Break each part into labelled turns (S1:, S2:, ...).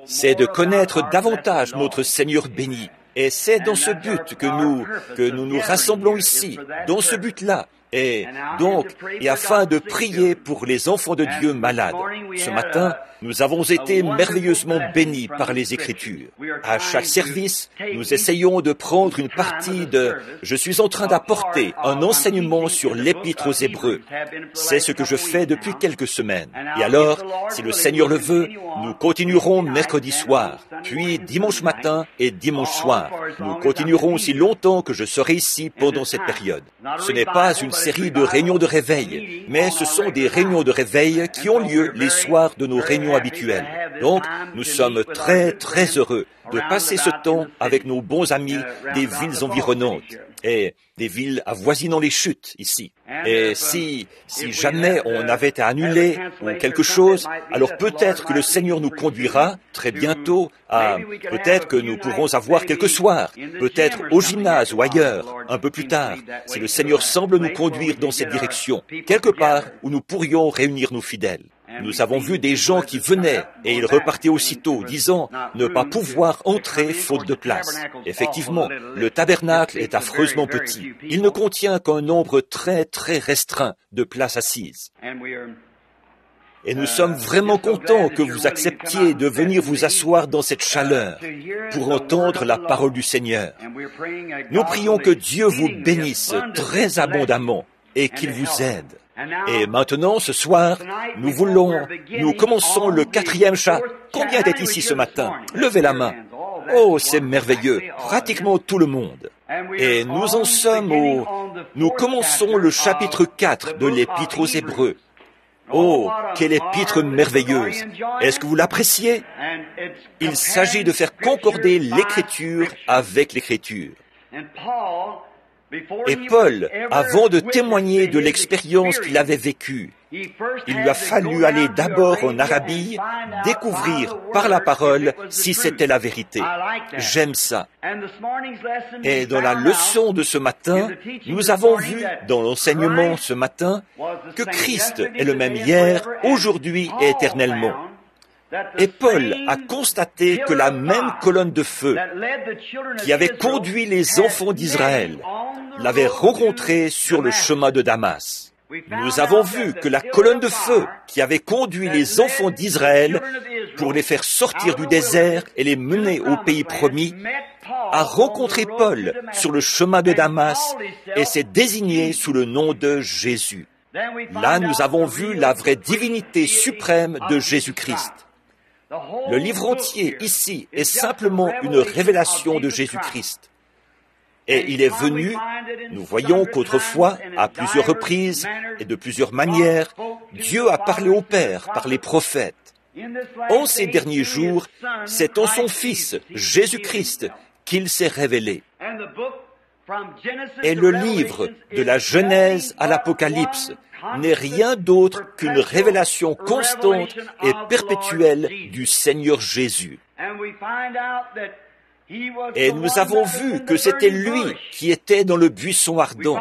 S1: c'est de connaître davantage notre Seigneur béni. Et c'est dans ce but que nous rassemblons ici, dans ce but-là. Et afin de prier pour les enfants de Dieu malades. Ce matin, nous avons été merveilleusement bénis par les Écritures. À chaque service, nous essayons de prendre une partie je suis en train d'apporter un enseignement sur l'Épître aux Hébreux. C'est ce que je fais depuis quelques semaines. Et alors, si le Seigneur le veut, nous continuerons mercredi soir, puis dimanche matin et dimanche soir. Nous continuerons aussi longtemps que je serai ici pendant cette période. Ce n'est pas une série de réunions de réveil, mais ce sont des réunions de réveil qui ont lieu les soirs de nos réunions habituelles. Donc, nous sommes très, très heureux de passer ce temps avec nos bons amis des villes environnantes et des villes avoisinant les chutes ici. Et si jamais on avait à annuler ou quelque chose, alors peut-être que le Seigneur nous conduira très bientôt peut-être que nous pourrons avoir quelques soirs, peut-être au gymnase ou ailleurs, un peu plus tard, si le Seigneur semble nous conduire dans cette direction, quelque part où nous pourrions réunir nos fidèles. Nous avons vu des gens qui venaient et ils repartaient aussitôt, disant ne pas pouvoir entrer faute de place. Effectivement, le tabernacle est affreusement petit. Il ne contient qu'un nombre très, très restreint de places assises. Et nous sommes vraiment contents que vous acceptiez de venir vous asseoir dans cette chaleur pour entendre la parole du Seigneur. Nous prions que Dieu vous bénisse très abondamment et qu'il vous aide. Et maintenant, ce soir, nous commençons le 4e chant. Combien est ici ce matin? Levez la main. Oh, c'est merveilleux. Pratiquement tout le monde. Et nous commençons le chapitre 4 de l'Épître aux Hébreux. Oh, quelle épître merveilleuse! Est-ce que vous l'appréciez? Il s'agit de faire concorder l'Écriture avec l'Écriture. Et Paul, avant de témoigner de l'expérience qu'il avait vécue, il lui a fallu aller d'abord en Arabie, découvrir par la parole si c'était la vérité. J'aime ça. Et dans la leçon de ce matin, nous avons vu, dans l'enseignement ce matin, que Christ est le même hier, aujourd'hui et éternellement. Et Paul a constaté que la même colonne de feu qui avait conduit les enfants d'Israël l'avait rencontré sur le chemin de Damas. Nous avons vu que la colonne de feu qui avait conduit les enfants d'Israël pour les faire sortir du désert et les mener au pays promis a rencontré Paul sur le chemin de Damas et s'est désigné sous le nom de Jésus. Là, nous avons vu la vraie divinité suprême de Jésus-Christ. Le livre entier, ici, est simplement une révélation de Jésus-Christ. Et il est venu, nous voyons qu'autrefois, à plusieurs reprises et de plusieurs manières, Dieu a parlé au Père par les prophètes. En ces derniers jours, c'est en son Fils, Jésus-Christ, qu'il s'est révélé. Et le livre de la Genèse à l'Apocalypse n'est rien d'autre qu'une révélation constante et perpétuelle du Seigneur Jésus. Et nous avons vu que c'était lui qui était dans le buisson ardent.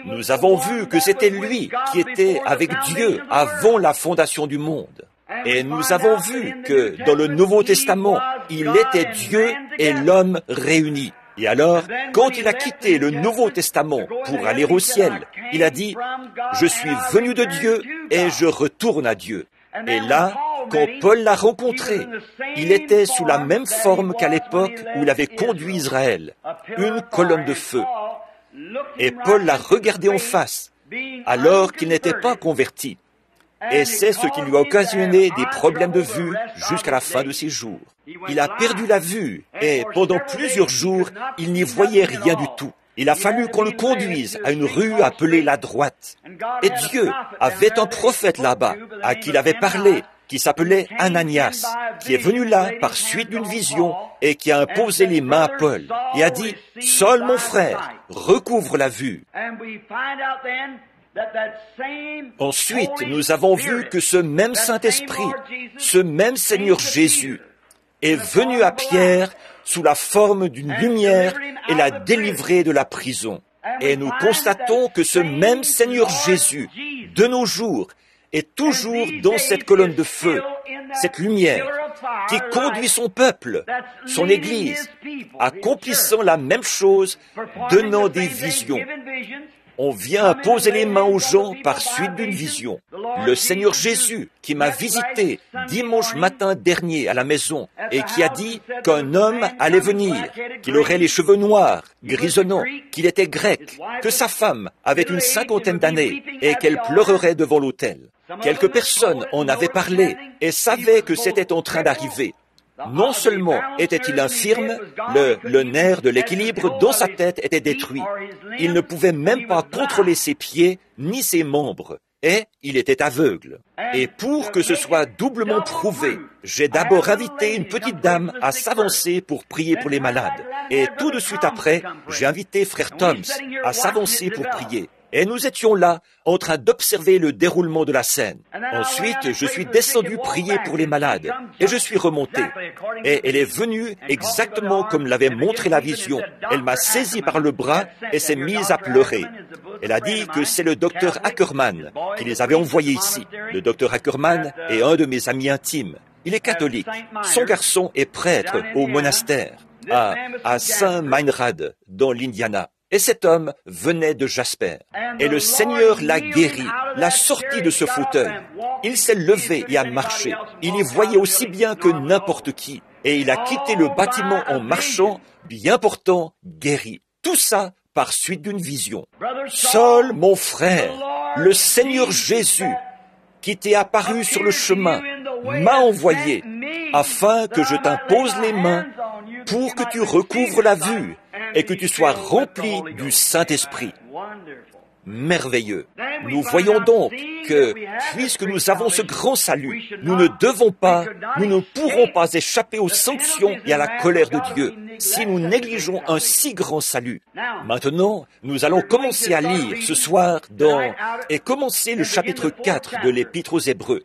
S1: Nous avons vu que c'était lui qui était avec Dieu avant la fondation du monde. Et nous avons vu que dans le Nouveau Testament, il était Dieu et l'homme réunis. Et alors, quand il a quitté le Nouveau Testament pour aller au ciel, il a dit « Je suis venu de Dieu et je retourne à Dieu ». Et là, quand Paul l'a rencontré, il était sous la même forme qu'à l'époque où il avait conduit Israël, une colonne de feu. Et Paul l'a regardé en face, alors qu'il n'était pas converti. Et c'est ce qui lui a occasionné des problèmes de vue jusqu'à la fin de ses jours. Il a perdu la vue et pendant plusieurs jours, il n'y voyait rien du tout. Il a fallu qu'on le conduise à une rue appelée la droite. Et Dieu avait un prophète là-bas à qui il avait parlé, qui s'appelait Ananias, qui est venu là par suite d'une vision et qui a imposé les mains à Paul et a dit « Saul, mon frère, recouvre la vue ». Ensuite, nous avons vu que ce même Saint-Esprit, ce même Seigneur Jésus, est venu à Pierre sous la forme d'une lumière et l'a délivré de la prison. Et nous constatons que ce même Seigneur Jésus, de nos jours, est toujours dans cette colonne de feu, cette lumière, qui conduit son peuple, son Église, accomplissant la même chose, donnant des visions. On vient poser les mains aux gens par suite d'une vision. Le Seigneur Jésus, qui m'a visité dimanche matin dernier à la maison et qui a dit qu'un homme allait venir, qu'il aurait les cheveux noirs, grisonnants, qu'il était grec, que sa femme avait une 50aine d'années et qu'elle pleurerait devant l'autel. Quelques personnes en avaient parlé et savaient que c'était en train d'arriver. Non seulement était-il infirme, le nerf de l'équilibre dans sa tête était détruit. Il ne pouvait même pas contrôler ses pieds ni ses membres, et il était aveugle. Et pour que ce soit doublement prouvé, j'ai d'abord invité une petite dame à s'avancer pour prier pour les malades. Et tout de suite après, j'ai invité frère Toms à s'avancer pour prier. Et nous étions là, en train d'observer le déroulement de la scène. Ensuite, je suis descendu prier pour les malades, et je suis remonté. Et elle est venue exactement comme l'avait montré la vision. Elle m'a saisi par le bras et s'est mise à pleurer. Elle a dit que c'est le docteur Ackerman qui les avait envoyés ici. Le docteur Ackerman est un de mes amis intimes. Il est catholique. Son garçon est prêtre au monastère, à Saint-Meinrad, dans l'Indiana. Et cet homme venait de Jasper. Et le Seigneur l'a guéri, l'a sorti de ce fauteuil. Il s'est levé et a marché. Il y voyait aussi bien que n'importe qui. Et il a quitté le bâtiment en marchant, bien portant, guéri. Tout ça par suite d'une vision. Seul mon frère, le Seigneur Jésus, qui t'est apparu sur le chemin, m'a envoyé afin que je t'impose les mains pour que tu recouvres la vue et que tu sois rempli du Saint-Esprit. Merveilleux. Nous voyons donc que, puisque nous avons ce grand salut, nous ne pourrons pas échapper aux sanctions et à la colère de Dieu si nous négligeons un si grand salut. Maintenant, nous allons commencer à lire ce soir et commencer le chapitre 4 de l'Épître aux Hébreux.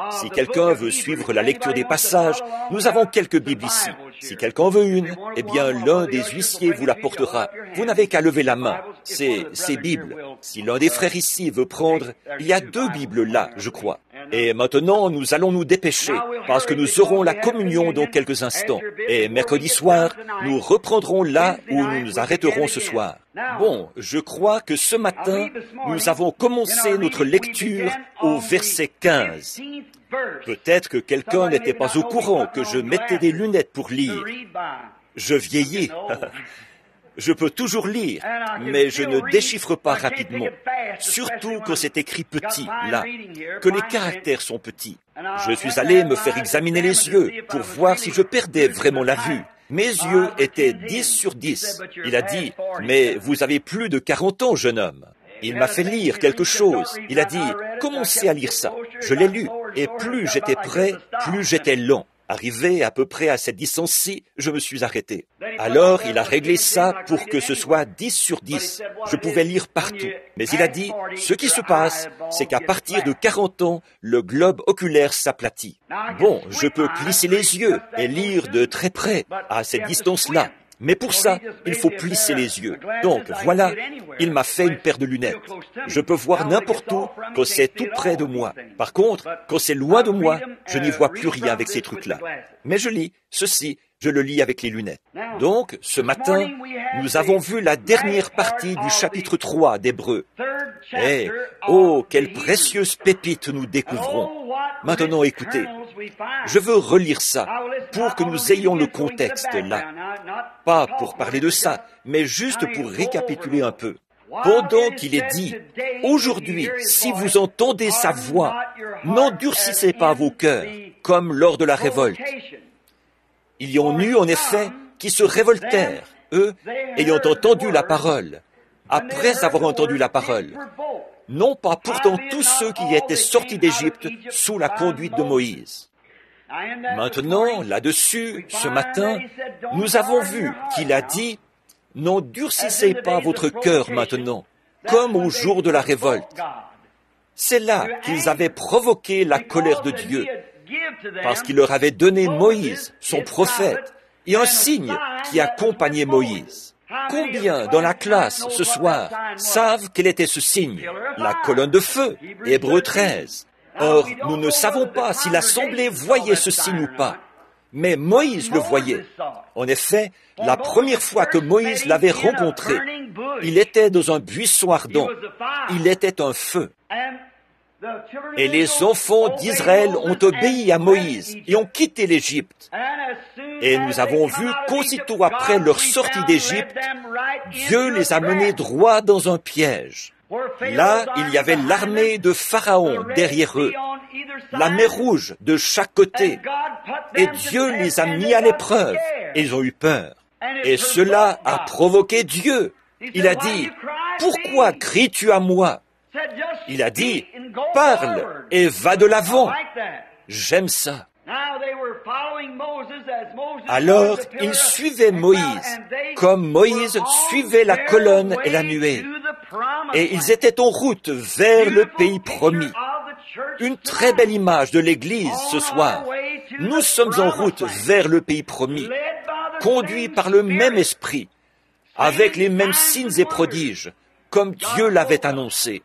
S1: Si quelqu'un veut suivre la lecture des passages, nous avons quelques Bibles ici. Si quelqu'un veut une, eh bien, l'un des huissiers vous l'apportera. Vous n'avez qu'à lever la main. C'est Bibles. Si l'un des frères ici veut prendre, il y a 2 Bibles là, je crois. Et maintenant, nous allons nous dépêcher, parce que nous aurons la communion dans quelques instants. Et mercredi soir, nous reprendrons là où nous nous arrêterons ce soir. Bon, je crois que ce matin, nous avons commencé notre lecture au verset 15. Peut-être que quelqu'un n'était pas au courant que je mettais des lunettes pour lire. Je vieillis. Je peux toujours lire, mais je ne déchiffre pas rapidement. Surtout quand c'est écrit petit, là, que les caractères sont petits. Je suis allé me faire examiner les yeux pour voir si je perdais vraiment la vue. Mes yeux étaient 10 sur 10. Il a dit, « Mais vous avez plus de 40 ans, jeune homme. » Il m'a fait lire quelque chose. Il a dit, « Commencez à lire ça. » Je l'ai lu, et plus j'étais prêt, plus j'étais lent. Arrivé à peu près à cette distance-ci, je me suis arrêté. Alors, il a réglé ça pour que ce soit 10 sur 10. Je pouvais lire partout. Mais il a dit, ce qui se passe, c'est qu'à partir de 40 ans, le globe oculaire s'aplatit. Bon, je peux plisser les yeux et lire de très près à cette distance-là. Mais pour ça, il faut plisser les yeux. Donc, voilà, il m'a fait une paire de lunettes. Je peux voir n'importe où quand c'est tout près de moi. Par contre, quand c'est loin de moi, je n'y vois plus rien avec ces trucs-là. Mais je lis ceci, je le lis avec les lunettes. Donc, ce matin, nous avons vu la dernière partie du chapitre 3 d'Hébreux. Et, oh, quelle précieuse pépite nous découvrons. Maintenant, écoutez, je veux relire ça pour que nous ayons le contexte là. Pas pour parler de ça, mais juste pour récapituler un peu. Pendant qu'il est dit, aujourd'hui, si vous entendez sa voix, n'endurcissez pas vos cœurs, comme lors de la révolte. Il y en eut en effet qui se révoltèrent, eux, ayant entendu la parole, après avoir entendu la parole. Non pas pourtant tous ceux qui étaient sortis d'Égypte sous la conduite de Moïse. Maintenant, là-dessus, ce matin, nous avons vu qu'il a dit « N'endurcissez pas votre cœur maintenant, comme au jour de la révolte. » C'est là qu'ils avaient provoqué la colère de Dieu, parce qu'il leur avait donné Moïse, son prophète, et un signe qui accompagnait Moïse. Combien dans la classe ce soir savent quel était ce signe? La colonne de feu, Hébreux 13. Or, nous ne savons pas si l'Assemblée voyait ce signe ou pas. Mais Moïse le voyait. En effet, la première fois que Moïse l'avait rencontré, il était dans un buisson ardent. Il était un feu. Et les enfants d'Israël ont obéi à Moïse et ont quitté l'Égypte. Et nous avons vu qu'aussitôt après leur sortie d'Égypte, Dieu les a menés droit dans un piège. Là, il y avait l'armée de Pharaon derrière eux, la mer Rouge de chaque côté, et Dieu les a mis à l'épreuve, et ils ont eu peur. Et cela a provoqué Dieu. Il a dit, « Pourquoi cries-tu à moi ?» Il a dit, « Parle et va de l'avant. » J'aime ça. Alors, ils suivaient Moïse, comme Moïse suivait la colonne et la nuée. Et ils étaient en route vers le pays promis. Une très belle image de l'Église ce soir. Nous sommes en route vers le pays promis, conduits par le même esprit, avec les mêmes signes et prodiges, comme Dieu l'avait annoncé.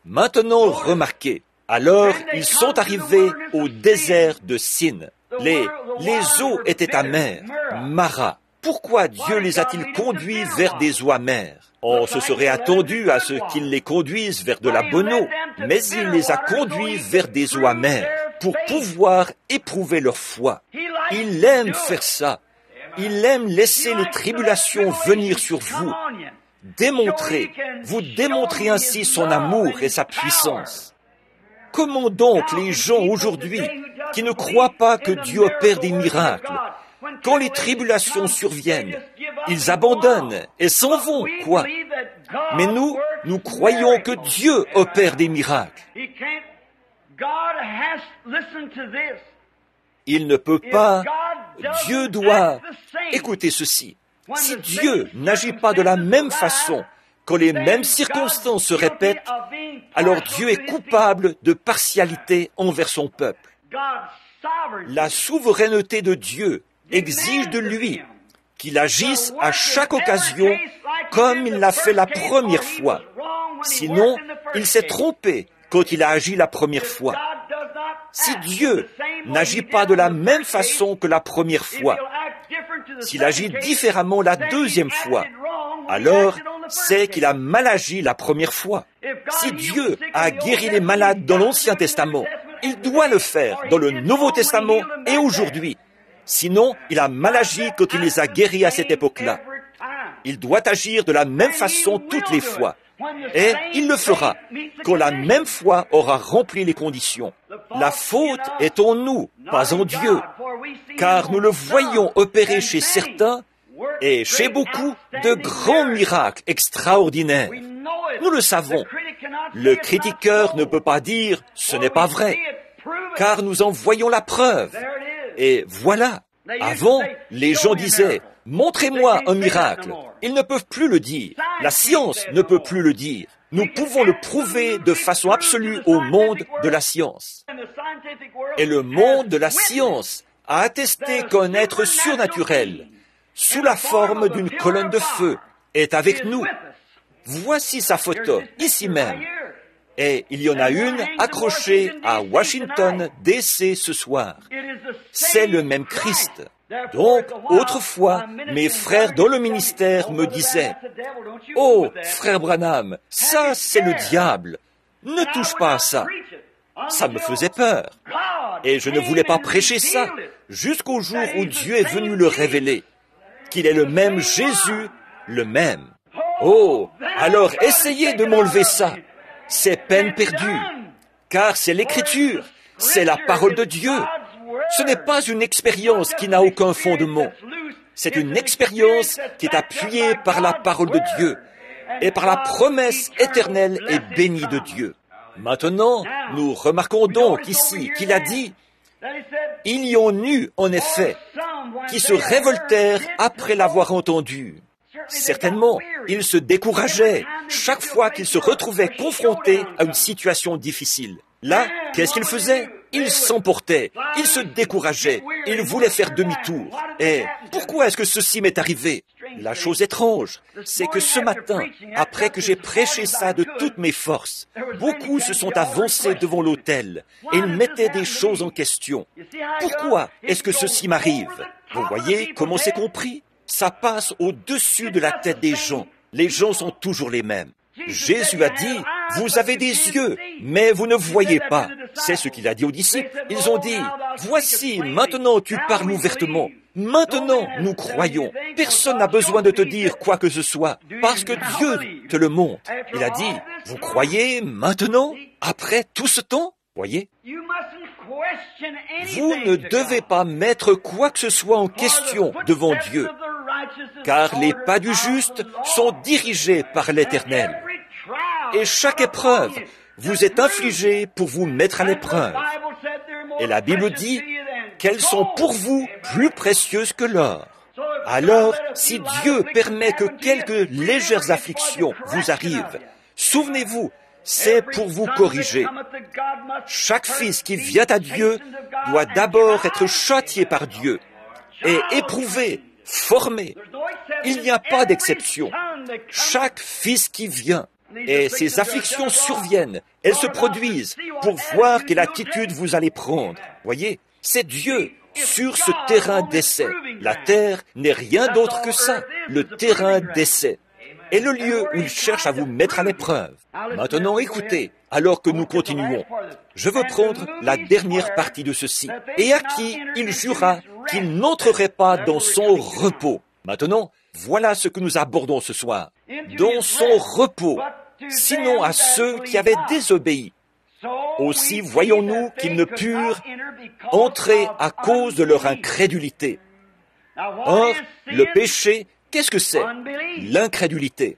S1: Maintenant, remarquez, alors ils sont arrivés au désert de Sin. Les eaux étaient amères, Mara. Pourquoi Dieu les a-t-il conduits vers des eaux amères? On se serait attendu à ce qu'il les conduise vers de la bonne eau, mais il les a conduits vers des eaux amères pour pouvoir éprouver leur foi. Il aime faire ça. Il aime laisser les tribulations venir sur vous. Vous démontrez ainsi son amour et sa puissance. Comment donc les gens aujourd'hui qui ne croient pas que Dieu opère des miracles, quand les tribulations surviennent, ils abandonnent et s'en vont, quoi? Mais nous croyons que Dieu opère des miracles. Il ne peut pas, Dieu doit, écoutez ceci, si Dieu n'agit pas de la même façon quand les mêmes circonstances se répètent, alors Dieu est coupable de partialité envers son peuple. La souveraineté de Dieu exige de lui qu'il agisse à chaque occasion comme il l'a fait la première fois. Sinon, il s'est trompé quand il a agi la première fois. Si Dieu n'agit pas de la même façon que la première fois, s'il agit différemment la deuxième fois, alors c'est qu'il a mal agi la première fois. Si Dieu a guéri les malades dans l'Ancien Testament, il doit le faire dans le Nouveau Testament et aujourd'hui. Sinon, il a mal agi quand il les a guéris à cette époque-là. Il doit agir de la même façon toutes les fois. Et il le fera quand la même foi aura rempli les conditions. La faute est en nous, pas en Dieu, car nous le voyons opérer chez certains et chez beaucoup de grands miracles extraordinaires. Nous le savons. Le critiqueur ne peut pas dire « ce n'est pas vrai », car nous en voyons la preuve. Et voilà. Avant, les gens disaient « montrez-moi un miracle ». Ils ne peuvent plus le dire. La science ne peut plus le dire. Nous pouvons le prouver de façon absolue au monde de la science. Et le monde de la science a attesté qu'un être surnaturel, sous la forme d'une colonne de feu, est avec nous. Voici sa photo, ici même. Et il y en a une accrochée à Washington, D.C. ce soir. C'est le même Christ. Donc, autrefois, mes frères dans le ministère me disaient « Oh, frère Branham, ça c'est le diable. Ne touche pas à ça. » Ça me faisait peur. Et je ne voulais pas prêcher ça jusqu'au jour où Dieu est venu le révéler, qu'il est le même Jésus, le même. Oh, alors essayez de m'enlever ça. C'est peine perdue, car c'est l'Écriture, c'est la parole de Dieu. Ce n'est pas une expérience qui n'a aucun fondement. C'est une expérience qui est appuyée par la parole de Dieu et par la promesse éternelle et bénie de Dieu. Maintenant, nous remarquons donc ici qu'il a dit « Il y en eut, en effet, qui se révoltèrent après l'avoir entendu. » Certainement, ils se décourageaient chaque fois qu'ils se retrouvaient confrontés à une situation difficile. Là, qu'est-ce qu'ils faisaient? Ils s'emportaient, ils se décourageaient, ils voulaient faire demi-tour. Et pourquoi est-ce que ceci m'est arrivé? La chose étrange, c'est que ce matin, après que j'ai prêché ça de toutes mes forces, beaucoup se sont avancés devant l'autel et ils mettaient des choses en question. Pourquoi est-ce que ceci m'arrive? Vous voyez comment c'est compris? Ça passe au-dessus de la tête des gens. Les gens sont toujours les mêmes. Jésus a dit, vous avez des yeux, mais vous ne voyez pas. C'est ce qu'il a dit aux disciples. Ils ont dit, voici, maintenant tu parles ouvertement. Maintenant, nous croyons. Personne n'a besoin de te dire quoi que ce soit, parce que Dieu te le montre. Il a dit, vous croyez maintenant, après tout ce temps? Voyez? Vous ne devez pas mettre quoi que ce soit en question devant Dieu, car les pas du juste sont dirigés par l'Éternel. Et chaque épreuve vous est infligée pour vous mettre à l'épreuve. Et la Bible dit qu'elles sont pour vous plus précieuses que l'or. Alors, si Dieu permet que quelques légères afflictions vous arrivent, souvenez-vous, c'est pour vous corriger. Chaque fils qui vient à Dieu doit d'abord être châtié par Dieu et éprouvé, formé. Il n'y a pas d'exception. Chaque fils qui vient, et ces afflictions surviennent, elles se produisent pour voir quelle attitude vous allez prendre. Voyez, c'est Dieu sur ce terrain d'essai. La terre n'est rien d'autre que ça, le terrain d'essai. Et le lieu où il cherche à vous mettre à l'épreuve. Maintenant, écoutez, alors que nous continuons. Je veux prendre la dernière partie de ceci. Et à qui il jura qu'il n'entrerait pas dans son repos. Maintenant, voilà ce que nous abordons ce soir. Dans son repos, sinon à ceux qui avaient désobéi. Aussi voyons-nous qu'ils ne purent entrer à cause de leur incrédulité. Or, le péché, qu'est-ce que c'est? L'incrédulité.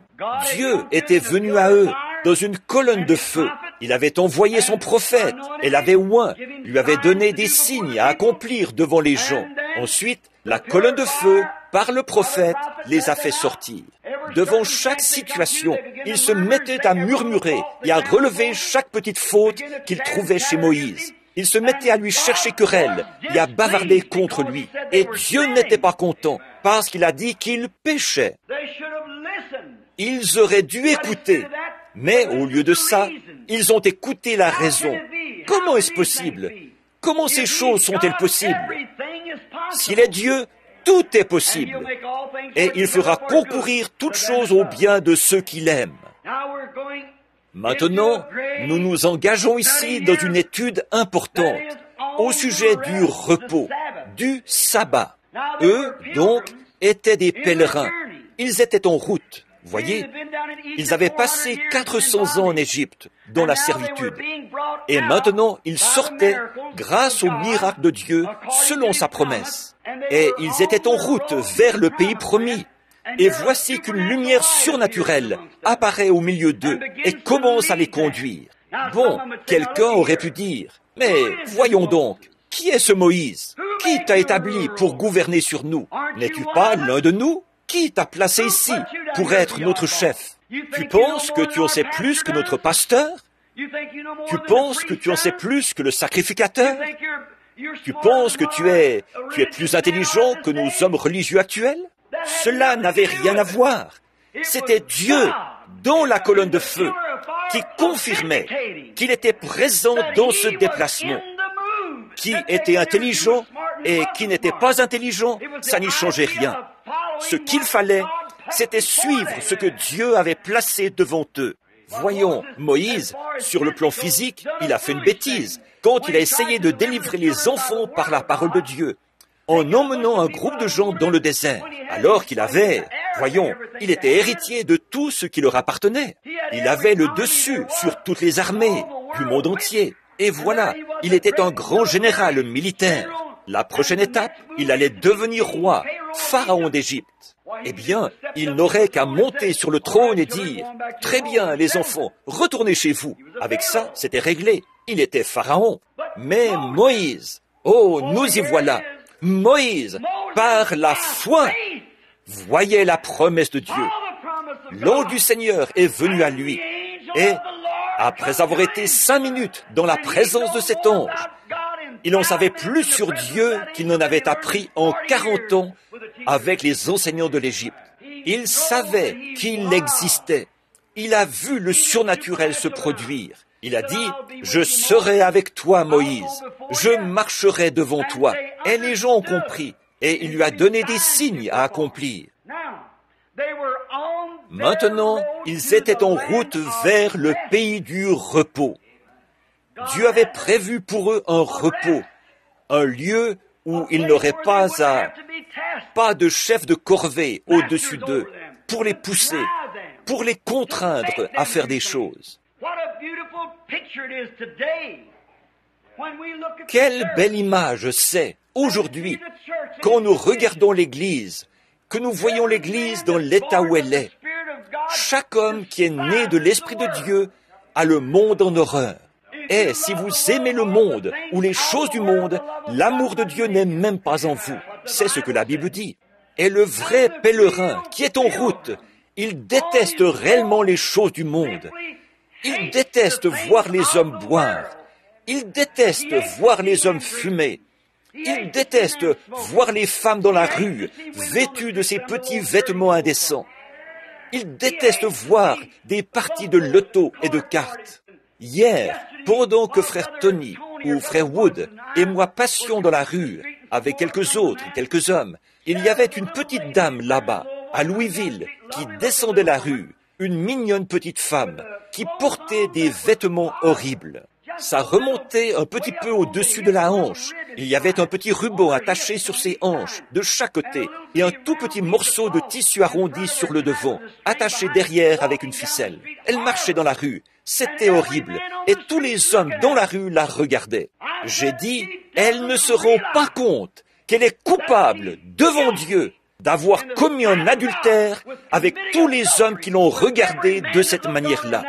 S1: Dieu était venu à eux dans une colonne de feu. Il avait envoyé son prophète et l'avait oint, lui avait donné des signes à accomplir devant les gens. Ensuite, la colonne de feu, par le prophète, les a fait sortir. Devant chaque situation, ils se mettaient à murmurer et à relever chaque petite faute qu'ils trouvaient chez Moïse. Ils se mettaient à lui chercher querelle et à bavarder contre lui. Et Dieu n'était pas content parce qu'il a dit qu'il péchait. Ils auraient dû écouter, mais au lieu de ça, ils ont écouté la raison. Comment est-ce possible? Comment ces choses sont-elles possibles? S'il est Dieu, tout est possible. Et il fera concourir toutes choses au bien de ceux qui l'aiment. Maintenant, nous nous engageons ici dans une étude importante au sujet du repos, du sabbat. Eux, donc, étaient des pèlerins. Ils étaient en route. Voyez, ils avaient passé 400 ans en Égypte, dans la servitude. Et maintenant, ils sortaient grâce au miracle de Dieu, selon sa promesse. Et ils étaient en route vers le pays promis. Et voici qu'une lumière surnaturelle apparaît au milieu d'eux et commence à les conduire. Bon, quelqu'un aurait pu dire, mais voyons donc, qui est ce Moïse? Qui t'a établi pour gouverner sur nous? N'es-tu pas l'un de nous? Qui t'a placé ici pour être notre chef? Tu penses que tu en sais plus que notre pasteur? Tu penses que tu en sais plus que le sacrificateur? Tu penses que tu es plus intelligent que nos hommes religieux actuels? Cela n'avait rien à voir. C'était Dieu, dans la colonne de feu, qui confirmait qu'il était présent dans ce déplacement. Qui était intelligent et qui n'était pas intelligent, ça n'y changeait rien. Ce qu'il fallait, c'était suivre ce que Dieu avait placé devant eux. Voyons, Moïse, sur le plan physique, il a fait une bêtise quand il a essayé de délivrer les enfants par la parole de Dieu, en emmenant un groupe de gens dans le désert, alors qu'il avait, voyons, il était héritier de tout ce qui leur appartenait. Il avait le dessus sur toutes les armées du monde entier. Et voilà, il était un grand général militaire. La prochaine étape, il allait devenir roi, pharaon d'Égypte. Eh bien, il n'aurait qu'à monter sur le trône et dire « Très bien, les enfants, retournez chez vous ». Avec ça, c'était réglé. Il était pharaon. Mais Moïse, oh, nous y voilà. Moïse, par la foi, voyait la promesse de Dieu. L'ange du Seigneur est venu à lui. Et, après avoir été 5 minutes dans la présence de cet ange, il en savait plus sur Dieu qu'il n'en avait appris en 40 ans avec les enseignants de l'Égypte. Il savait qu'il existait. Il a vu le surnaturel se produire. Il a dit, « Je serai avec toi, Moïse. Je marcherai devant toi. » Et les gens ont compris. Et il lui a donné des signes à accomplir. Maintenant, ils étaient en route vers le pays du repos. Dieu avait prévu pour eux un repos, un lieu où ils n'auraient pas de chef de corvée au-dessus d'eux pour les pousser, pour les contraindre à faire des choses. Quelle belle image c'est, aujourd'hui, quand nous regardons l'Église, que nous voyons l'Église dans l'état où elle est. Chaque homme qui est né de l'Esprit de Dieu a le monde en horreur. Et si vous aimez le monde ou les choses du monde, l'amour de Dieu n'est même pas en vous. C'est ce que la Bible dit. Et le vrai pèlerin qui est en route, il déteste réellement les choses du monde. Il déteste voir les hommes boire. Il déteste voir les hommes fumer. Il déteste voir les femmes dans la rue, vêtues de ces petits vêtements indécents. Il déteste voir des parties de loto et de cartes. Hier, pendant que frère Tony ou frère Wood et moi passions dans la rue avec quelques hommes, il y avait une petite dame là-bas, à Louisville, qui descendait la rue, une mignonne petite femme, qui portait des vêtements horribles. Ça remontait un petit peu au-dessus de la hanche. Il y avait un petit ruban attaché sur ses hanches, de chaque côté, et un tout petit morceau de tissu arrondi sur le devant, attaché derrière avec une ficelle. Elle marchait dans la rue. C'était horrible. Et tous les hommes dans la rue la regardaient. J'ai dit, elle ne se rend pas compte qu'elle est coupable devant Dieu d'avoir commis un adultère avec tous les hommes qui l'ont regardée de cette manière-là.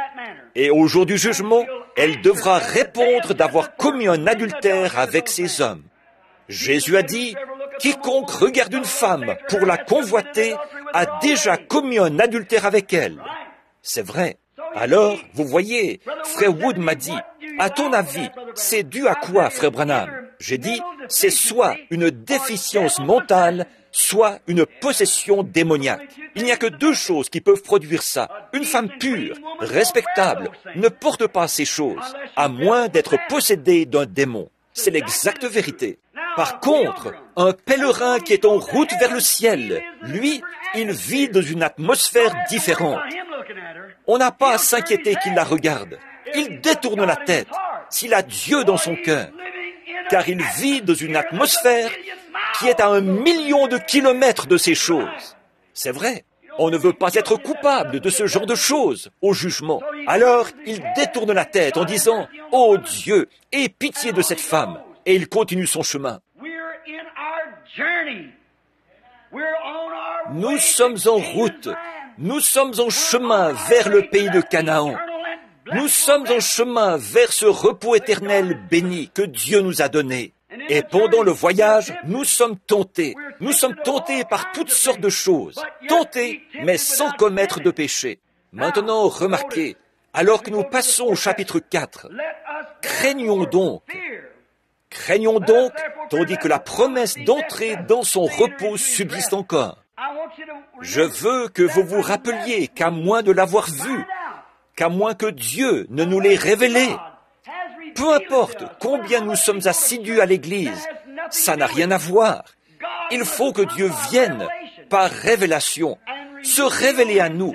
S1: Et au jour du jugement, elle devra répondre d'avoir commis un adultère avec ces hommes. Jésus a dit, « Quiconque regarde une femme pour la convoiter a déjà commis un adultère avec elle. » C'est vrai. Alors, vous voyez, frère Wood m'a dit, « À ton avis, c'est dû à quoi, frère Branham ?» J'ai dit, « C'est soit une déficience mentale, soit une possession démoniaque. Il n'y a que deux choses qui peuvent produire ça. Une femme pure, respectable, ne porte pas ces choses, à moins d'être possédée d'un démon. C'est l'exacte vérité. Par contre, un pèlerin qui est en route vers le ciel, lui, il vit dans une atmosphère différente. On n'a pas à s'inquiéter qu'il la regarde. Il détourne la tête s'il a Dieu dans son cœur, car il vit dans une atmosphère qui est à 1 million de kilomètres de ces choses. C'est vrai, on ne veut pas être coupable de ce genre de choses au jugement. Alors, il détourne la tête en disant, « Oh Dieu, aie pitié de cette femme !» Et il continue son chemin. Nous sommes en route, nous sommes en chemin vers le pays de Canaan. Nous sommes en chemin vers ce repos éternel béni que Dieu nous a donné. Et pendant le voyage, nous sommes tentés. Nous sommes tentés par toutes sortes de choses. Tentés, mais sans commettre de péché. Maintenant, remarquez, alors que nous passons au chapitre 4, craignons donc, tandis que la promesse d'entrer dans son repos subsiste encore. Je veux que vous vous rappeliez qu'à moins de l'avoir vu, qu'à moins que Dieu ne nous l'ait révélé, peu importe combien nous sommes assidus à l'Église, ça n'a rien à voir. Il faut que Dieu vienne, par révélation, se révéler à nous.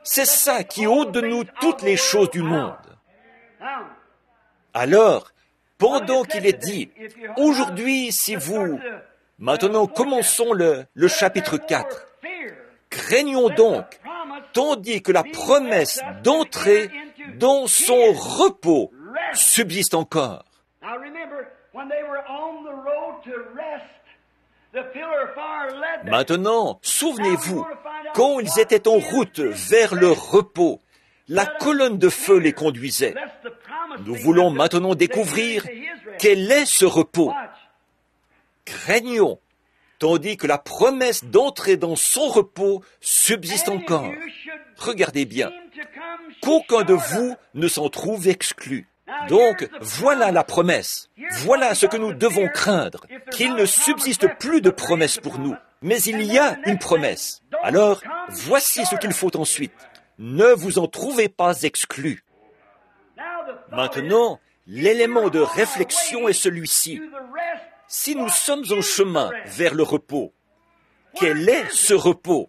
S1: C'est ça qui ôte de nous toutes les choses du monde. Alors, pendant qu'il est dit, aujourd'hui, si vous... Maintenant, commençons le chapitre 4. Craignons donc, tandis que la promesse d'entrer dans son repos subsiste encore. Maintenant, souvenez-vous, quand ils étaient en route vers le repos, la colonne de feu les conduisait. Nous voulons maintenant découvrir quel est ce repos. Craignons, tandis que la promesse d'entrer dans son repos subsiste encore. Regardez bien, qu'aucun de vous ne s'en trouve exclu. Donc, voilà la promesse. Voilà ce que nous devons craindre, qu'il ne subsiste plus de promesse pour nous. Mais il y a une promesse. Alors, voici ce qu'il faut ensuite. Ne vous en trouvez pas exclus. Maintenant, l'élément de réflexion est celui-ci. Si nous sommes en chemin vers le repos, quel est ce repos?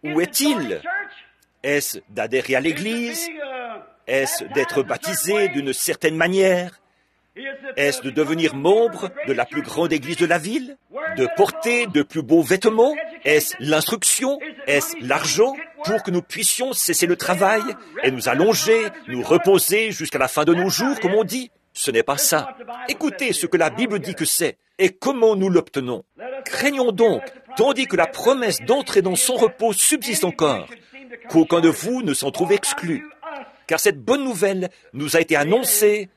S1: Où est-il? Est-ce d'adhérer à l'Église? Est-ce d'être baptisé d'une certaine manière? Est-ce de devenir membre de la plus grande église de la ville? De porter de plus beaux vêtements? Est-ce l'instruction? Est-ce l'argent pour que nous puissions cesser le travail et nous allonger, nous reposer jusqu'à la fin de nos jours, comme on dit? Ce n'est pas ça. Écoutez ce que la Bible dit que c'est et comment nous l'obtenons. Craignons donc, tandis que la promesse d'entrer dans son repos subsiste encore, qu'aucun de vous ne s'en trouve exclu. Car cette bonne nouvelle nous a été annoncée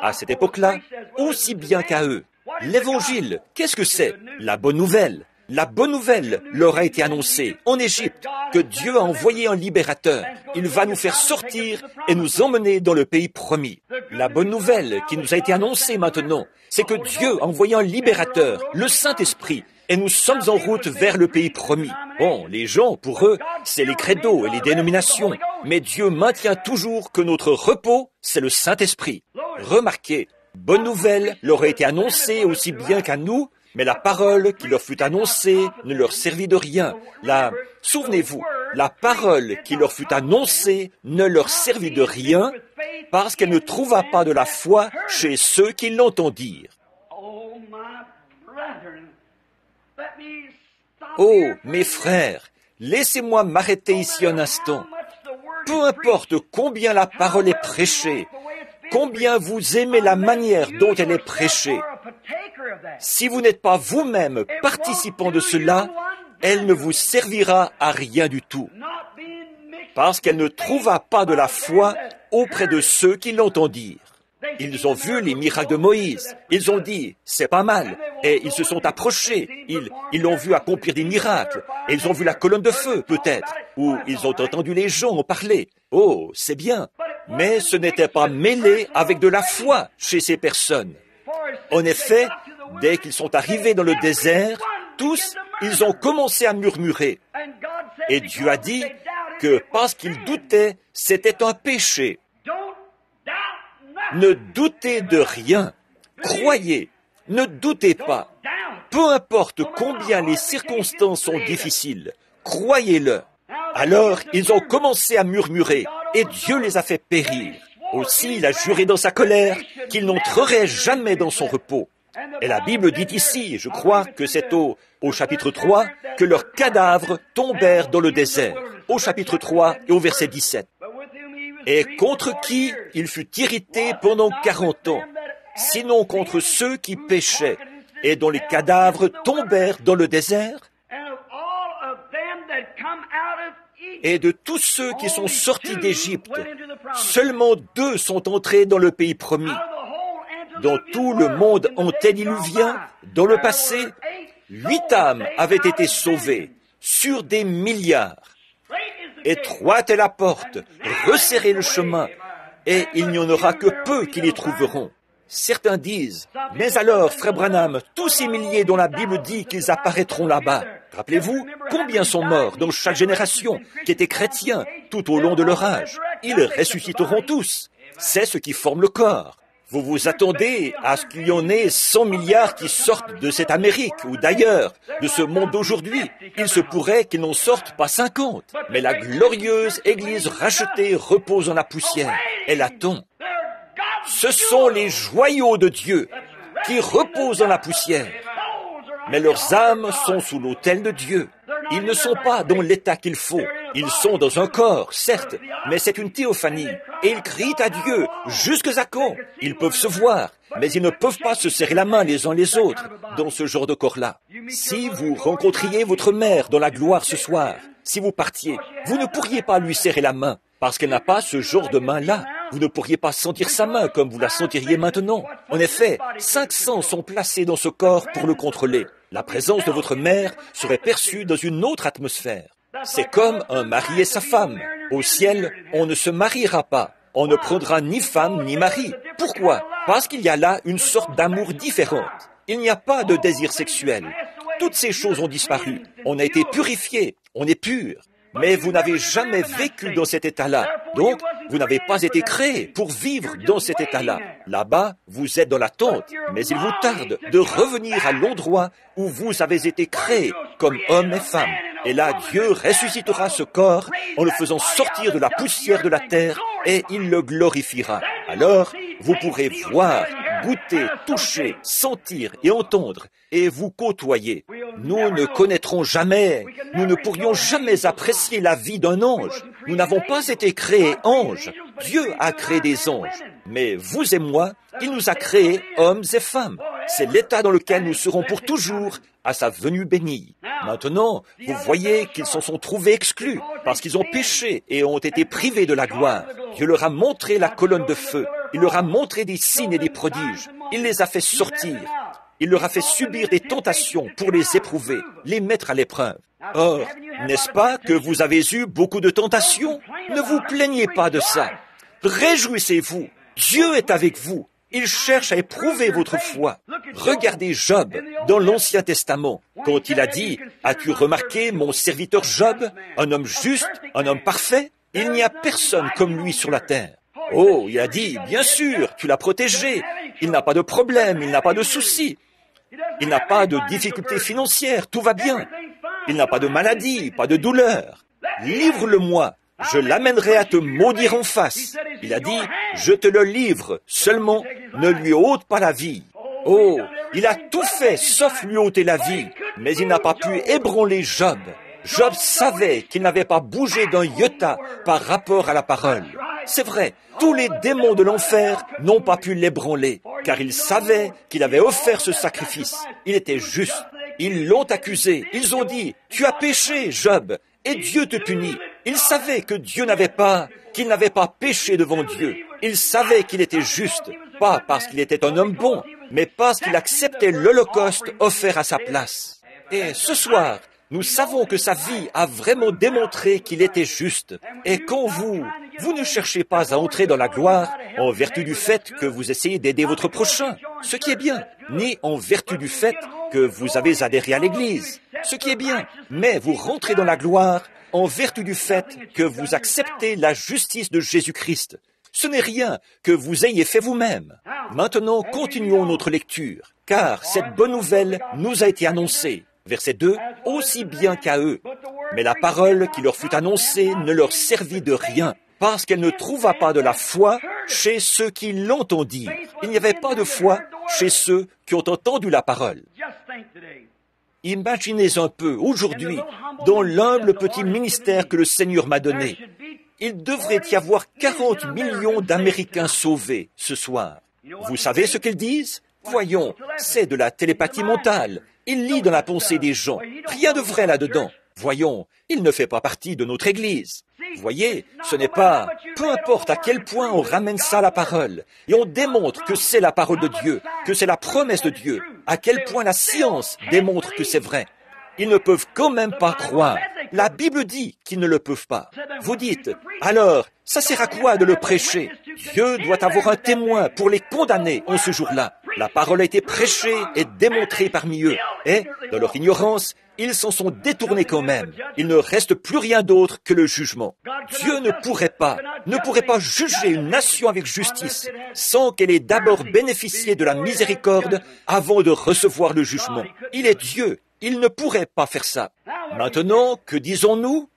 S1: à cette époque-là, aussi bien qu'à eux. L'Évangile, qu'est-ce que c'est? La bonne nouvelle. La bonne nouvelle leur a été annoncée en Égypte, que Dieu a envoyé un libérateur. Il va nous faire sortir et nous emmener dans le pays promis. La bonne nouvelle qui nous a été annoncée maintenant, c'est que Dieu a envoyé un libérateur, le Saint-Esprit, et nous sommes en route vers le pays promis. Bon, les gens, pour eux, c'est les credos et les dénominations, mais Dieu maintient toujours que notre repos, c'est le Saint-Esprit. Remarquez, bonne nouvelle leur a été annoncée aussi bien qu'à nous, mais la parole qui leur fut annoncée ne leur servit de rien. Souvenez-vous, la parole qui leur fut annoncée ne leur servit de rien parce qu'elle ne trouva pas de la foi chez ceux qui l'entendirent. Oh, mes frères, laissez-moi m'arrêter ici un instant. Peu importe combien la parole est prêchée, combien vous aimez la manière dont elle est prêchée, si vous n'êtes pas vous-même participant de cela, elle ne vous servira à rien du tout, parce qu'elle ne trouva pas de la foi auprès de ceux qui l'entendirent. Ils ont vu les miracles de Moïse, ils ont dit, c'est pas mal, et ils se sont approchés, ils l'ont vu accomplir des miracles, et ils ont vu la colonne de feu, peut-être, ou ils ont entendu les gens en parler. Oh, c'est bien, mais ce n'était pas mêlé avec de la foi chez ces personnes. En effet, dès qu'ils sont arrivés dans le désert, tous, ils ont commencé à murmurer. Et Dieu a dit que parce qu'ils doutaient, c'était un péché. Ne doutez de rien. Croyez. Ne doutez pas. Peu importe combien les circonstances sont difficiles, croyez-le. Alors, ils ont commencé à murmurer, et Dieu les a fait périr. Aussi, il a juré dans sa colère qu'ils n'entreraient jamais dans son repos. Et la Bible dit ici, je crois que c'est au chapitre 3, que leurs cadavres tombèrent dans le désert. Au chapitre 3 et au verset 17. Et contre qui il fut irrité pendant 40 ans, sinon contre ceux qui péchaient, et dont les cadavres tombèrent dans le désert. Et de tous ceux qui sont sortis d'Égypte, seulement 2 sont entrés dans le pays promis. Dans tout le monde antédiluvien, dans le passé, 8 âmes avaient été sauvées, sur des milliards. Étroite est la porte, resserrez le chemin, et il n'y en aura que peu qui les trouveront. Certains disent, mais alors, frère Branham, tous ces milliers dont la Bible dit qu'ils apparaîtront là-bas, rappelez-vous combien sont morts dans chaque génération, qui étaient chrétiens tout au long de leur âge. Ils ressusciteront tous. C'est ce qui forme le corps. Vous vous attendez à ce qu'il y en ait 100 milliards qui sortent de cette Amérique ou d'ailleurs, de ce monde d'aujourd'hui. Il se pourrait qu'ils n'en sortent pas 50. Mais la glorieuse Église rachetée repose dans la poussière. Elle attend. Ce sont les joyaux de Dieu qui reposent dans la poussière. Mais leurs âmes sont sous l'autel de Dieu. Ils ne sont pas dans l'état qu'il faut. Ils sont dans un corps, certes, mais c'est une théophanie. Et ils crient à Dieu, jusque à quand? Ils peuvent se voir, mais ils ne peuvent pas se serrer la main les uns les autres dans ce genre de corps-là. Si vous rencontriez votre mère dans la gloire ce soir, si vous partiez, vous ne pourriez pas lui serrer la main, parce qu'elle n'a pas ce genre de main-là. Vous ne pourriez pas sentir sa main comme vous la sentiriez maintenant. En effet, 500 sont placés dans ce corps pour le contrôler. La présence de votre mère serait perçue dans une autre atmosphère. C'est comme un mari et sa femme. Au ciel, on ne se mariera pas. On ne prendra ni femme ni mari. Pourquoi? Parce qu'il y a là une sorte d'amour différente. Il n'y a pas de désir sexuel. Toutes ces choses ont disparu. On a été purifié. On est pur. Mais vous n'avez jamais vécu dans cet état-là. Donc, vous n'avez pas été créé pour vivre dans cet état-là. Là-bas, vous êtes dans l'attente, mais il vous tarde de revenir à l'endroit où vous avez été créé comme homme et femme. Et là, Dieu ressuscitera ce corps en le faisant sortir de la poussière de la terre et il le glorifiera. Alors, vous pourrez voir, goûter, toucher, sentir et entendre et vous côtoyer. Nous ne connaîtrons jamais, nous ne pourrions jamais apprécier la vie d'un ange. Nous n'avons pas été créés anges. Dieu a créé des anges. Mais vous et moi, il nous a créés hommes et femmes. C'est l'état dans lequel nous serons pour toujours à sa venue bénie. Maintenant, vous voyez qu'ils s'en sont trouvés exclus parce qu'ils ont péché et ont été privés de la gloire. Dieu leur a montré la colonne de feu. Il leur a montré des signes et des prodiges. Il les a fait sortir. Il leur a fait subir des tentations pour les éprouver, les mettre à l'épreuve. Or, n'est-ce pas que vous avez eu beaucoup de tentations? Ne vous plaignez pas de ça. Réjouissez-vous. Dieu est avec vous. Il cherche à éprouver votre foi. Regardez Job dans l'Ancien Testament. Quand il a dit « As-tu remarqué mon serviteur Job, un homme juste, un homme parfait? Il n'y a personne comme lui sur la terre. » Oh, il a dit « Bien sûr, tu l'as protégé. Il n'a pas de problème, il n'a pas de soucis. Il n'a pas de difficultés financières, tout va bien. Il n'a pas de maladie, pas de douleur. Livre-le-moi. Je l'amènerai à te maudire en face. » Il a dit, « Je te le livre, seulement ne lui ôte pas la vie. » Oh, il a tout fait sauf lui ôter la vie, mais il n'a pas pu ébranler Job. Job savait qu'il n'avait pas bougé d'un iota par rapport à la parole. C'est vrai, tous les démons de l'enfer n'ont pas pu l'ébranler, car ils savaient qu'il avait offert ce sacrifice. Il était juste. Ils l'ont accusé. Ils ont dit, « Tu as péché, Job, et Dieu te punit. » Il savait que Dieu qu'il n'avait pas péché devant Dieu. Il savait qu'il était juste, pas parce qu'il était un homme bon, mais parce qu'il acceptait l'holocauste offert à sa place. Et ce soir, nous savons que sa vie a vraiment démontré qu'il était juste. Et quand vous ne cherchez pas à entrer dans la gloire en vertu du fait que vous essayez d'aider votre prochain, ce qui est bien, ni en vertu du fait que vous avez adhéré à l'Église, ce qui est bien, mais vous rentrez dans la gloire en vertu du fait que vous acceptez la justice de Jésus-Christ. Ce n'est rien que vous ayez fait vous-même. Maintenant, continuons notre lecture, car cette bonne nouvelle nous a été annoncée. Verset 2, « Aussi bien qu'à eux. Mais la parole qui leur fut annoncée ne leur servit de rien, parce qu'elle ne trouva pas de la foi chez ceux qui l'entendirent. » Il n'y avait pas de foi chez ceux qui ont entendu la parole. Imaginez un peu, aujourd'hui, dans l'humble petit ministère que le Seigneur m'a donné, il devrait y avoir 40 millions d'Américains sauvés ce soir. Vous savez ce qu'ils disent? Voyons, c'est de la télépathie mentale. Il lit dans la pensée des gens. Rien de vrai là-dedans. Voyons, il ne fait pas partie de notre Église. Voyez, ce n'est pas... Peu importe à quel point on ramène ça à la parole, et on démontre que c'est la parole de Dieu, que c'est la promesse de Dieu, à quel point la science démontre que c'est vrai. Ils ne peuvent quand même pas croire. La Bible dit qu'ils ne le peuvent pas. Vous dites, alors, ça sert à quoi de le prêcher? Dieu doit avoir un témoin pour les condamner en ce jour-là. La parole a été prêchée et démontrée parmi eux. Et, dans leur ignorance, ils s'en sont détournés quand même. Il ne reste plus rien d'autre que le jugement. Dieu ne pourrait pas juger une nation avec justice sans qu'elle ait d'abord bénéficié de la miséricorde avant de recevoir le jugement. Il est Dieu. Il ne pourrait pas faire ça. Maintenant, que disons-nous?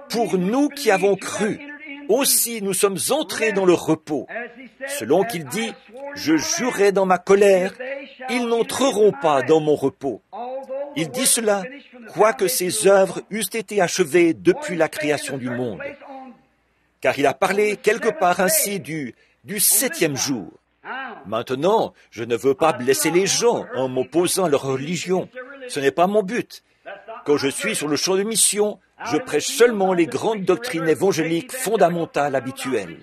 S1: Pour nous qui avons cru, aussi nous sommes entrés dans le repos. Selon qu'il dit, « Je jurai dans ma colère, ils n'entreront pas dans mon repos. » Il dit cela, quoique ses œuvres eussent été achevées depuis la création du monde. Car il a parlé quelque part ainsi du 7e jour. Maintenant, je ne veux pas blesser les gens en m'opposant à leur religion. Ce n'est pas mon but. Quand je suis sur le champ de mission, je prêche seulement les grandes doctrines évangéliques fondamentales habituelles.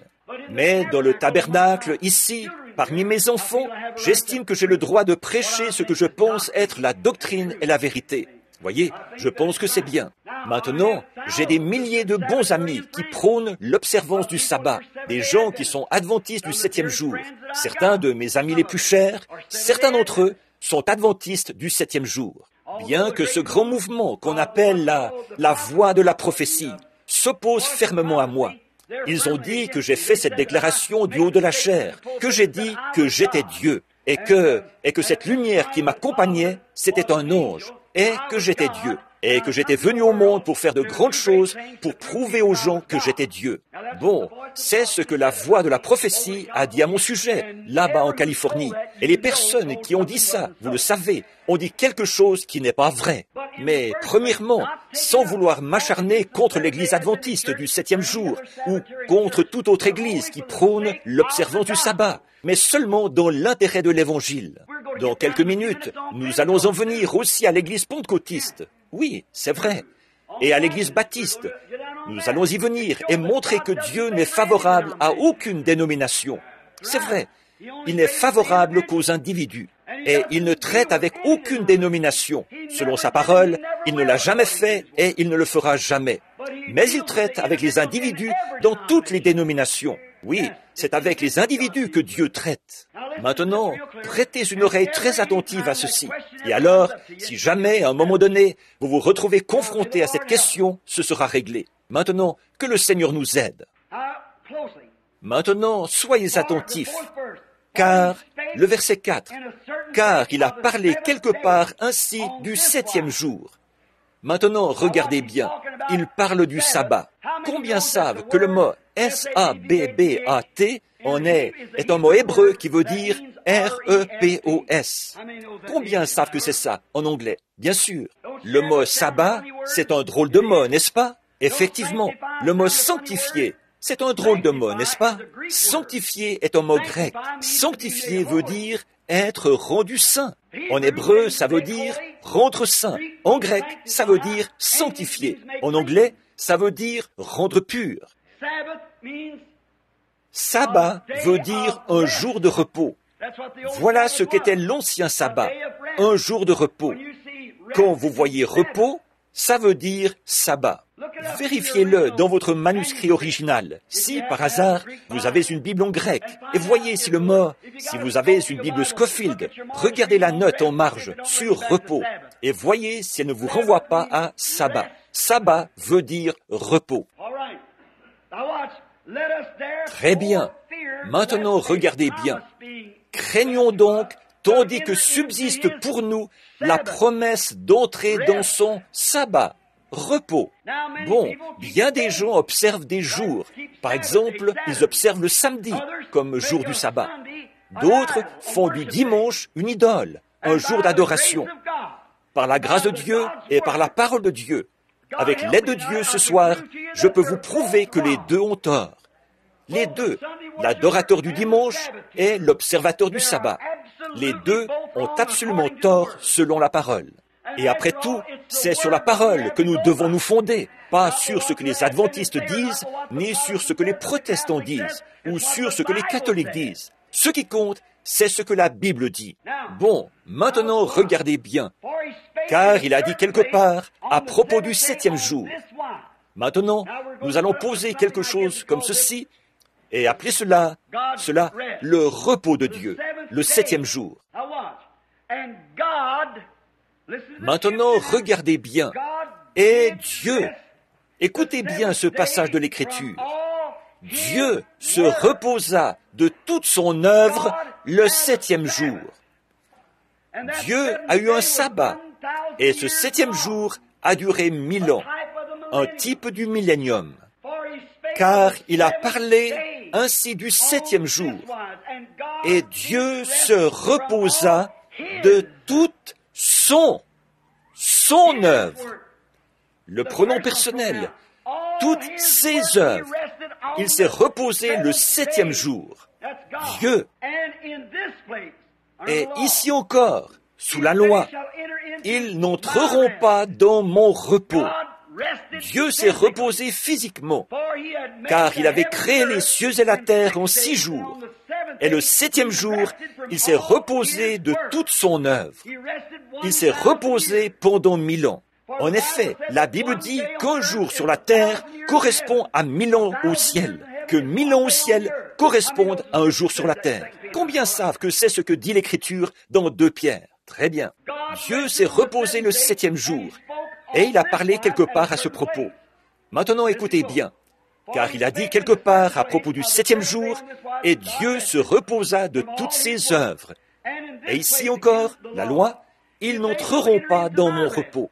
S1: Mais dans le tabernacle, ici, parmi mes enfants, j'estime que j'ai le droit de prêcher ce que je pense être la doctrine et la vérité. Voyez, je pense que c'est bien. Maintenant, j'ai des milliers de bons amis qui prônent l'observance du sabbat, des gens qui sont adventistes du 7e jour. Certains de mes amis les plus chers, certains d'entre eux sont adventistes du 7e jour. Bien que ce grand mouvement qu'on appelle la voie de la prophétie s'oppose fermement à moi, ils ont dit que j'ai fait cette déclaration du haut de la chair, que j'ai dit que j'étais Dieu, et que cette lumière qui m'accompagnait, c'était un ange, et que j'étais Dieu, et que j'étais venu au monde pour faire de grandes choses, pour prouver aux gens que j'étais Dieu. Bon, c'est ce que la voix de la prophétie a dit à mon sujet, là-bas en Californie. Et les personnes qui ont dit ça, vous le savez, ont dit quelque chose qui n'est pas vrai. Mais premièrement, sans vouloir m'acharner contre l'église adventiste du 7e jour, ou contre toute autre église qui prône l'observance du sabbat, mais seulement dans l'intérêt de l'évangile. Dans quelques minutes, nous allons en venir aussi à l'église pentecôtiste. Oui, c'est vrai. Et à l'église baptiste. Nous allons y venir et montrer que Dieu n'est favorable à aucune dénomination. C'est vrai. Il n'est favorable qu'aux individus. Et il ne traite avec aucune dénomination. Selon sa parole, il ne l'a jamais fait et il ne le fera jamais. Mais il traite avec les individus dans toutes les dénominations. Oui, c'est avec les individus que Dieu traite. Maintenant, prêtez une oreille très attentive à ceci. Et alors, si jamais, à un moment donné, vous vous retrouvez confronté à cette question, ce sera réglé. Maintenant, que le Seigneur nous aide. Maintenant, soyez attentifs. Car, le verset 4, car il a parlé quelque part ainsi du 7e jour. Maintenant, regardez bien, il parle du sabbat. Combien savent que le mot S-A-B-B-A-T est un mot hébreu qui veut dire R-E-P-O-S. Combien savent que c'est ça en anglais? Bien sûr. Le mot sabbat, c'est un drôle de mot, n'est-ce pas? Effectivement, le mot sanctifié, c'est un drôle de mot, n'est-ce pas? Sanctifié est un mot grec. Sanctifié veut dire être rendu saint. En hébreu, ça veut dire rendre saint. En grec, ça veut dire sanctifier. En anglais, ça veut dire rendre pur. Sabbat veut dire un jour de repos. Voilà ce qu'était l'ancien sabbat, un jour de repos. Quand vous voyez repos, ça veut dire sabbat. Vérifiez-le dans votre manuscrit original. Si, par hasard, vous avez une Bible en grec, et voyez si le mot, si vous avez une Bible Scofield, regardez la note en marge sur repos, et voyez si elle ne vous renvoie pas à sabbat. Sabbat veut dire repos. Très bien. Maintenant, regardez bien. Craignons donc, tandis que subsiste pour nous la promesse d'entrer dans son sabbat. Repos. Bon, bien des gens observent des jours. Par exemple, ils observent le samedi comme jour du sabbat. D'autres font du dimanche une idole, un jour d'adoration. Par la grâce de Dieu et par la parole de Dieu, avec l'aide de Dieu ce soir, je peux vous prouver que les deux ont tort. Les deux, l'adorateur du dimanche et l'observateur du sabbat. Les deux ont absolument tort selon la parole. Et après tout, c'est sur la parole que nous devons nous fonder, pas sur ce que les adventistes disent, ni sur ce que les protestants disent, ou sur ce que les catholiques disent. Ce qui compte, c'est ce que la Bible dit. Bon, maintenant regardez bien, car il a dit quelque part à propos du 7e jour. Maintenant, nous allons poser quelque chose comme ceci, et appeler cela le repos de Dieu, le 7e jour. Maintenant, regardez bien. Et Dieu, écoutez bien ce passage de l'Écriture. Dieu se reposa de toute son œuvre le 7e jour. Dieu a eu un sabbat, et ce 7e jour a duré 1000 ans, un type du millénium. Car il a parlé ainsi du 7e jour, et Dieu se reposa de toute son œuvre. Le pronom personnel, toutes ses œuvres. Il s'est reposé le 7e jour. Dieu. Et ici encore, sous la loi, ils n'entreront pas dans mon repos. Dieu s'est reposé physiquement, car il avait créé les cieux et la terre en 6 jours. Et le 7e jour, il s'est reposé de toute son œuvre. Il s'est reposé pendant 1000 ans. En effet, la Bible dit qu'un jour sur la terre correspond à 1000 ans au ciel, que 1000 ans au ciel correspondent à un jour sur la terre. Combien savent que c'est ce que dit l'Écriture dans 2 Pierre? Très bien. Dieu s'est reposé le 7e jour, et il a parlé quelque part à ce propos. Maintenant écoutez bien, car il a dit quelque part à propos du 7e jour, et Dieu se reposa de toutes ses œuvres. Et ici encore, la loi, ils n'entreront pas dans mon repos.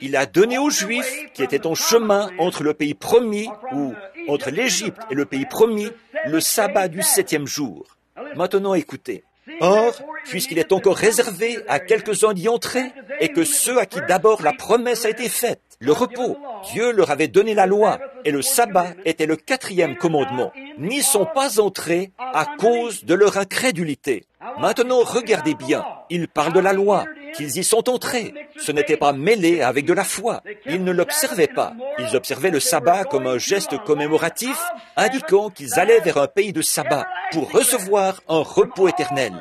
S1: Il a donné aux Juifs qui étaient en chemin entre le pays promis, ou entre l'Égypte et le pays promis, le sabbat du 7e jour. Maintenant écoutez. Or, puisqu'il est encore réservé à quelques-uns d'y entrer, et que ceux à qui d'abord la promesse a été faite, le repos, Dieu leur avait donné la loi, et le sabbat était le 4e commandement, n'y sont pas entrés à cause de leur incrédulité. Maintenant, regardez bien, il parle de la loi, qu'ils y sont entrés. Ce n'était pas mêlé avec de la foi. Ils ne l'observaient pas. Ils observaient le sabbat comme un geste commémoratif, indiquant qu'ils allaient vers un pays de sabbat pour recevoir un repos éternel,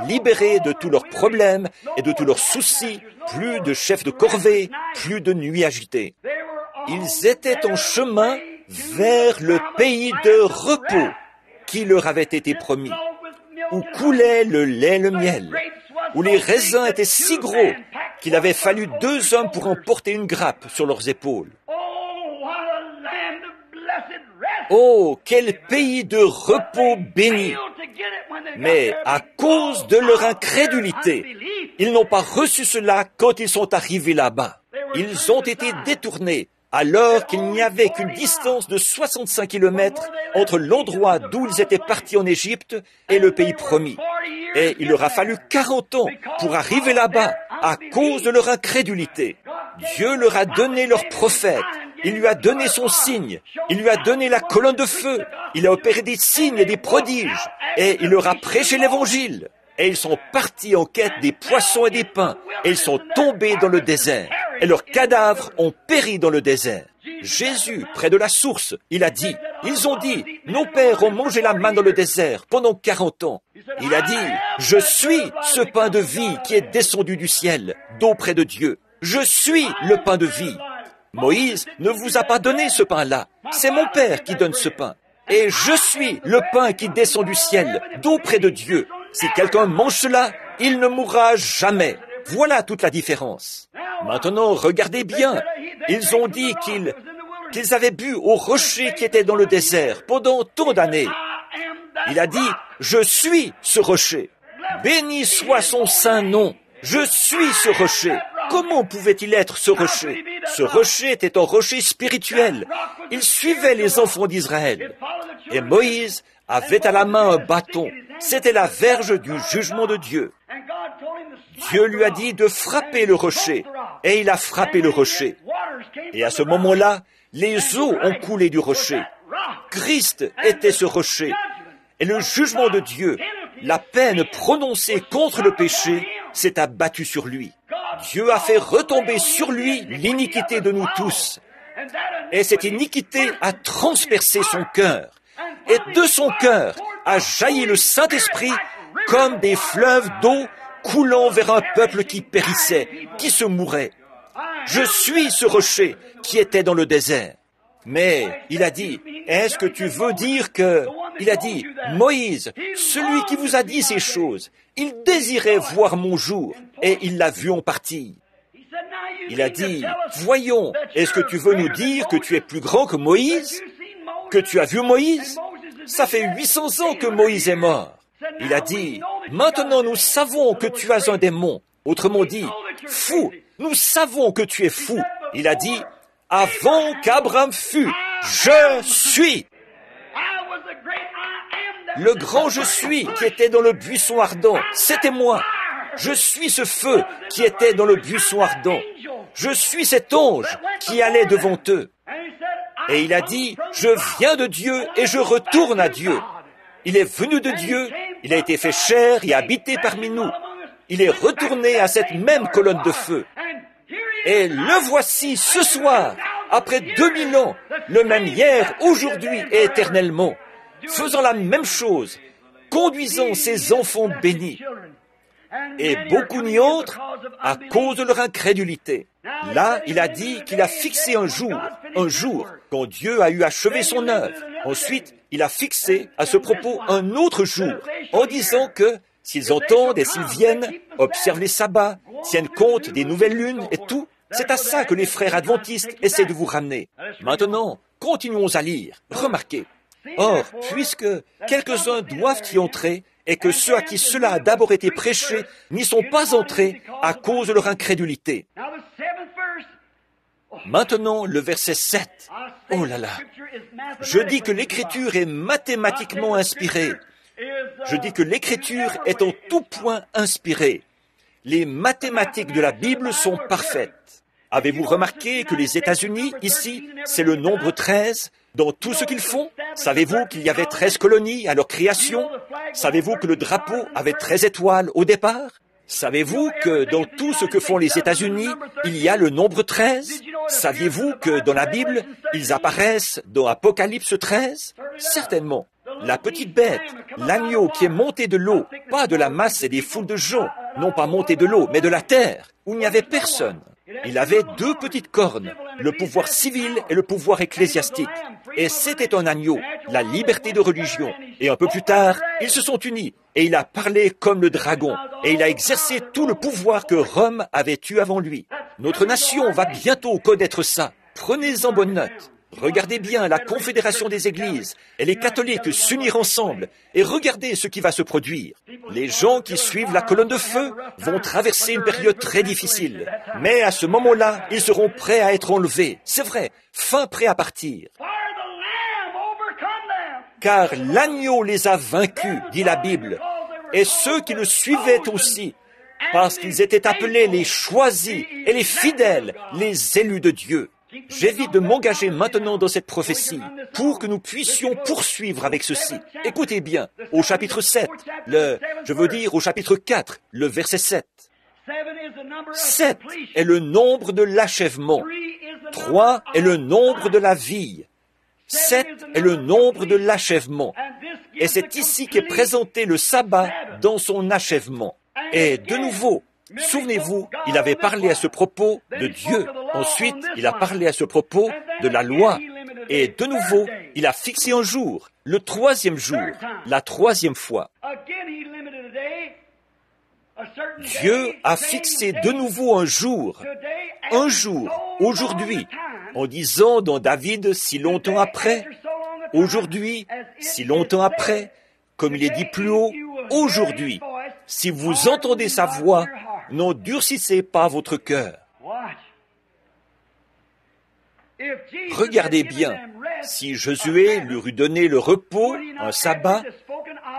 S1: libérés de tous leurs problèmes et de tous leurs soucis, plus de chefs de corvée, plus de nuits agitées. Ils étaient en chemin vers le pays de repos qui leur avait été promis, où coulait le lait et le miel, où les raisins étaient si gros qu'il avait fallu 2 hommes pour emporter une grappe sur leurs épaules. Oh, quel pays de repos béni! Mais à cause de leur incrédulité, ils n'ont pas reçu cela quand ils sont arrivés là-bas. Ils ont été détournés, alors qu'il n'y avait qu'une distance de 65 kilomètres entre l'endroit d'où ils étaient partis en Égypte et le pays promis. Et il leur a fallu 40 ans pour arriver là-bas à cause de leur incrédulité. Dieu leur a donné leur prophète, il lui a donné son signe, il lui a donné la colonne de feu, il a opéré des signes et des prodiges, et il leur a prêché l'évangile. Et ils sont partis en quête des poissons et des pains, et ils sont tombés dans le désert, et leurs cadavres ont péri dans le désert. Jésus, près de la source, il a dit, ils ont dit, nos pères ont mangé la manne dans le désert pendant 40 ans. Il a dit, je suis ce pain de vie qui est descendu du ciel, d'auprès de Dieu. Je suis le pain de vie. Moïse ne vous a pas donné ce pain-là, c'est mon Père qui donne ce pain. Et je suis le pain qui descend du ciel, d'auprès de Dieu. Si quelqu'un mange cela, il ne mourra jamais. Voilà toute la différence. Maintenant, regardez bien. Ils ont dit qu'ils avaient bu au rocher qui était dans le désert pendant tant d'années. Il a dit, je suis ce rocher. Béni soit son saint nom. Je suis ce rocher. Comment pouvait-il être ce rocher? Ce rocher était un rocher spirituel. Il suivait les enfants d'Israël. Et Moïse avait à la main un bâton. C'était la verge du jugement de Dieu. Dieu lui a dit de frapper le rocher. Et il a frappé le rocher. Et à ce moment-là, les eaux ont coulé du rocher. Christ était ce rocher. Et le jugement de Dieu, la peine prononcée contre le péché, s'est abattu sur lui. Dieu a fait retomber sur lui l'iniquité de nous tous. Et cette iniquité a transpercé son cœur. Et de son cœur a jailli le Saint-Esprit comme des fleuves d'eau coulant vers un peuple qui périssait, qui se mourait. Je suis ce rocher qui était dans le désert. Mais il a dit, est-ce que tu veux dire que... Il a dit, Moïse, celui qui vous a dit ces choses, il désirait voir mon jour, et il l'a vu en partie. Il a dit, voyons, est-ce que tu veux nous dire que tu es plus grand que Moïse? Que tu as vu Moïse? Ça fait 800 ans que Moïse est mort. Il a dit, maintenant nous savons que tu as un démon. Autrement dit, fou, nous savons que tu es fou. Il a dit, avant qu'Abraham fût, je suis. Le grand je suis qui était dans le buisson ardent, c'était moi. Je suis ce feu qui était dans le buisson ardent. Je suis cet ange qui allait devant eux. Et il a dit, je viens de Dieu et je retourne à Dieu. Il est venu de Dieu, il a été fait chair et habité parmi nous. Il est retourné à cette même colonne de feu. Et le voici ce soir, après 2000 ans, le même hier, aujourd'hui et éternellement, faisant la même chose, conduisant ses enfants bénis. Et beaucoup n'y entrent à cause de leur incrédulité. Là, il a dit qu'il a fixé un jour, quand Dieu a eu achevé son œuvre. Ensuite, il a fixé à ce propos un autre jour, en disant que S'ils entendent et s'ils viennent, observent les sabbats, tiennent compte des nouvelles lunes et tout, c'est à ça que les frères adventistes essaient de vous ramener. Maintenant, continuons à lire. Remarquez. Or, puisque quelques-uns doivent y entrer, et que ceux à qui cela a d'abord été prêché n'y sont pas entrés à cause de leur incrédulité. Maintenant, le verset 7. Oh là là. Je dis que l'Écriture est mathématiquement inspirée. Je dis que l'Écriture est en tout point inspirée. Les mathématiques de la Bible sont parfaites. Avez-vous remarqué que les États-Unis, ici, c'est le nombre 13 dans tout ce qu'ils font? Savez-vous qu'il y avait 13 colonies à leur création? Savez-vous que le drapeau avait 13 étoiles au départ? Savez-vous que dans tout ce que font les États-Unis, il y a le nombre 13? Saviez-vous que dans la Bible, ils apparaissent dans Apocalypse 13? Certainement. La petite bête, l'agneau qui est monté de l'eau, pas de la masse et des foules de gens, non pas monté de l'eau, mais de la terre, où il n'y avait personne. Il avait 2 petites cornes, le pouvoir civil et le pouvoir ecclésiastique. Et c'était un agneau, la liberté de religion. Et un peu plus tard, ils se sont unis. Et il a parlé comme le dragon. Et il a exercé tout le pouvoir que Rome avait eu avant lui. Notre nation va bientôt connaître ça. Prenez-en bonne note. Regardez bien la confédération des églises et les catholiques s'unir ensemble et regardez ce qui va se produire. Les gens qui suivent la colonne de feu vont traverser une période très difficile. Mais à ce moment-là, ils seront prêts à être enlevés. C'est vrai, fin prêt à partir. Car l'agneau les a vaincus, dit la Bible, et ceux qui le suivaient aussi, parce qu'ils étaient appelés les choisis et les fidèles, les élus de Dieu. J'évite de m'engager maintenant dans cette prophétie pour que nous puissions poursuivre avec ceci. Écoutez bien, au chapitre 7, au chapitre 4, le verset 7. 7 est le nombre de l'achèvement. 3 est le nombre de la vie. 7 est le nombre de l'achèvement. Et c'est ici qu'est présenté le sabbat dans son achèvement. Et de nouveau, souvenez-vous, il avait parlé à ce propos de Dieu. Ensuite, il a parlé à ce propos de la loi. Et de nouveau, il a fixé un jour, le 3e jour, la 3e fois. Dieu a fixé de nouveau un jour, aujourd'hui, en disant dans David, si longtemps après, aujourd'hui, si longtemps après, comme il est dit plus haut, aujourd'hui, si vous entendez sa voix, n'endurcissez pas votre cœur. Regardez bien, si Josué leur eût donné le repos, un sabbat,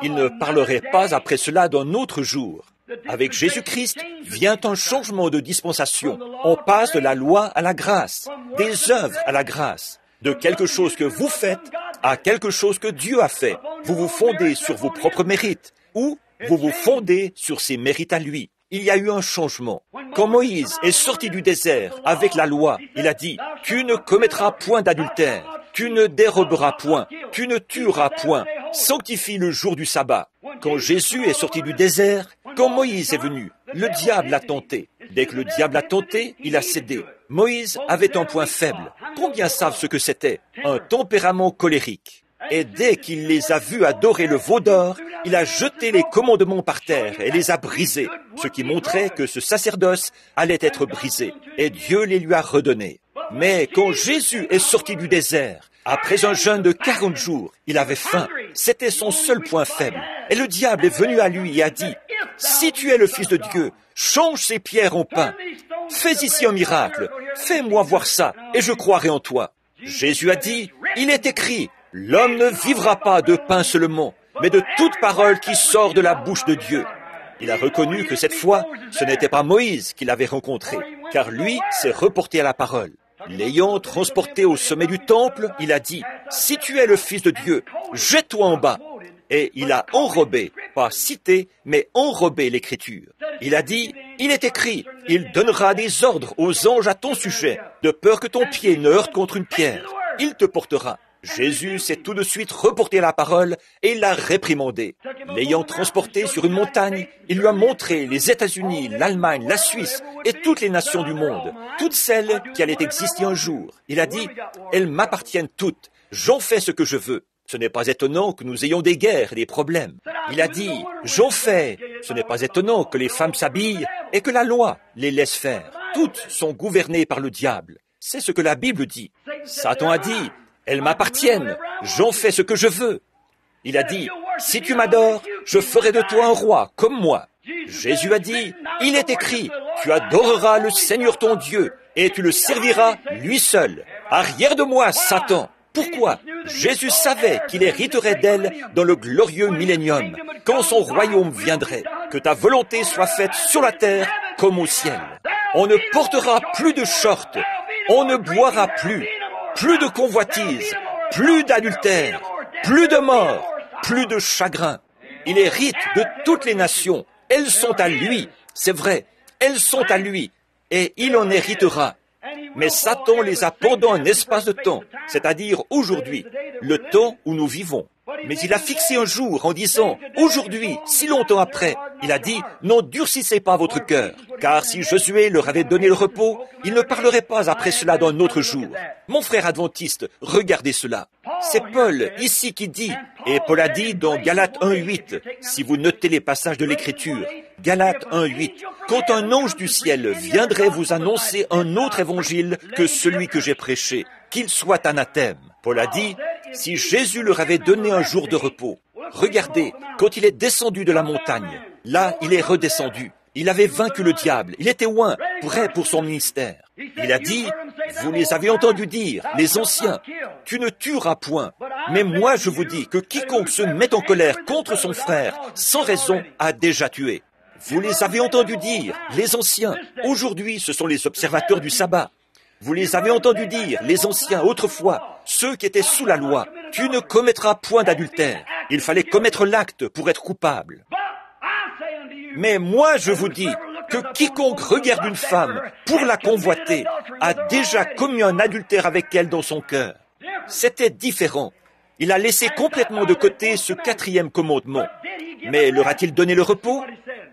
S1: il ne parlerait pas après cela d'un autre jour. Avec Jésus-Christ vient un changement de dispensation. On passe de la loi à la grâce, des œuvres à la grâce, de quelque chose que vous faites à quelque chose que Dieu a fait. Vous vous fondez sur vos propres mérites ou vous vous fondez sur ses mérites à lui. Il y a eu un changement. Quand Moïse est sorti du désert avec la loi, il a dit « Tu ne commettras point d'adultère, tu ne déroberas point, tu ne tueras point, sanctifie le jour du sabbat. » Quand Jésus est sorti du désert, quand Moïse est venu, le diable l'a tenté. Dès que le diable l'a tenté, il a cédé. Moïse avait un point faible. Combien savent ce que c'était? Un tempérament colérique. Et dès qu'il les a vus adorer le veau d'or, il a jeté les commandements par terre et les a brisés, ce qui montrait que ce sacerdoce allait être brisé. Et Dieu les lui a redonnés. Mais quand Jésus est sorti du désert, après un jeûne de 40 jours, il avait faim. C'était son seul point faible. Et le diable est venu à lui et a dit, « Si tu es le Fils de Dieu, change ces pierres en pain. Fais ici un miracle. Fais-moi voir ça, et je croirai en toi. » Jésus a dit, « Il est écrit, l'homme ne vivra pas de pain seulement, mais de toute parole qui sort de la bouche de Dieu. » Il a reconnu que cette fois, ce n'était pas Moïse qu'il avait rencontré, car lui s'est reporté à la parole. L'ayant transporté au sommet du temple, il a dit, « Si tu es le Fils de Dieu, jette-toi en bas. » Et il a enrobé, pas cité, mais enrobé l'Écriture. Il a dit, « Il est écrit, il donnera des ordres aux anges à ton sujet, de peur que ton pied ne heurte contre une pierre. Il te portera. » Jésus s'est tout de suite reporté à la parole et il l'a réprimandé. L'ayant transporté sur une montagne, il lui a montré les États-Unis, l'Allemagne, la Suisse et toutes les nations du monde, toutes celles qui allaient exister un jour. Il a dit, « Elles m'appartiennent toutes, j'en fais ce que je veux. » Ce n'est pas étonnant que nous ayons des guerres et des problèmes. Il a dit, j'en fais. Ce n'est pas étonnant que les femmes s'habillent et que la loi les laisse faire. Toutes sont gouvernées par le diable. C'est ce que la Bible dit. Satan a dit, elles m'appartiennent. J'en fais ce que je veux. Il a dit, si tu m'adores, je ferai de toi un roi comme moi. Jésus a dit, il est écrit, tu adoreras le Seigneur ton Dieu et tu le serviras lui seul. Arrière de moi, Satan. Pourquoi? Jésus savait qu'il hériterait d'elle dans le glorieux millénium, quand son royaume viendrait. Que ta volonté soit faite sur la terre comme au ciel. On ne portera plus de shorts, on ne boira plus, plus de convoitise, plus d'adultère, plus de mort, plus de chagrin. Il hérite de toutes les nations. Elles sont à lui, c'est vrai, elles sont à lui, et il en héritera. Mais Satan les a pendant un espace de temps, c'est-à-dire aujourd'hui, le temps où nous vivons. Mais il a fixé un jour en disant, aujourd'hui, si longtemps après, il a dit, n'endurcissez pas votre cœur, car si Josué leur avait donné le repos, il ne parlerait pas après cela d'un autre jour. Mon frère adventiste, regardez cela. C'est Paul ici qui dit, et Paul a dit dans Galates 1.8, si vous notez les passages de l'Écriture, Galates 1.8, quand un ange du ciel viendrait vous annoncer un autre évangile que celui que j'ai prêché, qu'il soit anathème. Paul a dit, si Jésus leur avait donné un jour de repos, regardez, quand il est descendu de la montagne, là il est redescendu. Il avait vaincu le diable, il était loin, prêt pour son ministère. Il a dit, vous les avez entendus dire, les anciens, tu ne tueras point. Mais moi je vous dis que quiconque se met en colère contre son frère, sans raison, a déjà tué. Vous les avez entendus dire, les anciens, aujourd'hui ce sont les observateurs du sabbat. Vous les avez entendus dire, les anciens, autrefois, ceux qui étaient sous la loi, tu ne commettras point d'adultère. Il fallait commettre l'acte pour être coupable. Mais moi, je vous dis que quiconque regarde une femme pour la convoiter a déjà commis un adultère avec elle dans son cœur. C'était différent. Il a laissé complètement de côté ce 4e commandement. Mais leur a-t-il donné le repos?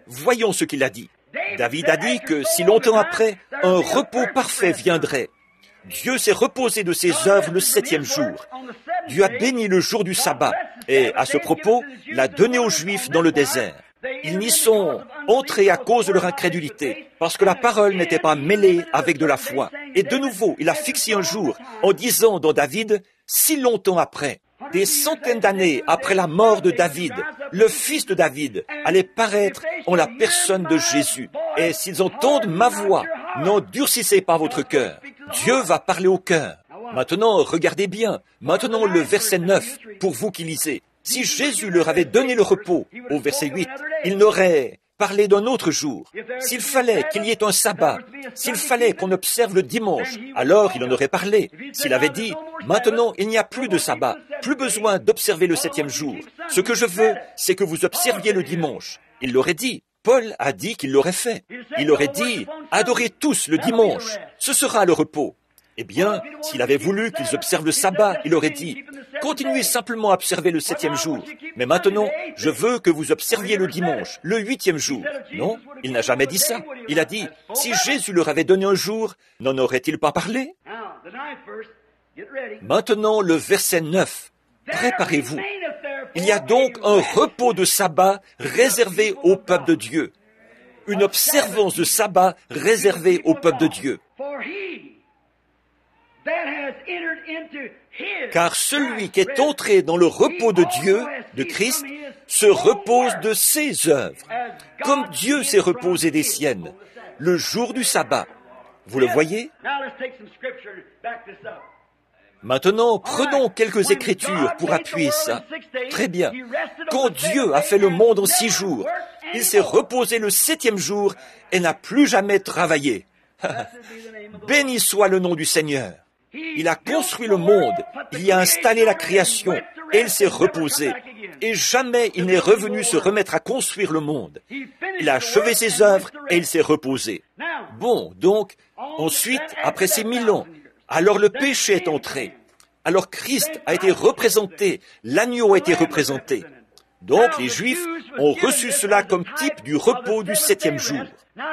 S1: Voyons ce qu'il a dit. David a dit que si longtemps après, un repos parfait viendrait. Dieu s'est reposé de ses œuvres le 7e jour. Dieu a béni le jour du sabbat et, à ce propos, l'a donné aux Juifs dans le désert. Ils n'y sont entrés à cause de leur incrédulité, parce que la parole n'était pas mêlée avec de la foi. Et de nouveau, il a fixé un jour en disant dans David, si longtemps après, des centaines d'années après la mort de David, le fils de David allait paraître en la personne de Jésus. Et s'ils entendent ma voix, n'endurcissez pas votre cœur. Dieu va parler au cœur. Maintenant, regardez bien. Maintenant, le verset 9, pour vous qui lisez. Si Jésus leur avait donné le repos, au verset 8, il n'aurait parlé d'un autre jour. S'il fallait qu'il y ait un sabbat, s'il fallait qu'on observe le dimanche, alors il en aurait parlé. S'il avait dit, maintenant il n'y a plus de sabbat, plus besoin d'observer le 7e jour. Ce que je veux, c'est que vous observiez le dimanche. Il l'aurait dit. Paul a dit qu'il l'aurait fait. Il aurait dit, adorez tous le dimanche, ce sera le repos. Eh bien, s'il avait voulu qu'ils observent le sabbat, il aurait dit, continuez simplement à observer le 7e jour. Mais maintenant, je veux que vous observiez le dimanche, le 8e jour. Non, il n'a jamais dit ça. Il a dit, si Jésus leur avait donné un jour, n'en aurait-il pas parlé? Maintenant, le verset 9. Préparez-vous. Il y a donc un repos de sabbat réservé au peuple de Dieu. Une observance de sabbat réservée au peuple de Dieu. Car celui qui est entré dans le repos de Dieu, de Christ, se repose de ses œuvres, comme Dieu s'est reposé des siennes, le jour du sabbat. Vous le voyez? Maintenant, prenons quelques écritures pour appuyer ça. Très bien. Quand Dieu a fait le monde en 6 jours, il s'est reposé le 7e jour et n'a plus jamais travaillé. Béni soit le nom du Seigneur. Il a construit le monde, il y a installé la création, et il s'est reposé. Et jamais il n'est revenu se remettre à construire le monde. Il a achevé ses œuvres et il s'est reposé. Bon, donc, ensuite, après ces 1000 ans, alors le péché est entré. Alors Christ a été représenté, l'agneau a été représenté. Donc les Juifs ont reçu cela comme type du repos du septième jour.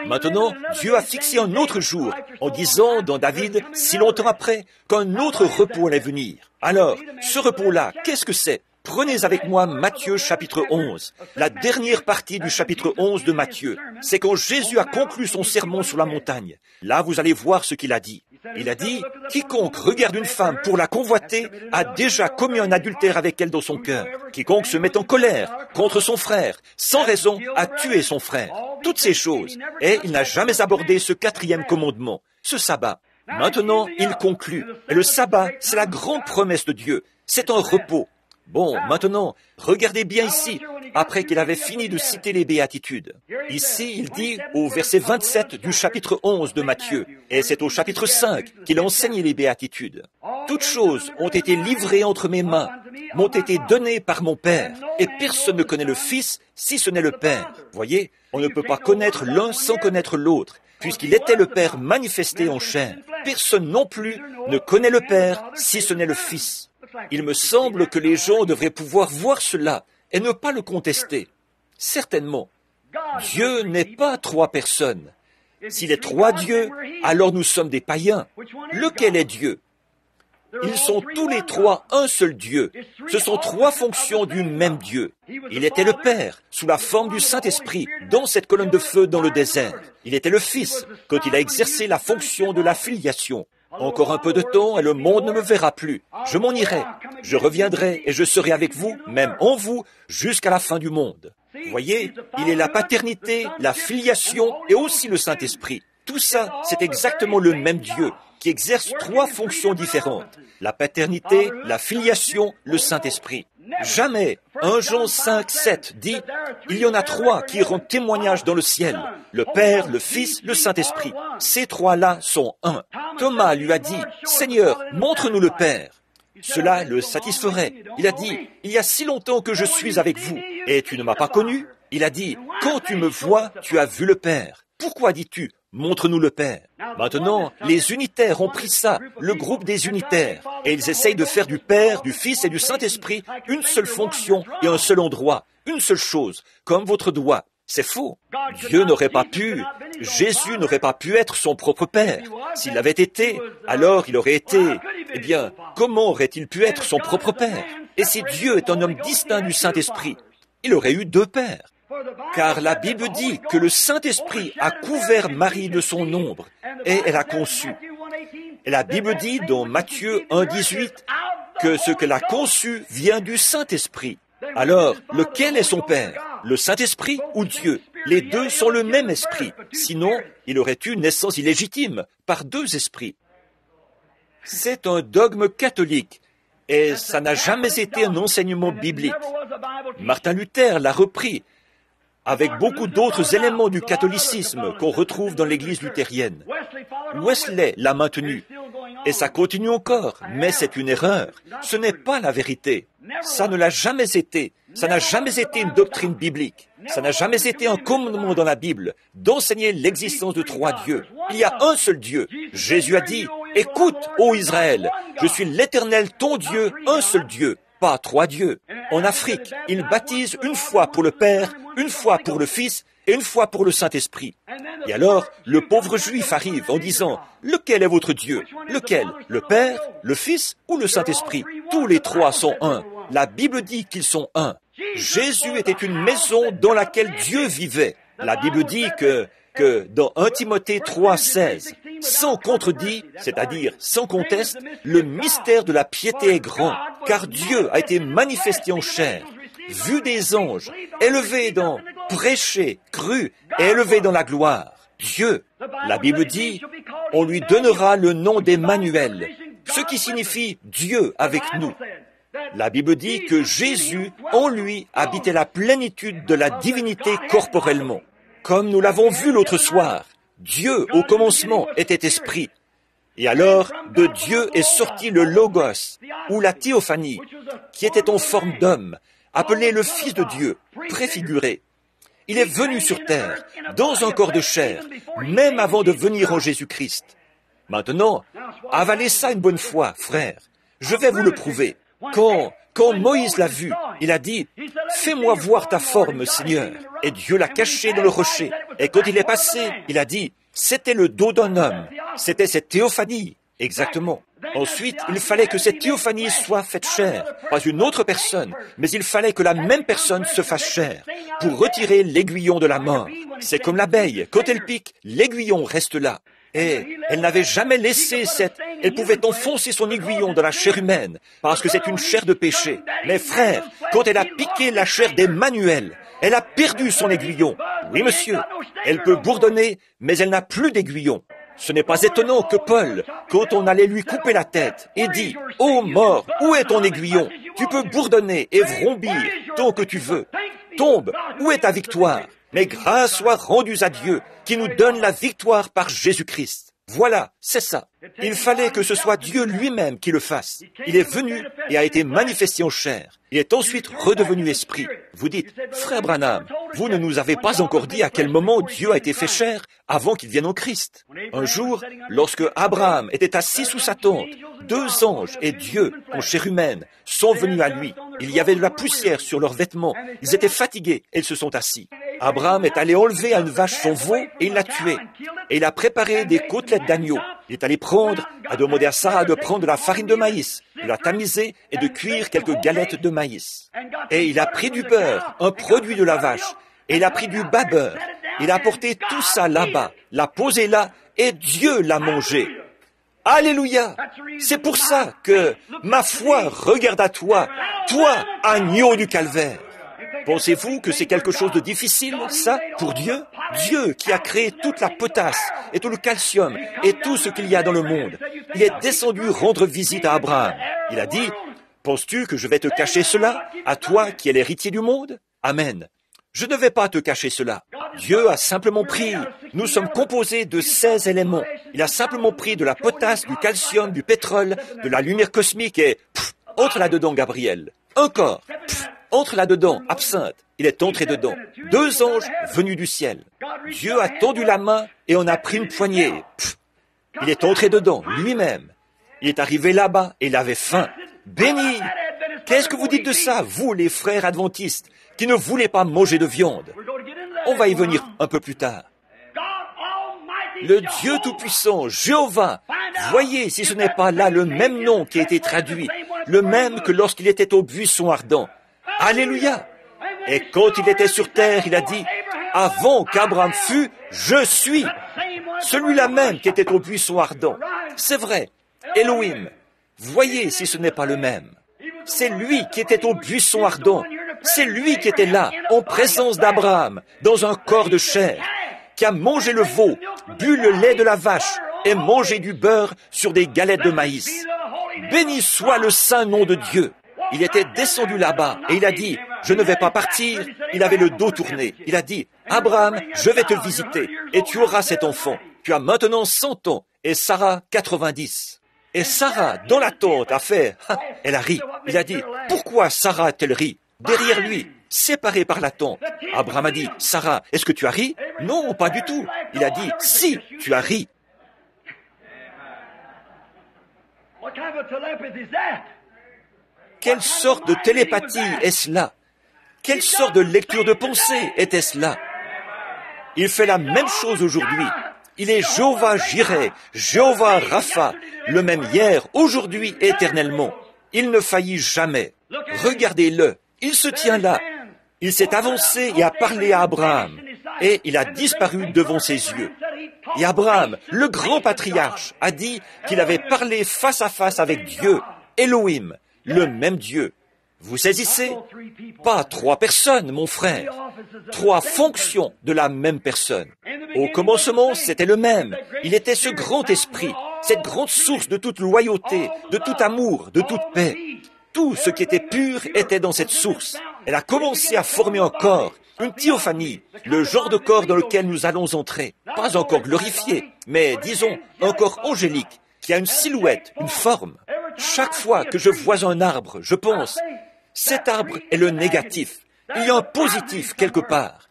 S1: Maintenant, Dieu a fixé un autre jour, en disant dans David, si longtemps après, qu'un autre repos allait venir. Alors, ce repos-là, qu'est-ce que c'est? Prenez avec moi Matthieu chapitre 11, la dernière partie du chapitre 11 de Matthieu. C'est quand Jésus a conclu son sermon sur la montagne. Là, vous allez voir ce qu'il a dit. Il a dit, « Quiconque regarde une femme pour la convoiter a déjà commis un adultère avec elle dans son cœur. Quiconque se met en colère contre son frère, sans raison, a tué son frère. » Toutes ces choses. Et il n'a jamais abordé ce quatrième commandement, ce sabbat. Maintenant, il conclut. Et le sabbat, c'est la grande promesse de Dieu. C'est un repos. Bon, maintenant, regardez bien ici, après qu'il avait fini de citer les béatitudes. Ici, il dit au verset 27 du chapitre 11 de Matthieu, et c'est au chapitre 5 qu'il enseigne les béatitudes. Toutes choses ont été livrées entre mes mains, m'ont été données par mon Père, et personne ne connaît le Fils si ce n'est le Père. Voyez, on ne peut pas connaître l'un sans connaître l'autre, puisqu'il était le Père manifesté en chair. Personne non plus ne connaît le Père si ce n'est le Fils. Il me semble que les gens devraient pouvoir voir cela et ne pas le contester. Certainement, Dieu n'est pas trois personnes. S'il est trois dieux, alors nous sommes des païens. Lequel est Dieu? Ils sont tous les trois un seul Dieu. Ce sont trois fonctions du même Dieu. Il était le Père, sous la forme du Saint-Esprit, dans cette colonne de feu dans le désert. Il était le Fils, quand il a exercé la fonction de la filiation. Encore un peu de temps et le monde ne me verra plus. Je m'en irai. Je reviendrai et je serai avec vous, même en vous, jusqu'à la fin du monde. Vous voyez, il est la paternité, la filiation et aussi le Saint-Esprit. Tout ça, c'est exactement le même Dieu qui exerce trois fonctions différentes. La paternité, la filiation, le Saint-Esprit. Jamais, 1 Jean 5, 7 dit, il y en a trois qui rendent témoignage dans le ciel, le Père, le Fils, le Saint-Esprit. Ces trois-là sont un. Thomas lui a dit, Seigneur, montre-nous le Père. Cela le satisferait. Il a dit, il y a si longtemps que je suis avec vous, et tu ne m'as pas connu. Il a dit, quand tu me vois, tu as vu le Père. Pourquoi dis-tu, montre-nous le Père? Maintenant, les unitaires ont pris ça, le groupe des unitaires, et ils essayent de faire du Père, du Fils et du Saint-Esprit une seule fonction et un seul endroit, une seule chose, comme votre doigt. C'est faux. Dieu n'aurait pas pu, Jésus n'aurait pas pu être son propre Père. S'il l'avait été, alors il aurait été, eh bien, comment aurait-il pu être son propre Père? Et si Dieu est un homme distinct du Saint-Esprit, il aurait eu deux pères. Car la Bible dit que le Saint-Esprit a couvert Marie de son ombre et elle a conçu. Et la Bible dit dans Matthieu 1,18 que ce qu'elle a conçu vient du Saint-Esprit. Alors, lequel est son Père? Le Saint-Esprit ou Dieu? Les deux sont le même esprit. Sinon, il aurait eu naissance illégitime par deux esprits. C'est un dogme catholique et ça n'a jamais été un enseignement biblique. Martin Luther l'a repris avec beaucoup d'autres éléments du catholicisme qu'on retrouve dans l'Église luthérienne. Wesley l'a maintenu, et ça continue encore, mais c'est une erreur. Ce n'est pas la vérité. Ça ne l'a jamais été. Ça n'a jamais été une doctrine biblique. Ça n'a jamais été un commandement dans la Bible d'enseigner l'existence de trois dieux. Il y a un seul Dieu. Jésus a dit, « Écoute, ô Israël, je suis l'Éternel, ton Dieu, un seul Dieu. » Pas trois dieux. En Afrique, ils baptisent une fois pour le Père, une fois pour le Fils et une fois pour le Saint-Esprit. Et alors, le pauvre juif arrive en disant, « Lequel est votre Dieu? Lequel? Le Père, le Fils ou le Saint-Esprit? Tous les trois sont un. La Bible dit qu'ils sont un. Jésus était une maison dans laquelle Dieu vivait. La Bible dit que dans 1 Timothée 3, 16, sans contredit, c'est-à-dire sans conteste, le mystère de la piété est grand, car Dieu a été manifesté en chair, vu des anges, élevé dans, prêché, cru et élevé dans la gloire. Dieu, la Bible dit, on lui donnera le nom d'Emmanuel, ce qui signifie Dieu avec nous. La Bible dit que Jésus, en lui, habitait la plénitude de la divinité corporellement. Comme nous l'avons vu l'autre soir, Dieu, au commencement, était esprit. Et alors, de Dieu est sorti le Logos, ou la théophanie, qui était en forme d'homme, appelé le Fils de Dieu, préfiguré. Il est venu sur terre, dans un corps de chair, même avant de venir en Jésus-Christ. Maintenant, avalez ça une bonne fois, frère. Je vais vous le prouver. Quand Moïse l'a vu, Il a dit, « Fais-moi voir ta forme, Seigneur. » Et Dieu l'a caché dans le rocher. Et quand il est passé, il a dit, « C'était le dos d'un homme. » C'était cette théophanie. Exactement. Ensuite, il fallait que cette théophanie soit faite chair. Pas une autre personne, mais il fallait que la même personne se fasse chair pour retirer l'aiguillon de la mort. C'est comme l'abeille. Quand elle pique, l'aiguillon reste là. Et elle n'avait jamais laissé Elle pouvait enfoncer son aiguillon dans la chair humaine, parce que c'est une chair de péché. Mais frère, quand elle a piqué la chair d'Emmanuel, elle a perdu son aiguillon. Oui, monsieur, elle peut bourdonner, mais elle n'a plus d'aiguillon. Ce n'est pas étonnant que Paul, quand on allait lui couper la tête, ait dit, « Ô mort, où est ton aiguillon? Tu peux bourdonner et vrombir tant que tu veux. Tombe, où est ta victoire? Mais grâce soit rendue à Dieu, qui nous donne la victoire par Jésus-Christ. » Voilà, c'est ça. Il fallait que ce soit Dieu lui-même qui le fasse. Il est venu et a été manifesté en chair. Il est ensuite redevenu esprit. Vous dites, « Frère Branham, vous ne nous avez pas encore dit à quel moment Dieu a été fait chair avant qu'il vienne en Christ. » Un jour, lorsque Abraham était assis sous sa tente, 2 anges et Dieu, en chair humaine, sont venus à lui. Il y avait de la poussière sur leurs vêtements. Ils étaient fatigués et ils se sont assis. Abraham est allé enlever à une vache son veau et il l'a tué. Et il a préparé des côtelettes d'agneau. Il est allé a demander à Sarah de prendre de la farine de maïs, de la tamiser et de cuire quelques galettes de maïs. Et il a pris du beurre, un produit de la vache, et il a pris du bas beurre. Il a apporté tout ça là-bas, l'a posé là, et Dieu l'a mangé. Alléluia! C'est pour ça que ma foi regarde à toi, toi, agneau du calvaire. Pensez-vous que c'est quelque chose de difficile, ça, pour Dieu? Dieu qui a créé toute la potasse et tout le calcium et tout ce qu'il y a dans le monde. Il est descendu rendre visite à Abraham. Il a dit, « Penses-tu que je vais te cacher cela, à toi qui es l'héritier du monde? » Amen. Je ne vais pas te cacher cela. Dieu a simplement pris, nous sommes composés de 16 éléments. Il a simplement pris de la potasse, du calcium, du pétrole, de la lumière cosmique et, entre là-dedans, Gabriel. Encore, entre là-dedans, absinthe. Il est entré dedans. 2 anges venus du ciel. Dieu a tendu la main et on a pris une poignée. Il est entré dedans, lui-même. Il est arrivé là-bas et il avait faim. Béni! Qu'est-ce que vous dites de ça, vous, les frères adventistes, qui ne voulez pas manger de viande? On va y venir un peu plus tard. Le Dieu Tout-Puissant, Jéhovah, voyez si ce n'est pas là le même nom qui a été traduit, le même que lorsqu'il était au buisson ardent. Alléluia! Et quand il était sur terre, il a dit, « Avant qu'Abraham fût, je suis. » Celui-là même qui était au buisson ardent. C'est vrai, Elohim. Voyez si ce n'est pas le même. C'est lui qui était au buisson ardent. C'est lui qui était là, en présence d'Abraham, dans un corps de chair, qui a mangé le veau, bu le lait de la vache et mangé du beurre sur des galettes de maïs. Béni soit le saint nom de Dieu. Il était descendu là-bas et il a dit, « Je ne vais pas partir. » Il avait le dos tourné. Il a dit, « Abraham, je vais te visiter et tu auras cet enfant. Tu as maintenant 100 ans et Sarah 90. » Et Sarah, dans la tente, a fait, elle a ri. Il a dit, « Pourquoi Sarah a-t-elle ri ?» Derrière lui, séparé par la tente. Abraham a dit, « Sarah, est-ce que tu as ri ?» Non, pas du tout. Il a dit, « Si, tu as ri. » Quelle sorte de télépathie est-ce là? Quelle sorte de lecture de pensée était-ce là? Il fait la même chose aujourd'hui. Il est Jéhovah Jireh, Jéhovah Rapha, le même hier, aujourd'hui, éternellement. Il ne faillit jamais. Regardez-le, il se tient là. Il s'est avancé et a parlé à Abraham, et il a disparu devant ses yeux. Et Abraham, le grand patriarche, a dit qu'il avait parlé face à face avec Dieu, Elohim, le même Dieu. Vous saisissez? Pas 3 personnes, mon frère. 3 fonctions de la même personne. Au commencement, c'était le même. Il était ce grand esprit, cette grande source de toute loyauté, de tout amour, de toute paix. Tout ce qui était pur était dans cette source. Elle a commencé à former un corps, une théophanie, le genre de corps dans lequel nous allons entrer. Pas encore glorifié, mais disons un corps angélique, qui a une silhouette, une forme. Chaque fois que je vois un arbre, je pense, cet arbre est le négatif. Il y a un positif quelque part.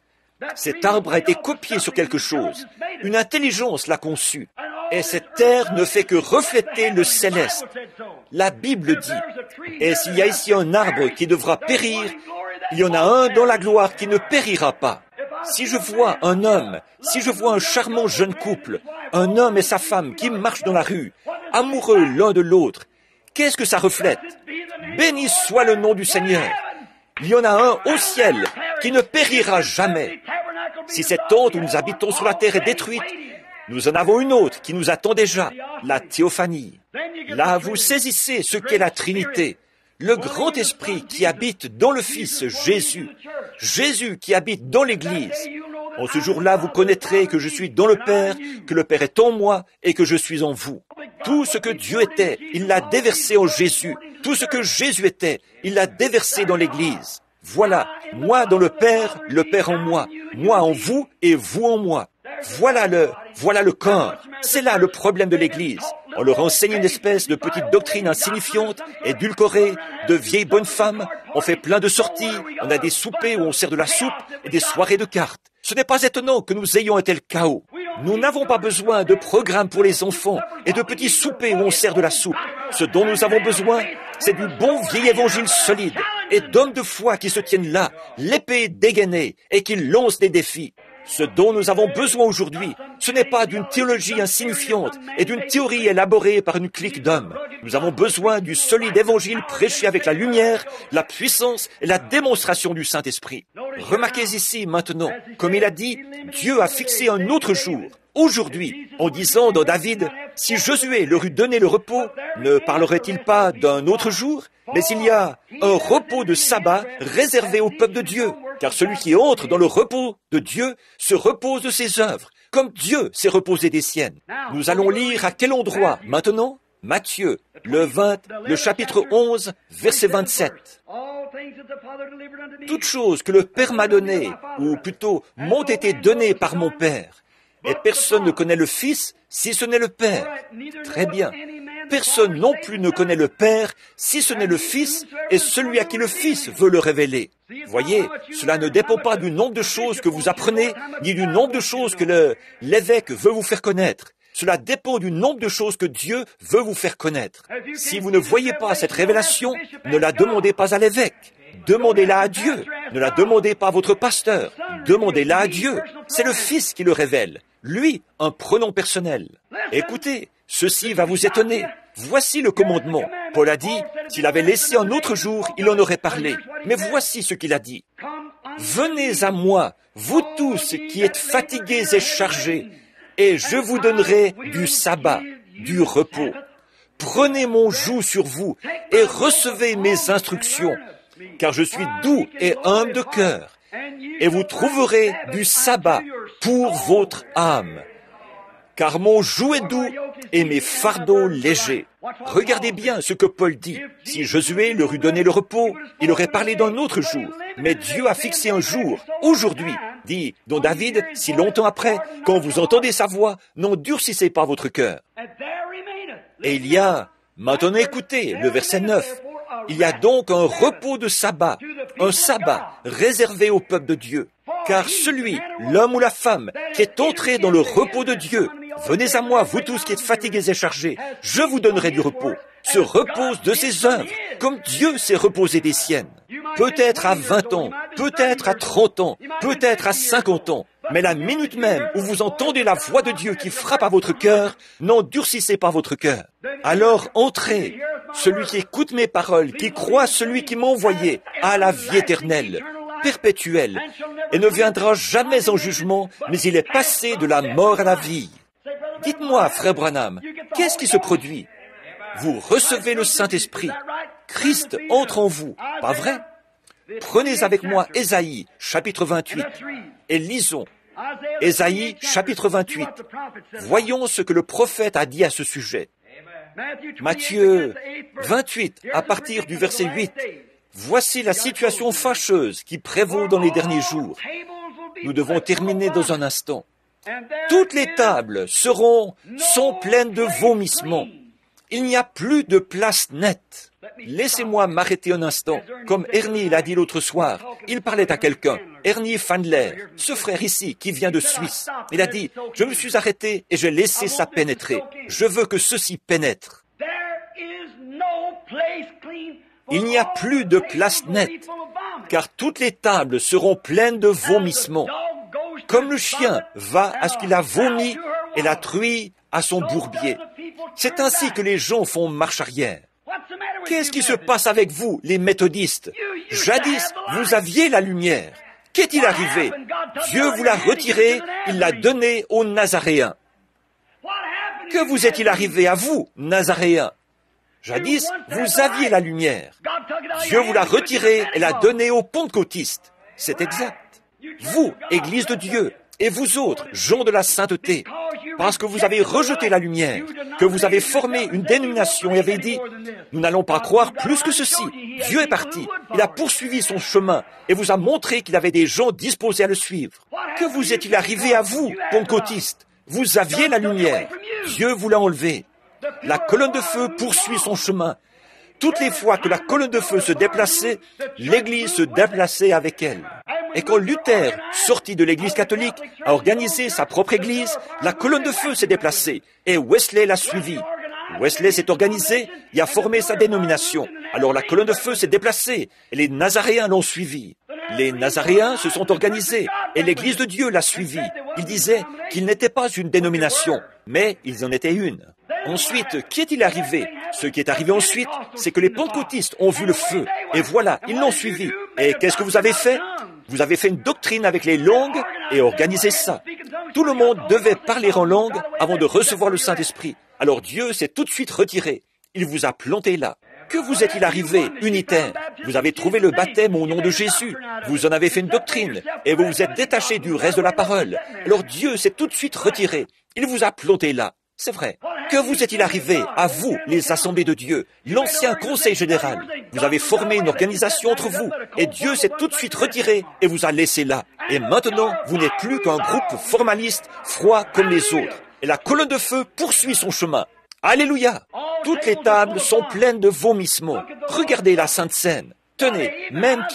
S1: Cet arbre a été copié sur quelque chose. Une intelligence l'a conçu. et cette terre ne fait que refléter le céleste. La Bible dit, et s'il y a ici un arbre qui devra périr, il y en a un dans la gloire qui ne périra pas. Si je vois un homme, si je vois un charmant jeune couple, un homme et sa femme qui marchent dans la rue, amoureux l'un de l'autre, qu'est-ce que ça reflète? Béni soit le nom du Seigneur. Il y en a un au ciel qui ne périra jamais. Si cette tente où nous habitons sur la terre est détruite, nous en avons une autre qui nous attend déjà, la théophanie. Là, vous saisissez ce qu'est la Trinité, le grand esprit qui habite dans le Fils Jésus, Jésus qui habite dans l'Église. En ce jour-là, vous connaîtrez que je suis dans le Père, que le Père est en moi et que je suis en vous. Tout ce que Dieu était, il l'a déversé en Jésus. Tout ce que Jésus était, il l'a déversé dans l'Église. Voilà, moi dans le Père en moi en vous et vous en moi. Voilà le corps. C'est là le problème de l'Église. On leur enseigne une espèce de petite doctrine insignifiante, édulcorée, de vieilles bonnes femmes. On fait plein de sorties, on a des soupers où on sert de la soupe et des soirées de cartes. Ce n'est pas étonnant que nous ayons un tel chaos. Nous n'avons pas besoin de programmes pour les enfants et de petits soupers où on sert de la soupe. Ce dont nous avons besoin, c'est du bon vieil évangile solide et d'hommes de foi qui se tiennent là, l'épée dégainée et qui lancent des défis. Ce dont nous avons besoin aujourd'hui, ce n'est pas d'une théologie insignifiante et d'une théorie élaborée par une clique d'hommes. Nous avons besoin du solide évangile prêché avec la lumière, la puissance et la démonstration du Saint-Esprit. Remarquez ici maintenant, comme il a dit, Dieu a fixé un autre jour, aujourd'hui, en disant dans David, si Josué leur eût donné le repos, ne parlerait-il pas d'un autre jour? Mais il y a un repos de sabbat réservé au peuple de Dieu, car celui qui entre dans le repos de Dieu se repose de ses œuvres, comme Dieu s'est reposé des siennes. Nous allons lire à quel endroit maintenant? Matthieu, le chapitre 11, verset 27. Toutes choses que le Père m'a données, ou plutôt m'ont été données par mon Père, et personne ne connaît le Fils si ce n'est le Père. Très bien. Personne non plus ne connaît le Père si ce n'est le Fils et celui à qui le Fils veut le révéler. Voyez, cela ne dépend pas du nombre de choses que vous apprenez, ni du nombre de choses que l'évêque veut vous faire connaître. Cela dépend du nombre de choses que Dieu veut vous faire connaître. Si vous ne voyez pas cette révélation, ne la demandez pas à l'évêque. Demandez-la à Dieu. Ne la demandez pas à votre pasteur. Demandez-la à Dieu. C'est le Fils qui le révèle. Lui, un pronom personnel. Écoutez, ceci va vous étonner. Voici le commandement. Paul a dit, s'il avait laissé un autre jour, il en aurait parlé. Mais voici ce qu'il a dit. Venez à moi, vous tous qui êtes fatigués et chargés, et je vous donnerai du sabbat, du repos. Prenez mon joug sur vous et recevez mes instructions, car je suis doux et humble de cœur, et vous trouverez du sabbat pour votre âme. Car mon joug est doux et mes fardeaux légers. Regardez bien ce que Paul dit. Si Josué leur eût donné le repos, il aurait parlé d'un autre jour. Mais Dieu a fixé un jour, aujourd'hui, dit dont David, si longtemps après, quand vous entendez sa voix, n'endurcissez pas votre cœur. Et il y a, maintenant écoutez, le verset 9, il y a donc un repos de sabbat, un sabbat réservé au peuple de Dieu. Car celui, l'homme ou la femme, qui est entré dans le repos de Dieu, venez à moi, vous tous qui êtes fatigués et chargés, je vous donnerai du repos. Se repose de ses œuvres, comme Dieu s'est reposé des siennes. Peut-être à 20 ans, peut-être à 30 ans, peut-être à 50 ans, mais la minute même où vous entendez la voix de Dieu qui frappe à votre cœur, n'endurcissez pas votre cœur. Alors entrez, celui qui écoute mes paroles, qui croit celui qui m'a envoyé, à la vie éternelle, perpétuelle, et ne viendra jamais en jugement, mais il est passé de la mort à la vie. Dites-moi, frère Branham, qu'est-ce qui se produit? Vous recevez le Saint-Esprit. Christ entre en vous, pas vrai? Prenez avec moi Ésaïe, chapitre 28, et lisons. Ésaïe, chapitre 28. Voyons ce que le prophète a dit à ce sujet. Matthieu 28, à partir du verset 8. Voici la situation fâcheuse qui prévaut dans les derniers jours. Nous devons terminer dans un instant. Toutes les tables sont pleines de vomissements. Il n'y a plus de place nette. Laissez-moi m'arrêter un instant. Comme Ernie l'a dit l'autre soir, il parlait à quelqu'un, Ernie Fandler, ce frère ici qui vient de Suisse. Il a dit, je me suis arrêté et j'ai laissé ça pénétrer. Je veux que ceci pénètre. Il n'y a plus de place nette, car toutes les tables seront pleines de vomissements. Comme le chien va à ce qu'il a vomi et la truie à son bourbier. C'est ainsi que les gens font marche arrière. Qu'est-ce qui se passe avec vous, les méthodistes? Jadis, vous aviez la lumière. Qu'est-il arrivé? Dieu vous l'a retirée, il l'a donnée aux Nazaréens. Que vous est-il arrivé à vous, Nazaréens? Jadis, vous aviez la lumière. Dieu vous l'a retirée et l'a donnée aux pentecôtistes. C'est exact. Vous, Église de Dieu, et vous autres, gens de la sainteté, parce que vous avez rejeté la lumière, que vous avez formé une dénomination et avez dit, nous n'allons pas croire plus que ceci. Dieu est parti, il a poursuivi son chemin et vous a montré qu'il avait des gens disposés à le suivre. Que vous est-il arrivé à vous, pentecôtistes? Vous aviez la lumière, Dieu vous l'a enlevée. La colonne de feu poursuit son chemin. Toutes les fois que la colonne de feu se déplaçait, l'Église se déplaçait avec elle. Et quand Luther, sorti de l'Église catholique, a organisé sa propre Église, la colonne de feu s'est déplacée et Wesley l'a suivi. Wesley s'est organisé et a formé sa dénomination. Alors la colonne de feu s'est déplacée et les Nazaréens l'ont suivi. Les Nazaréens se sont organisés et l'Église de Dieu l'a suivi. Ils disaient qu'ils n'étaient pas une dénomination, mais ils en étaient une. Ensuite, qu'est-il arrivé? Ce qui est arrivé ensuite, c'est que les pentecôtistes ont vu le feu. Et voilà, ils l'ont suivi. Et qu'est-ce que vous avez fait? Vous avez fait une doctrine avec les langues et organisé ça. Tout le monde devait parler en langue avant de recevoir le Saint-Esprit. Alors Dieu s'est tout de suite retiré. Il vous a planté là. Que vous est-il arrivé, unitaire? Vous avez trouvé le baptême au nom de Jésus. Vous en avez fait une doctrine et vous vous êtes détaché du reste de la parole. Alors Dieu s'est tout de suite retiré. Il vous a planté là. C'est vrai. Que vous est-il arrivé, à vous, les assemblées de Dieu, l'ancien conseil général? Vous avez formé une organisation entre vous, et Dieu s'est tout de suite retiré et vous a laissé là. Et maintenant, vous n'êtes plus qu'un groupe formaliste, froid comme les autres. Et la colonne de feu poursuit son chemin. Alléluia! Toutes les tables sont pleines de vomissements. Regardez la Sainte Seine. Tenez, même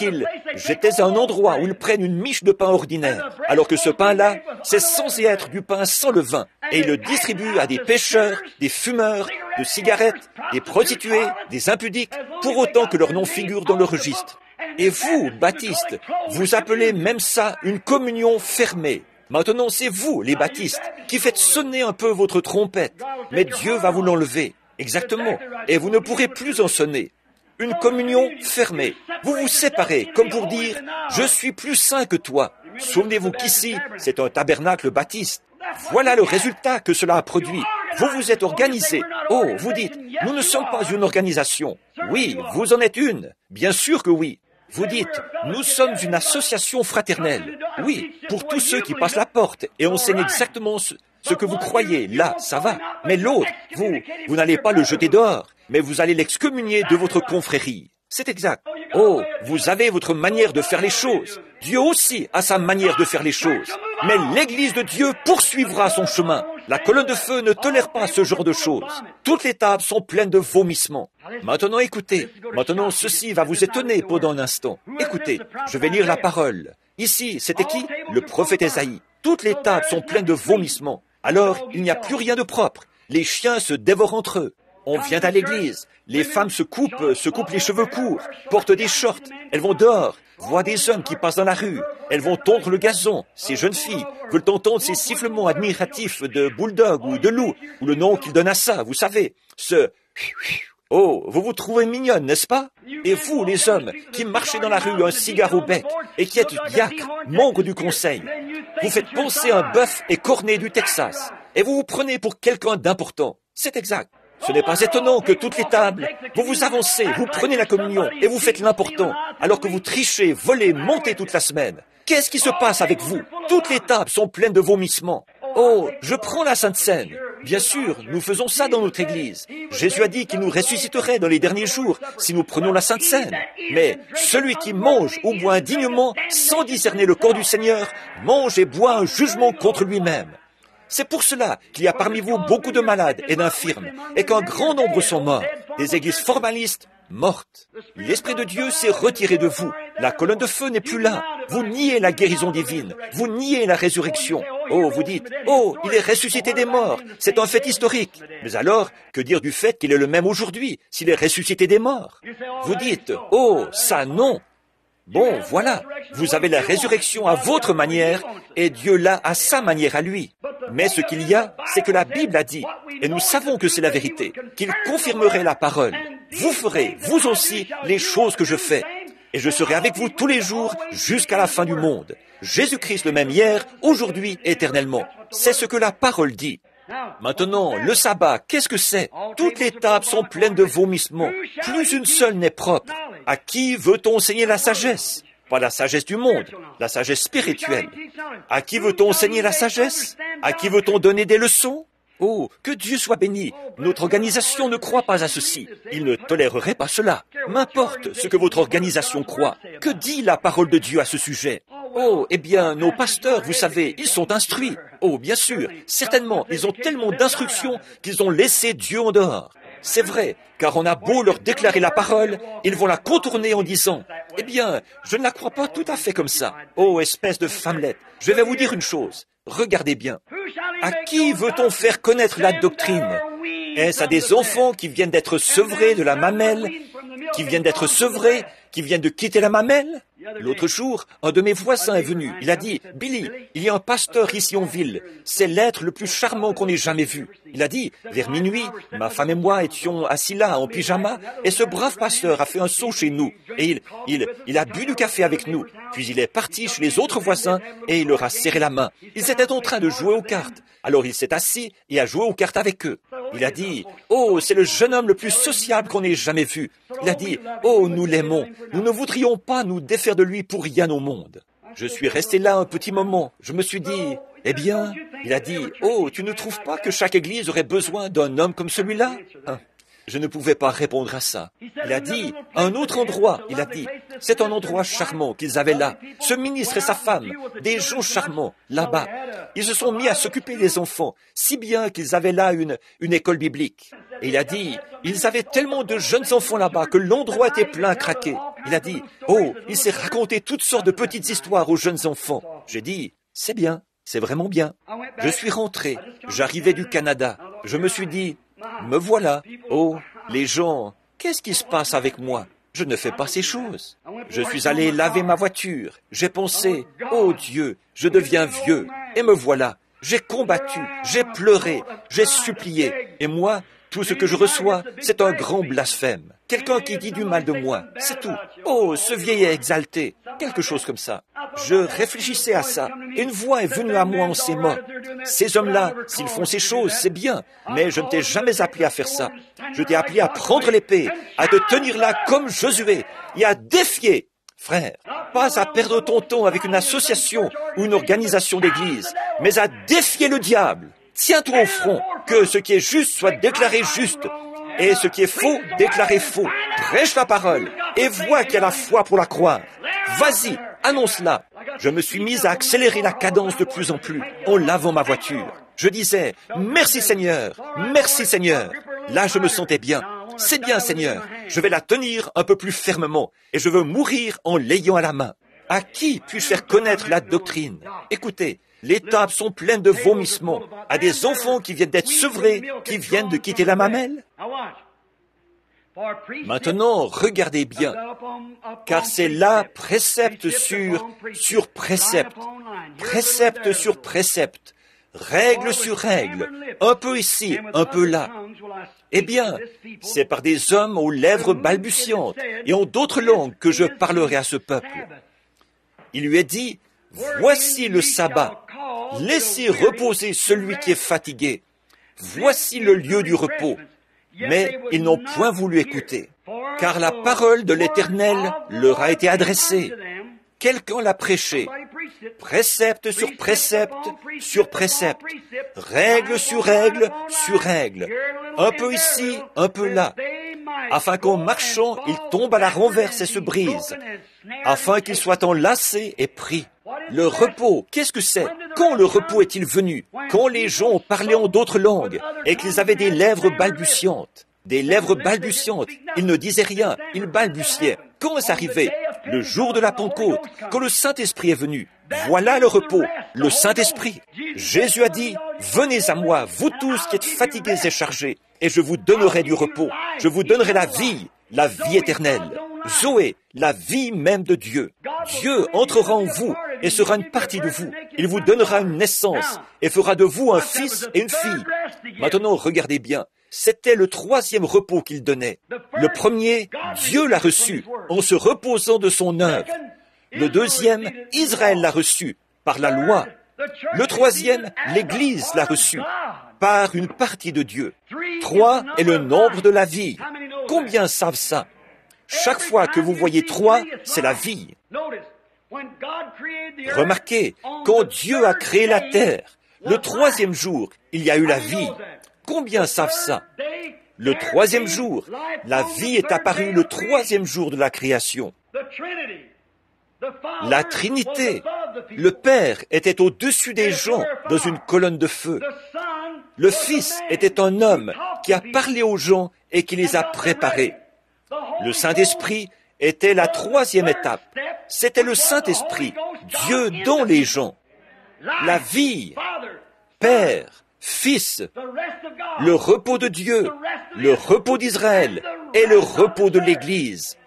S1: j'étais à un endroit où ils prennent une miche de pain ordinaire, alors que ce pain-là, c'est censé être du pain sans levain, et ils le distribuent à des pêcheurs, des fumeurs, de cigarettes, des prostituées, des impudiques, pour autant que leur nom figure dans le registre. Et vous, baptistes, vous appelez même ça une communion fermée. Maintenant, c'est vous, les baptistes, qui faites sonner un peu votre trompette, mais Dieu va vous l'enlever, exactement, et vous ne pourrez plus en sonner. Une communion fermée. Vous vous séparez, comme pour dire, je suis plus saint que toi. Souvenez-vous qu'ici, c'est un tabernacle baptiste. Voilà le résultat que cela a produit. Vous vous êtes organisés. Oh, vous dites, nous ne sommes pas une organisation. Oui, vous en êtes une. Bien sûr que oui. Vous dites, nous sommes une association fraternelle. Oui, pour tous ceux qui passent la porte et enseignent exactement ce que vous croyez. Là, ça va. Mais l'autre, vous n'allez pas le jeter dehors, mais vous allez l'excommunier de votre confrérie. C'est exact. Oh, vous avez votre manière de faire les choses. Dieu aussi a sa manière de faire les choses. Mais l'Église de Dieu poursuivra son chemin. La colonne de feu ne tolère pas ce genre de choses. Toutes les tables sont pleines de vomissements. Maintenant, écoutez. Maintenant, ceci va vous étonner pendant un instant. Écoutez, je vais lire la parole. Ici, c'était qui? Le prophète Ésaïe. Toutes les tables sont pleines de vomissements. Alors, il n'y a plus rien de propre. Les chiens se dévorent entre eux. On vient à l'église. Les femmes se coupent les cheveux courts, portent des shorts. Elles vont dehors, voient des hommes qui passent dans la rue. Elles vont tondre le gazon. Ces jeunes filles veulent entendre ces sifflements admiratifs de bulldog ou de loup, ou le nom qu'ils donnent à ça, vous savez. Oh, vous vous trouvez mignonne, n'est-ce pas? Et vous, les hommes, qui marchez dans la rue un cigare au bec, et qui êtes diacre, membre du conseil, vous faites penser à un bœuf écorné du Texas, et vous vous prenez pour quelqu'un d'important. C'est exact. Ce n'est pas étonnant que toutes les tables, vous vous avancez, vous prenez la communion, et vous faites l'important, alors que vous trichez, volez, montez toute la semaine. Qu'est-ce qui se passe avec vous? Toutes les tables sont pleines de vomissements. Oh, je prends la Sainte Seine. Bien sûr, nous faisons ça dans notre Église. Jésus a dit qu'il nous ressusciterait dans les derniers jours si nous prenions la Sainte Seine. Mais celui qui mange ou boit indignement, sans discerner le corps du Seigneur, mange et boit un jugement contre lui-même. C'est pour cela qu'il y a parmi vous beaucoup de malades et d'infirmes, et qu'un grand nombre sont morts. Des églises formalistes mortes. L'Esprit de Dieu s'est retiré de vous. La colonne de feu n'est plus là. Vous niez la guérison divine. Vous niez la résurrection. Oh, vous dites, oh, il est ressuscité des morts. C'est un fait historique. Mais alors, que dire du fait qu'il est le même aujourd'hui, s'il est ressuscité des morts? Vous dites, oh, ça non. Bon, voilà, vous avez la résurrection à votre manière et Dieu l'a à sa manière à lui. Mais ce qu'il y a, c'est que la Bible a dit, et nous savons que c'est la vérité, qu'il confirmerait la parole. Vous ferez, vous aussi, les choses que je fais. Et je serai avec vous tous les jours jusqu'à la fin du monde. Jésus-Christ le même hier, aujourd'hui, éternellement. C'est ce que la parole dit. Maintenant, le sabbat, qu'est-ce que c'est? Toutes les tables sont pleines de vomissements. Plus une seule n'est propre. À qui veut-on enseigner la sagesse? Pas la sagesse du monde, la sagesse spirituelle. À qui veut-on enseigner la sagesse? À qui veut-on donner des leçons? Oh, que Dieu soit béni. Notre organisation ne croit pas à ceci. Il ne tolérerait pas cela. M'importe ce que votre organisation croit. Que dit la parole de Dieu à ce sujet? Oh, eh bien, nos pasteurs, vous savez, ils sont instruits. Oh, bien sûr, certainement, ils ont tellement d'instructions qu'ils ont laissé Dieu en dehors. C'est vrai, car on a beau leur déclarer la parole, ils vont la contourner en disant, « Eh bien, je ne la crois pas tout à fait comme ça. Oh, espèce de femmelette, je vais vous dire une chose. Regardez bien. À qui veut-on faire connaître la doctrine? Est-ce à des enfants qui viennent d'être sevrés de la mamelle, qui viennent d'être sevrés, qui viennent de quitter la mamelle? L'autre jour, un de mes voisins est venu. Il a dit, « Billy, il y a un pasteur ici en ville. C'est l'être le plus charmant qu'on ait jamais vu. » Il a dit, vers minuit, ma femme et moi étions assis là en pyjama, et ce brave pasteur a fait un saut chez nous, et il a bu du café avec nous. Puis il est parti chez les autres voisins, et il leur a serré la main. Ils étaient en train de jouer aux cartes. Alors il s'est assis et a joué aux cartes avec eux. Il a dit, « Oh, c'est le jeune homme le plus sociable qu'on ait jamais vu. » Il a dit, « Oh, nous l'aimons. Nous ne voudrions pas nous défaire de lui pour rien au monde. » Je suis resté là un petit moment. Je me suis dit, « Eh bien, » il a dit, « Oh, tu ne trouves pas que chaque église aurait besoin d'un homme comme celui-là » Je ne pouvais pas répondre à ça. Il a dit, un autre endroit, il a dit, c'est un endroit charmant qu'ils avaient là. Ce ministre et sa femme, des gens charmants, là-bas. Ils se sont mis à s'occuper des enfants, si bien qu'ils avaient là une école biblique. Et il a dit, ils avaient tellement de jeunes enfants là-bas que l'endroit était plein à craquer. Il a dit, oh, il s'est raconté toutes sortes de petites histoires aux jeunes enfants. J'ai dit, c'est bien, c'est vraiment bien. Je suis rentré, j'arrivais du Canada. Je me suis dit, me voilà. Oh, les gens, qu'est-ce qui se passe avec moi? Je ne fais pas ces choses. Je suis allé laver ma voiture. J'ai pensé, oh Dieu, je deviens vieux. Et me voilà. J'ai combattu, j'ai pleuré, j'ai supplié. Et moi, tout ce que je reçois, c'est un grand blasphème. Quelqu'un qui dit du mal de moi, c'est tout. Oh, ce vieillet exalté, quelque chose comme ça. Je réfléchissais à ça, et une voix est venue à moi en ces mots. Ces hommes-là, s'ils font ces choses, c'est bien, mais je ne t'ai jamais appelé à faire ça. Je t'ai appelé à prendre l'épée, à te tenir là comme Josué, et à défier. Frère, pas à perdre ton temps avec une association ou une organisation d'église, mais à défier le diable. Tiens-toi au front, que ce qui est juste soit déclaré juste, et ce qui est faux, déclaré faux. Prêche la parole, et vois qu'il y a la foi pour la croire. Vas-y, annonce-la. Je me suis mis à accélérer la cadence de plus en plus, en lavant ma voiture. Je disais, merci Seigneur, merci Seigneur. Là, je me sentais bien. C'est bien Seigneur, je vais la tenir un peu plus fermement, et je veux mourir en l'ayant à la main. À qui puis-je faire connaître la doctrine? Écoutez, les tables sont pleines de vomissements, à des enfants qui viennent d'être sevrés, qui viennent de quitter la mamelle. Maintenant, regardez bien, car c'est là précepte sur précepte, précepte sur précepte, règle sur règle, un peu ici, un peu là. Eh bien, c'est par des hommes aux lèvres balbutiantes et en d'autres langues que je parlerai à ce peuple. Il lui est dit, voici le sabbat, laissez reposer celui qui est fatigué. Voici le lieu du repos. Mais ils n'ont point voulu écouter, car la parole de l'Éternel leur a été adressée. Quelqu'un l'a prêché, précepte sur précepte sur précepte, règle sur règle sur règle, un peu ici, un peu là, afin qu'en marchant, il tombe à la renverse et se brise, afin qu'il soit enlacé et pris. Le repos, qu'est-ce que c'est? Quand le repos est-il venu? Quand les gens ont parlé en d'autres langues et qu'ils avaient des lèvres balbutiantes. Des lèvres balbutiantes. Ils ne disaient rien, ils balbutiaient. Quand est-ce arrivé? Le jour de la Pentecôte, quand le Saint-Esprit est venu. Voilà le repos, le Saint-Esprit. Jésus a dit, « Venez à moi, vous tous qui êtes fatigués et chargés, et je vous donnerai du repos. Je vous donnerai la vie éternelle. Zoé, la vie même de Dieu. Dieu entrera en vous et sera une partie de vous. Il vous donnera une naissance et fera de vous un fils et une fille. » Maintenant, regardez bien. C'était le troisième repos qu'il donnait. Le premier, Dieu l'a reçu en se reposant de son œuvre. Le deuxième, Israël l'a reçu par la loi. Le troisième, l'Église l'a reçu par une partie de Dieu. 3 est le nombre de la vie. Combien savent ça? Chaque fois que vous voyez 3, c'est la vie. Remarquez, quand Dieu a créé la terre, le troisième jour, il y a eu la vie. Combien savent ça? Le troisième jour, la vie est apparue le troisième jour de la création. La Trinité, le Père était au-dessus des gens dans une colonne de feu. Le Fils était un homme qui a parlé aux gens et qui les a préparés. Le Saint-Esprit était la troisième étape. C'était le Saint-Esprit, Dieu dans les gens. La vie, Père, Fils, le repos de Dieu, le repos d'Israël et le repos de l'Église,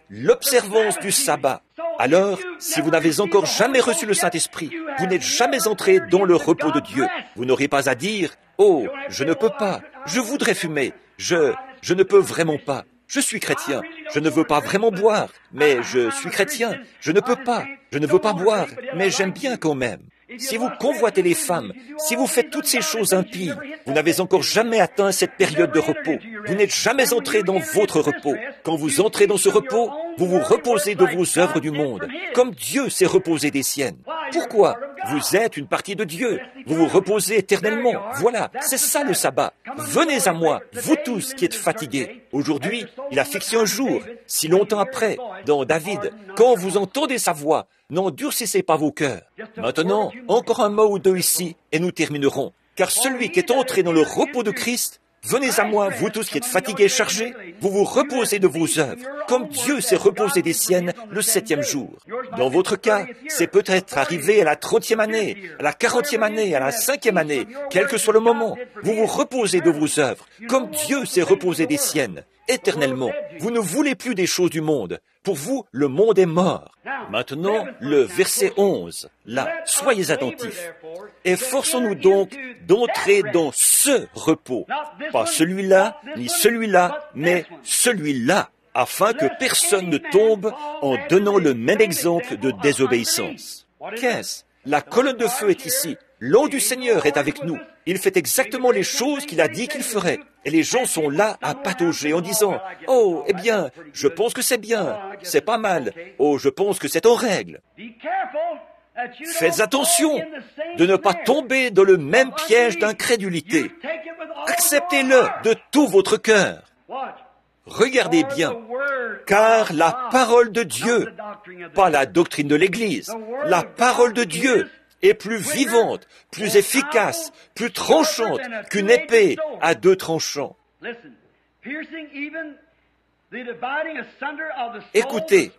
S1: l'observance du sabbat. Alors, si vous n'avez encore jamais reçu le Saint-Esprit, vous n'êtes jamais entré dans le repos de Dieu. Vous n'aurez pas à dire, « Oh, je ne peux pas, je voudrais fumer, je ne peux vraiment pas. Je suis chrétien, je ne veux pas vraiment boire, mais je suis chrétien, je ne peux pas, je ne veux pas boire, mais j'aime bien quand même. » Si vous convoitez les femmes, si vous faites toutes ces choses impies, vous n'avez encore jamais atteint cette période de repos. Vous n'êtes jamais entré dans votre repos. Quand vous entrez dans ce repos, vous vous reposez de vos œuvres du monde, comme Dieu s'est reposé des siennes. Pourquoi? Vous êtes une partie de Dieu. Vous vous reposez éternellement. Voilà, c'est ça le sabbat. Venez à moi, vous tous qui êtes fatigués. Aujourd'hui, il a fixé un jour, si longtemps après, dans David, quand vous entendez sa voix, n'endurcissez pas vos cœurs. Maintenant, encore un mot ou deux ici, et nous terminerons. Car celui qui est entré dans le repos de Christ, venez à moi, vous tous qui êtes fatigués et chargés, vous vous reposez de vos œuvres, comme Dieu s'est reposé des siennes le 7e jour. Dans votre cas, c'est peut-être arrivé à la 30e année, à la 40e année, à la 5e année, quel que soit le moment, vous vous reposez de vos œuvres, comme Dieu s'est reposé des siennes, éternellement. Vous ne voulez plus des choses du monde. Pour vous, le monde est mort. Maintenant, le verset 11, là, soyez attentifs. Efforçons-nous donc d'entrer dans ce repos. Pas celui-là, ni celui-là, mais celui-là, afin que personne ne tombe en donnant le même exemple de désobéissance. Qu'est-ce? La colonne de feu est ici. L'eau du Seigneur est avec nous. Il fait exactement les choses qu'il a dit qu'il ferait. Et les gens sont là à patauger en disant, « Oh, eh bien, je pense que c'est bien, c'est pas mal. Oh, je pense que c'est en règle. » Faites attention de ne pas tomber dans le même piège d'incrédulité. Acceptez-le de tout votre cœur. Regardez bien, car la parole de Dieu, pas la doctrine de l'Église, la parole de Dieu est plus vivante, plus efficace, plus tranchante qu'une épée à 2 tranchants. Écoutez,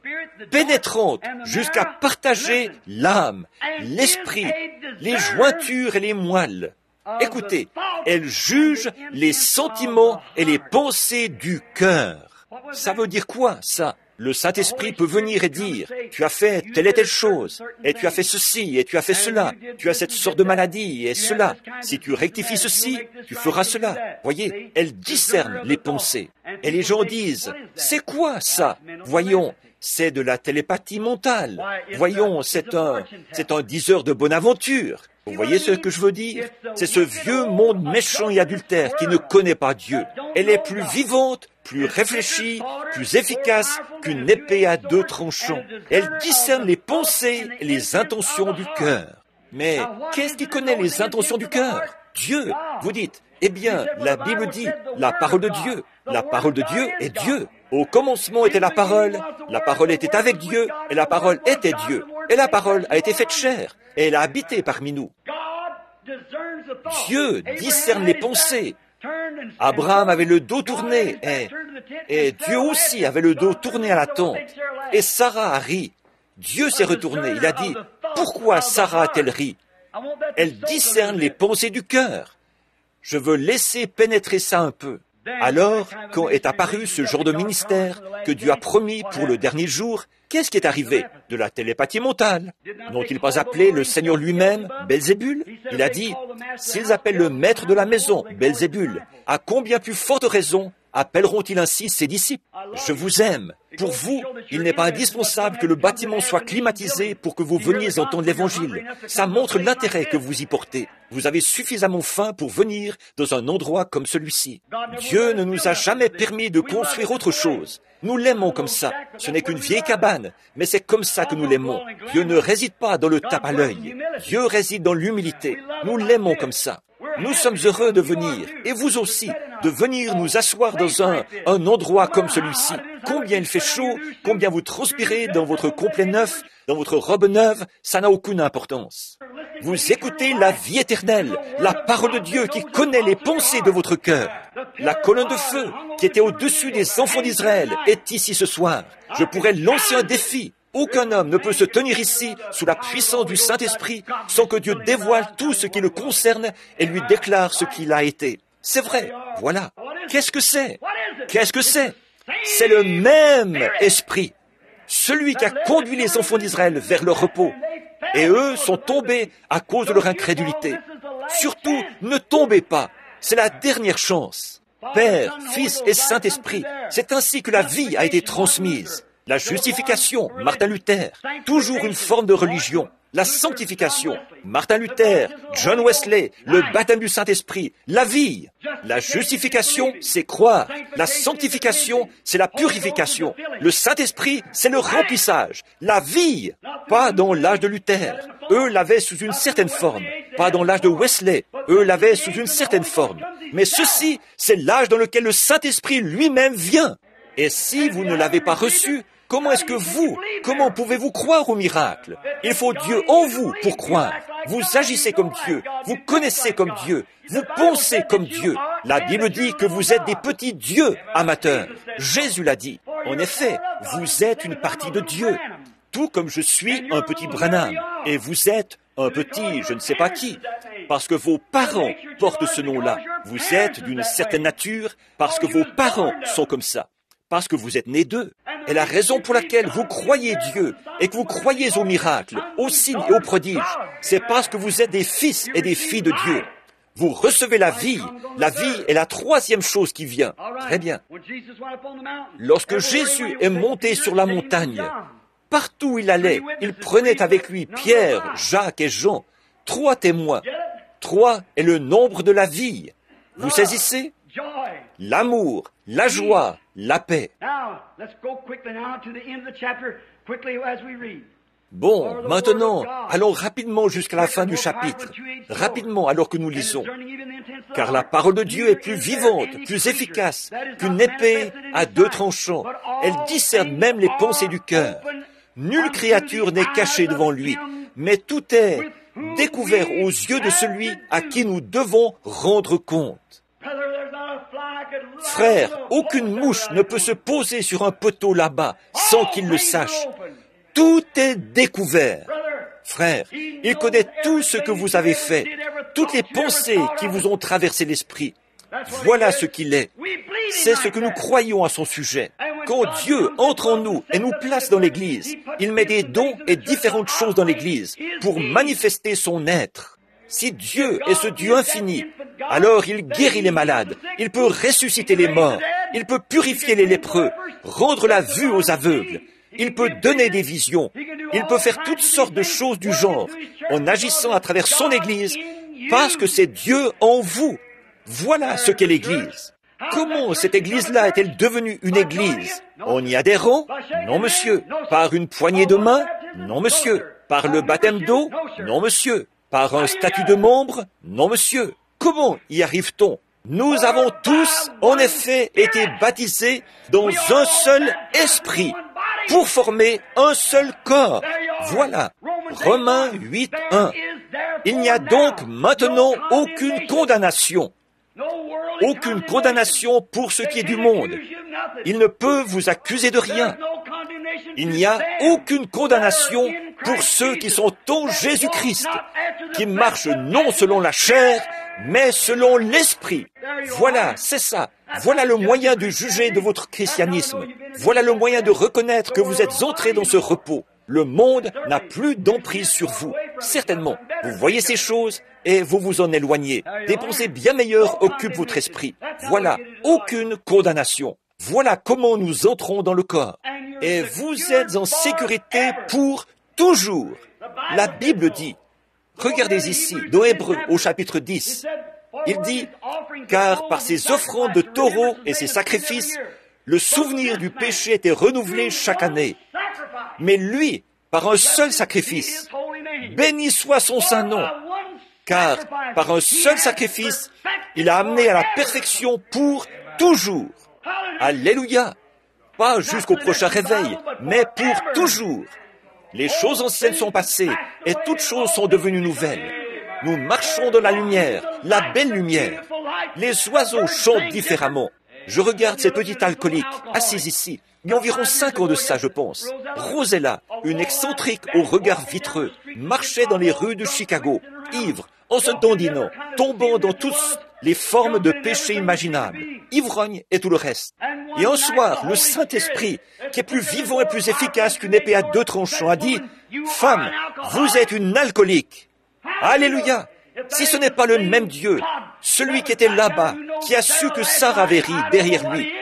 S1: pénétrante jusqu'à partager l'âme, l'esprit, les jointures et les moelles. Écoutez, elle juge les sentiments et les pensées du cœur. Ça veut dire quoi, ça? Le Saint-Esprit peut venir et dire, tu as fait telle et telle chose, et tu as fait ceci, et tu as fait cela, tu as cette sorte de maladie, et cela. Si tu rectifies ceci, tu feras cela. Voyez, elle discerne les pensées. Et les gens disent, c'est quoi ça? Voyons, c'est de la télépathie mentale. Voyons, c'est un diseur de bonne aventure. Vous voyez ce que je veux dire? C'est ce vieux monde méchant et adultère qui ne connaît pas Dieu. Elle est plus vivante, plus réfléchie, plus efficace qu'une épée à 2 tranchants. Elle discerne les pensées et les intentions du cœur. Mais qu'est-ce qui connaît les intentions du cœur? Dieu. Vous dites, eh bien, la Bible dit, la parole de Dieu. La parole de Dieu est Dieu. Au commencement était la parole était avec Dieu, et la parole était Dieu. Et la parole a été faite chair, et elle a habité parmi nous. Dieu discerne les pensées. Abraham avait le dos tourné, et Dieu aussi avait le dos tourné à la tente. Et Sarah a ri. Dieu s'est retourné. Il a dit, pourquoi Sarah a-t-elle ri? Elle discerne les pensées du cœur. Je veux laisser pénétrer ça un peu. Alors, quand est apparu ce genre de ministère que Dieu a promis pour le dernier jour, qu'est-ce qui est arrivé? De la télépathie mentale. N'ont-ils pas appelé le Seigneur lui-même Belzébul? Il a dit, s'ils appellent le maître de la maison Belzébul, à combien plus forte raison appelleront-ils ainsi ses disciples? Je vous aime. Pour vous, il n'est pas indispensable que le bâtiment soit climatisé pour que vous veniez entendre l'Évangile. Ça montre l'intérêt que vous y portez. Vous avez suffisamment faim pour venir dans un endroit comme celui-ci. Dieu ne nous a jamais permis de construire autre chose. Nous l'aimons comme ça. Ce n'est qu'une vieille cabane, mais c'est comme ça que nous l'aimons. Dieu ne réside pas dans le tape à l'œil. Dieu réside dans l'humilité. Nous l'aimons comme ça. Nous sommes heureux de venir, et vous aussi, de venir nous asseoir dans un endroit comme celui-ci. Combien il fait chaud, combien vous transpirez dans votre complet neuf, dans votre robe neuve, ça n'a aucune importance. Vous écoutez la vie éternelle, la parole de Dieu qui connaît les pensées de votre cœur. La colonne de feu qui était au-dessus des enfants d'Israël est ici ce soir. Je pourrais lancer un défi. Aucun homme ne peut se tenir ici sous la puissance du Saint-Esprit sans que Dieu dévoile tout ce qui le concerne et lui déclare ce qu'il a été. C'est vrai, voilà. Qu'est-ce que c'est? Qu'est-ce que c'est? C'est le même Esprit, celui qui a conduit les enfants d'Israël vers leur repos. Et eux sont tombés à cause de leur incrédulité. Surtout, ne tombez pas, c'est la dernière chance. Père, Fils et Saint-Esprit, c'est ainsi que la vie a été transmise. La justification, Martin Luther, toujours une forme de religion. La sanctification, Martin Luther, John Wesley, le baptême du Saint-Esprit, la vie. La justification, c'est croire. La sanctification, c'est la purification. Le Saint-Esprit, c'est le remplissage. La vie, pas dans l'âge de Luther. Eux l'avaient sous une certaine forme. Pas dans l'âge de Wesley. Eux l'avaient sous une certaine forme. Mais ceci, c'est l'âge dans lequel le Saint-Esprit lui-même vient. Et si vous ne l'avez pas reçu, comment pouvez-vous croire au miracle? Il faut Dieu en vous pour croire. Vous agissez comme Dieu, vous connaissez comme Dieu, vous pensez comme Dieu. La Bible dit que vous êtes des petits dieux amateurs. Jésus l'a dit. En effet, vous êtes une partie de Dieu. Tout comme je suis un petit Branham. Et vous êtes un petit je ne sais pas qui. Parce que vos parents portent ce nom-là. Vous êtes d'une certaine nature parce que vos parents sont comme ça. Parce que vous êtes nés d'eux. Et la raison pour laquelle vous croyez Dieu et que vous croyez aux miracles, aux signes et aux prodiges, c'est parce que vous êtes des fils et des filles de Dieu. Vous recevez la vie. La vie est la troisième chose qui vient. Très bien. Lorsque Jésus est monté sur la montagne, partout où il allait, il prenait avec lui Pierre, Jacques et Jean, 3 témoins. 3 est le nombre de la vie. Vous saisissez? L'amour, la joie, la paix. Bon, maintenant, allons rapidement jusqu'à la fin du chapitre. Rapidement, alors que nous lisons. Car la parole de Dieu est plus vivante, plus efficace qu'une épée à 2 tranchants. Elle discerne même les pensées du cœur. Nulle créature n'est cachée devant lui, mais tout est découvert aux yeux de celui à qui nous devons rendre compte. Frère, aucune mouche ne peut se poser sur un poteau là-bas sans qu'il le sache. Tout est découvert. Frère, il connaît tout ce que vous avez fait, toutes les pensées qui vous ont traversé l'esprit. Voilà ce qu'il est. C'est ce que nous croyons à son sujet. Quand Dieu entre en nous et nous place dans l'Église, il met des dons et différentes choses dans l'Église pour manifester son être. Si Dieu est ce Dieu infini, alors il guérit les malades, il peut ressusciter les morts, il peut purifier les lépreux, rendre la vue aux aveugles, il peut donner des visions, il peut faire toutes sortes de choses du genre en agissant à travers son Église parce que c'est Dieu en vous. Voilà ce qu'est l'Église. Comment cette Église-là est-elle devenue une Église? En y adhérant? Non, monsieur. Par une poignée de main? Non, monsieur. Par le baptême d'eau? Non, monsieur. Par un statut de membre? Non, monsieur. comment y arrive-t-on? Nous avons tous, en effet, été baptisés dans un seul esprit pour former un seul corps. Voilà, Romains 8, 1. Il n'y a donc maintenant aucune condamnation. Aucune condamnation pour ce qui est du monde. Il ne peut vous accuser de rien. Il n'y a aucune condamnation pour ceux qui sont en Jésus-Christ, qui marchent non selon la chair, mais selon l'esprit. Voilà, c'est ça. Voilà le moyen de juger de votre christianisme. Voilà le moyen de reconnaître que vous êtes entrés dans ce repos. Le monde n'a plus d'emprise sur vous. Certainement, vous voyez ces choses et vous vous en éloignez. Des pensées bien meilleures occupent votre esprit. Voilà, aucune condamnation. Voilà comment nous entrons dans le corps. Et vous êtes en sécurité pour toujours. La Bible dit, regardez ici, dans Hébreux au chapitre 10, il dit, car par ses offrandes de taureaux et ses sacrifices, le souvenir du péché était renouvelé chaque année. Mais lui, par un seul sacrifice, béni soit son saint nom, car par un seul sacrifice, il a amené à la perfection pour toujours. Alléluia! Pas jusqu'au prochain réveil, mais pour toujours. Les choses anciennes sont passées et toutes choses sont devenues nouvelles. Nous marchons dans la lumière, la belle lumière. Les oiseaux chantent différemment. Je regarde cette petite alcoolique, assise ici. Il y a environ 5 ans de ça, je pense. Rosella, une excentrique au regard vitreux, marchait dans les rues de Chicago, ivre, en se dandinant, tombant dans toutes les formes de péché imaginables, ivrogne et tout le reste. Et un soir, le Saint-Esprit, qui est plus vivant et plus efficace qu'une épée à 2 tranchants, a dit, « Femme, vous êtes une alcoolique. » Alléluia! Si ce n'est pas le même Dieu, celui qui était là-bas, qui a su que Sarah avait ri derrière lui,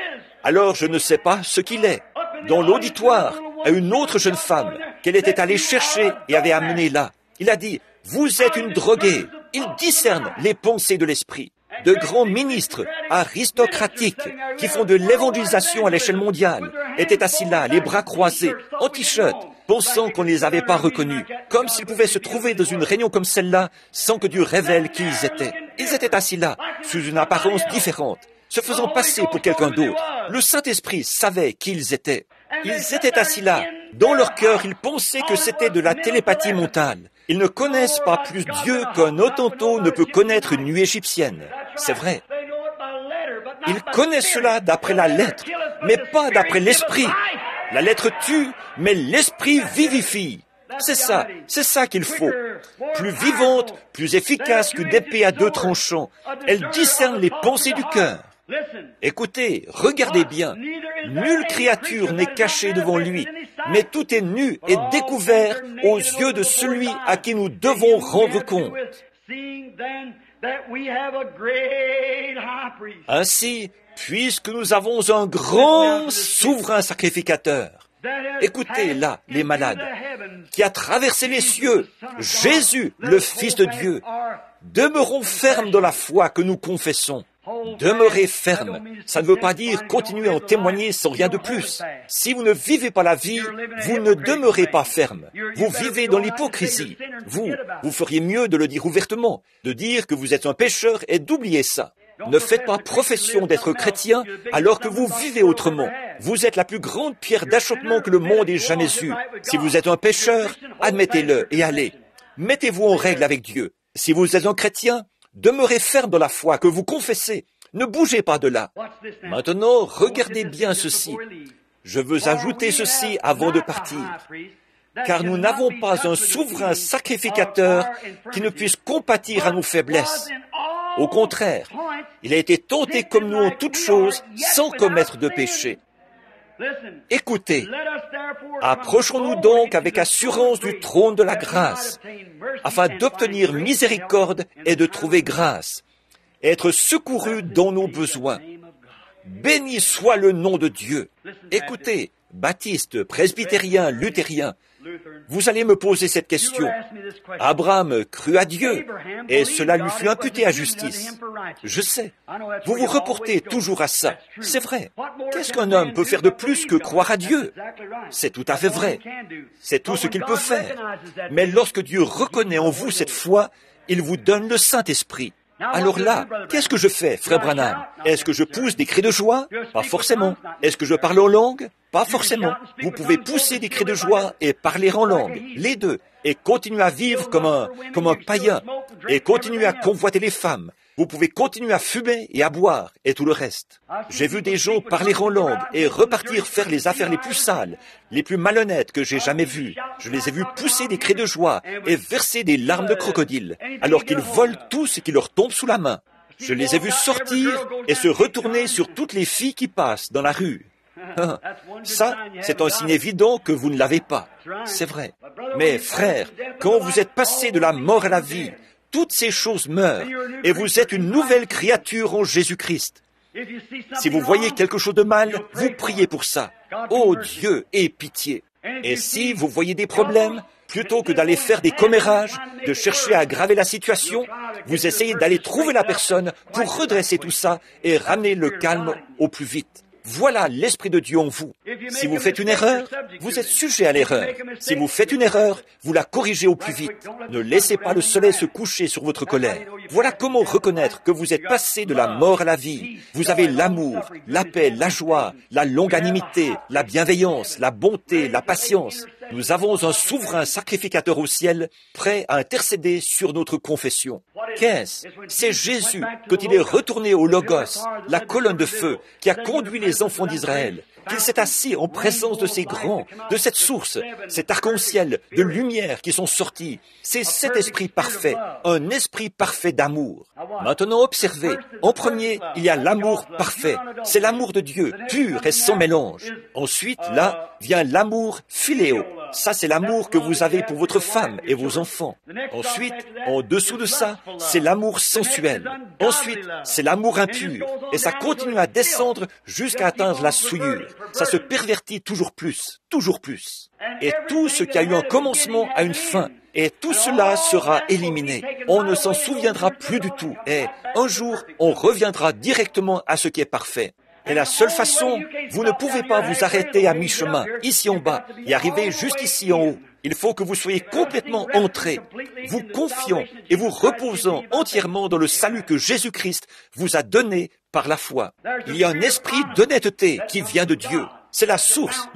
S1: alors je ne sais pas ce qu'il est. Dans l'auditoire, à une autre jeune femme qu'elle était allée chercher et avait amenée là, il a dit, « Vous êtes une droguée. » Il discerne les pensées de l'esprit. De grands ministres aristocratiques qui font de l'évangélisation à l'échelle mondiale étaient assis là, les bras croisés, en t-shirt, pensant qu'on ne les avait pas reconnus, comme s'ils pouvaient se trouver dans une réunion comme celle-là sans que Dieu révèle qui ils étaient. Ils étaient assis là, sous une apparence différente, se faisant passer pour quelqu'un d'autre. Le Saint-Esprit savait qui ils étaient. Ils étaient assis là. Dans leur cœur, ils pensaient que c'était de la télépathie mentale. Ils ne connaissent pas plus Dieu qu'un Hottentot ne peut connaître une nuit égyptienne. C'est vrai. Ils connaissent cela d'après la lettre, mais pas d'après l'esprit. La lettre tue, mais l'esprit vivifie. C'est ça qu'il faut. Plus vivante, plus efficace qu'une épée à 2 tranchants. Elle discerne les pensées du cœur. Écoutez, regardez bien. Nulle créature n'est cachée devant lui, mais tout est nu et découvert aux yeux de celui à qui nous devons rendre compte. Ainsi, puisque nous avons un grand souverain sacrificateur, écoutez là les malades, qui a traversé les cieux, Jésus, le Fils de Dieu, demeurons fermes dans la foi que nous confessons. Demeurez ferme. Ça ne veut pas dire continuer à en témoigner sans rien de plus. Si vous ne vivez pas la vie, vous ne demeurez pas ferme. Vous vivez dans l'hypocrisie. Vous feriez mieux de le dire ouvertement, de dire que vous êtes un pécheur et d'oublier ça. Ne faites pas profession d'être chrétien alors que vous vivez autrement. Vous êtes la plus grande pierre d'achoppement que le monde ait jamais eue. Si vous êtes un pécheur, admettez-le et allez. Mettez-vous en règle avec Dieu. Si vous êtes un chrétien, demeurez ferme dans la foi que vous confessez. Ne bougez pas de là. Maintenant, regardez bien ceci. Je veux ajouter ceci avant de partir. Car nous n'avons pas un souverain sacrificateur qui ne puisse compatir à nos faiblesses. Au contraire, il a été tenté comme nous en toutes choses, sans commettre de péché. Écoutez, approchons-nous donc avec assurance du trône de la grâce, afin d'obtenir miséricorde et de trouver grâce, être secourus dans nos besoins. Béni soit le nom de Dieu. Écoutez, baptistes, presbytériens, luthériens, vous allez me poser cette question. Abraham crut à Dieu, et cela lui fut imputé à justice. Je sais, vous vous reportez toujours à ça. C'est vrai. Qu'est-ce qu'un homme peut faire de plus que croire à Dieu? C'est tout à fait vrai. C'est tout ce qu'il peut faire. Mais lorsque Dieu reconnaît en vous cette foi, il vous donne le Saint-Esprit. Alors là, qu'est-ce que je fais, frère Branham? Est-ce que je pousse des cris de joie? Pas forcément. Est-ce que je parle en langue? Pas forcément. Vous pouvez pousser des cris de joie et parler en langue, les deux, et continuer à vivre comme un païen, et continuer à convoiter les femmes. Vous pouvez continuer à fumer et à boire et tout le reste. J'ai vu des gens parler en langue et repartir faire les affaires les plus sales, les plus malhonnêtes que j'ai jamais vues. Je les ai vus pousser des cris de joie et verser des larmes de crocodile, alors qu'ils volent tout ce qui leur tombe sous la main. Je les ai vus sortir et se retourner sur toutes les filles qui passent dans la rue. Ça, c'est un signe évident que vous ne l'avez pas. C'est vrai. Mais frère, quand vous êtes passé de la mort à la vie, toutes ces choses meurent, et vous êtes une nouvelle créature en Jésus-Christ. Si vous voyez quelque chose de mal, vous priez pour ça. Oh Dieu, aie pitié. Et si vous voyez des problèmes, plutôt que d'aller faire des commérages, de chercher à aggraver la situation, vous essayez d'aller trouver la personne pour redresser tout ça et ramener le calme au plus vite. Voilà l'Esprit de Dieu en vous. Si vous faites une erreur, vous êtes sujet à l'erreur. Si vous faites une erreur, vous la corrigez au plus vite. Ne laissez pas le soleil se coucher sur votre colère. Voilà comment reconnaître que vous êtes passé de la mort à la vie. Vous avez l'amour, la paix, la joie, la longanimité, la bienveillance, la bonté, la patience. Nous avons un souverain sacrificateur au ciel, prêt à intercéder sur notre confession. Qu'est-ce? C'est Jésus, quand il est retourné au Logos, la colonne de feu, qui a conduit les enfants d'Israël, qu'il s'est assis en présence de ces grands, de cette source, cet arc-en-ciel de lumière qui sont sortis. C'est cet esprit parfait, un esprit parfait d'amour. Maintenant, observez. En premier, il y a l'amour parfait. C'est l'amour de Dieu, pur et sans mélange. Ensuite, là, vient l'amour philéo. Ça, c'est l'amour que vous avez pour votre femme et vos enfants. Ensuite, en dessous de ça, c'est l'amour sensuel. Ensuite, c'est l'amour impur. Et ça continue à descendre jusqu'à atteindre la souillure. Ça se pervertit toujours plus, toujours plus. Et tout ce qui a eu un commencement a une fin. Et tout cela sera éliminé. On ne s'en souviendra plus du tout. Et un jour, on reviendra directement à ce qui est parfait. Et la seule façon, vous ne pouvez pas vous arrêter à mi-chemin, ici en bas, et arriver jusqu'ici en haut. Il faut que vous soyez complètement entrés, vous confiant et vous reposant entièrement dans le salut que Jésus-Christ vous a donné par la foi. Il y a un esprit d'honnêteté qui vient de Dieu. C'est la source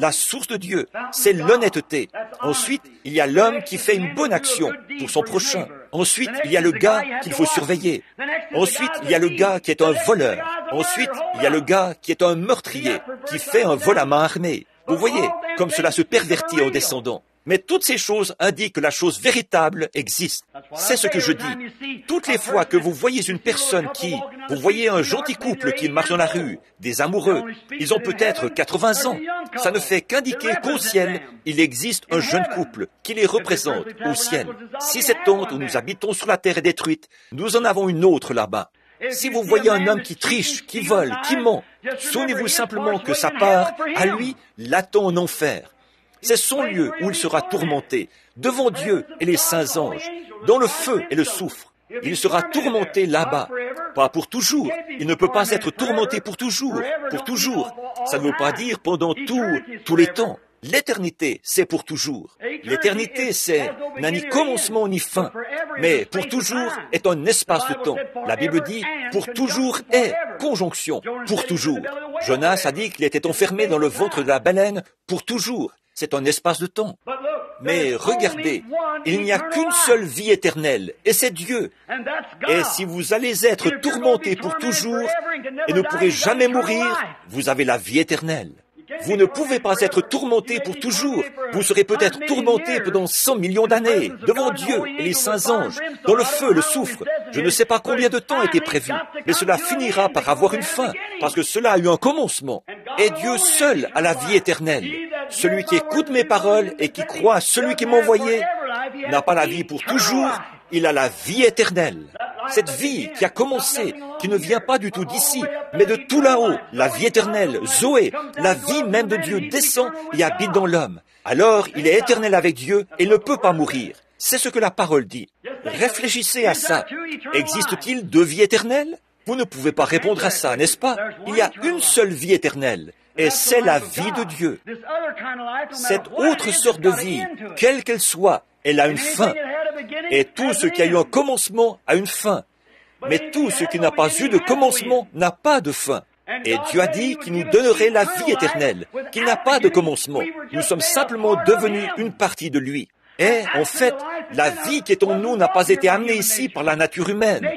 S1: de Dieu, c'est l'honnêteté. Ensuite, il y a l'homme qui fait une bonne action pour son prochain. Ensuite, il y a le gars qu'il faut surveiller. Ensuite, il y a le gars qui est un voleur. Ensuite, il y a le gars qui est un meurtrier, qui fait un vol à main armée. Vous voyez, comme cela se pervertit en descendant. Mais toutes ces choses indiquent que la chose véritable existe. C'est ce que je dis. Toutes les fois que vous voyez une personne vous voyez un gentil couple qui marche dans la rue, des amoureux, ils ont peut-être 80 ans. Ça ne fait qu'indiquer qu'au ciel, il existe un jeune couple qui les représente au ciel. Si cette tente où nous habitons sur la terre est détruite, nous en avons une autre là-bas. Si vous voyez un homme qui triche, qui vole, qui ment, souvenez-vous simplement que sa part, à lui, l'attend en enfer. C'est son lieu où il sera tourmenté, devant Dieu et les saints anges, dans le feu et le soufre. Il sera tourmenté là-bas, pas pour toujours. Il ne peut pas être tourmenté pour toujours. Pour toujours, ça ne veut pas dire pendant tous les temps. L'éternité, c'est pour toujours. L'éternité, n'a ni commencement ni fin, mais pour toujours est un espace de temps. La Bible dit, pour toujours est conjonction, pour toujours. Jonas a dit qu'il était enfermé dans le ventre de la baleine pour toujours. C'est un espace de temps. Mais regardez, il n'y a qu'une seule vie éternelle, et c'est Dieu. Et si vous allez être tourmenté pour toujours et ne pourrez jamais mourir, vous avez la vie éternelle. Vous ne pouvez pas être tourmenté pour toujours. Vous serez peut-être tourmenté pendant 100 millions d'années, devant Dieu et les saints anges, dans le feu, le soufre. Je ne sais pas combien de temps était prévu, mais cela finira par avoir une fin, parce que cela a eu un commencement. Et Dieu seul a la vie éternelle. Celui qui écoute mes paroles et qui croit à celui qui m'a envoyé n'a pas la vie pour toujours, il a la vie éternelle. Cette vie qui a commencé, qui ne vient pas du tout d'ici, mais de tout là-haut, la vie éternelle, Zoé, la vie même de Dieu descend et habite dans l'homme. Alors, il est éternel avec Dieu et ne peut pas mourir. C'est ce que la parole dit. Réfléchissez à ça. Existe-t-il deux vies éternelles? Vous ne pouvez pas répondre à ça, n'est-ce pas? Il y a une seule vie éternelle, et c'est la vie de Dieu. Cette autre sorte de vie, quelle qu'elle soit, elle a une fin. Et tout ce qui a eu un commencement a une fin. Mais tout ce qui n'a pas eu de commencement n'a pas de fin. Et Dieu a dit qu'il nous donnerait la vie éternelle, qu'il n'a pas de commencement. Nous sommes simplement devenus une partie de lui. Et, en fait, la vie qui est en nous n'a pas été amenée ici par la nature humaine.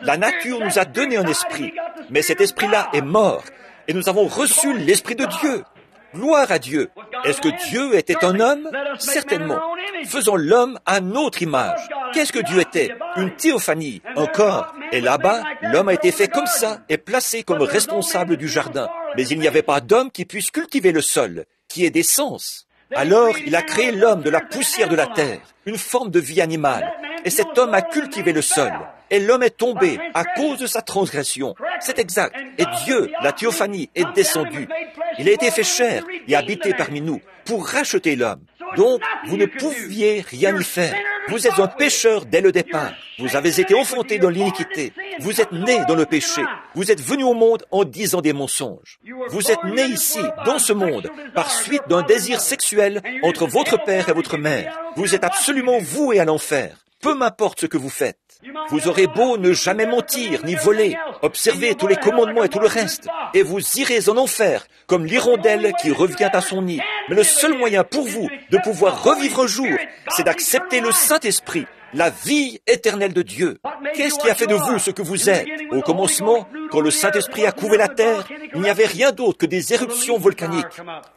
S1: La nature nous a donné un esprit, mais cet esprit-là est mort. Et nous avons reçu l'Esprit de Dieu. Gloire à Dieu. Est-ce que Dieu était un homme? Certainement. Faisons l'homme à notre image. Qu'est-ce que Dieu était? Une théophanie, un corps. Et là-bas, l'homme a été fait comme ça et placé comme responsable du jardin. Mais il n'y avait pas d'homme qui puisse cultiver le sol, qui ait des sens. Alors, il a créé l'homme de la poussière de la terre, une forme de vie animale. Et cet homme a cultivé le sol. Et l'homme est tombé à cause de sa transgression. C'est exact. Et Dieu, la théophanie, est descendu. Il a été fait chair et habité parmi nous pour racheter l'homme. Donc, vous ne pouviez rien y faire. Vous êtes un pécheur dès le départ. Vous avez été enfanté dans l'iniquité. Vous êtes né dans le péché. Vous êtes venu au monde en disant des mensonges. Vous êtes né ici, dans ce monde, par suite d'un désir sexuel entre votre père et votre mère. Vous êtes absolument voué à l'enfer. Peu m'importe ce que vous faites. Vous aurez beau ne jamais mentir ni voler, observer tous les commandements et tout le reste, et vous irez en enfer comme l'hirondelle qui revient à son nid. Mais le seul moyen pour vous de pouvoir revivre un jour, c'est d'accepter le Saint-Esprit, la vie éternelle de Dieu. Qu'est-ce qui a fait de vous ce que vous êtes? Au commencement, quand le Saint-Esprit a couvé la terre, il n'y avait rien d'autre que des éruptions volcaniques.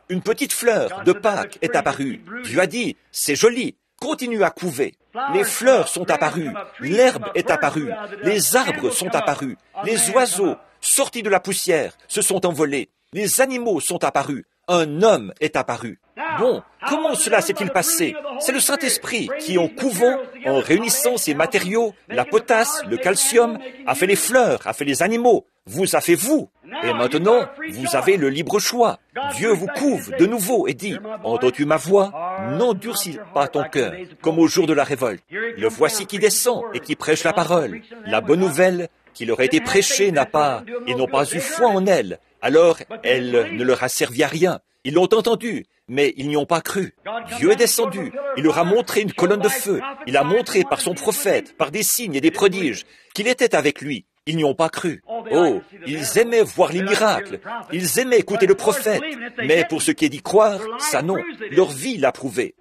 S1: Une petite fleur de Pâques est apparue. Dieu a dit, c'est joli. Continue à couver. Les fleurs sont apparues, l'herbe est apparue, les arbres sont apparus, les oiseaux, sortis de la poussière, se sont envolés, les animaux sont apparus, un homme est apparu. Bon, comment cela s'est-il passé? C'est le Saint-Esprit qui, en couvant, en réunissant ses matériaux, la potasse, le calcium, a fait les fleurs, a fait les animaux, vous a fait vous. Et maintenant, vous avez le libre choix. Dieu vous couve de nouveau et dit, « Entends-tu ma voix? N'endurcis pas ton cœur, comme au jour de la révolte. Le voici qui descend et qui prêche la parole. La bonne nouvelle qui leur a été prêchée n'a pas, et n'ont pas eu foi en elle. Alors, elle ne leur a servi à rien. Ils l'ont entendu, mais ils n'y ont pas cru. Dieu est descendu, il leur a montré une colonne de feu. Il a montré par son prophète, par des signes et des prodiges, qu'il était avec lui. Ils n'y ont pas cru. Oh, ils aimaient voir les miracles. Ils aimaient écouter le prophète. Mais pour ce qui est d'y croire, ça non. Leur vie l'a prouvé.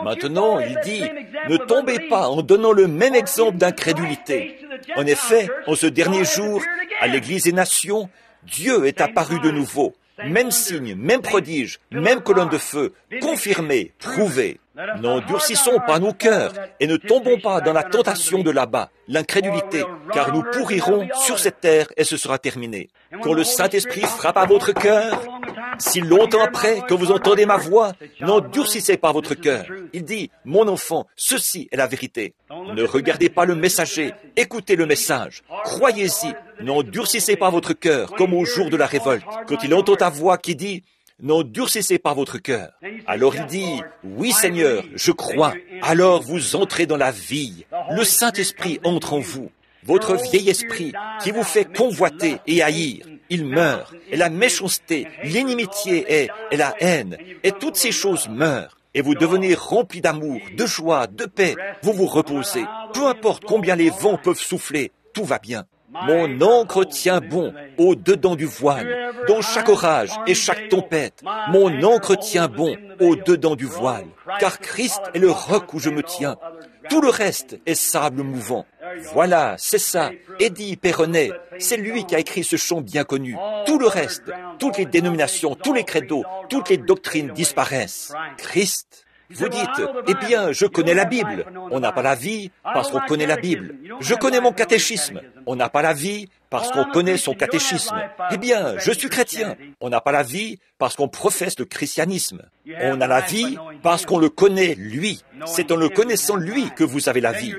S1: Maintenant, il dit, ne tombez pas en donnant le même exemple d'incrédulité. En effet, en ce dernier jour, à l'Église des Nations, Dieu est apparu de nouveau. Même signe, même prodige, même colonne de feu, confirmé, prouvé. N'endurcissons pas nos cœurs et ne tombons pas dans la tentation de là-bas, l'incrédulité, car nous pourrirons sur cette terre et ce sera terminé. Quand le Saint-Esprit frappe à votre cœur, si longtemps après que vous entendez ma voix, n'endurcissez pas votre cœur. Il dit, mon enfant, ceci est la vérité. Ne regardez pas le messager, écoutez le message, croyez-y, n'endurcissez pas votre cœur comme au jour de la révolte. Quand il entend ta voix qui dit, n'endurcissez pas votre cœur. Alors il dit, oui Seigneur, je crois. Alors vous entrez dans la vie. Le Saint-Esprit entre en vous. Votre vieil esprit qui vous fait convoiter et haïr, il meurt. Et la méchanceté, l'inimitié et la haine, et toutes ces choses meurent. Et vous devenez remplis d'amour, de joie, de paix. Vous vous reposez. Peu importe combien les vents peuvent souffler, tout va bien. Mon ancre tient bon au-dedans du voile, dans chaque orage et chaque tempête. Mon ancre tient bon au-dedans du voile, car Christ est le roc où je me tiens. Tout le reste est sable mouvant. Voilà, c'est ça. Eddie Perronnet, c'est lui qui a écrit ce chant bien connu. Tout le reste, toutes les dénominations, tous les credos, toutes les doctrines disparaissent. Christ. Vous dites, eh bien, je connais la Bible. On n'a pas la vie parce qu'on connaît la Bible. Je connais mon catéchisme. On n'a pas la vie parce qu'on connaît son catéchisme. Eh bien, je suis chrétien. On n'a pas la vie parce qu'on professe le christianisme. On a la vie parce qu'on le connaît, lui. C'est en le connaissant, lui, que vous avez la vie.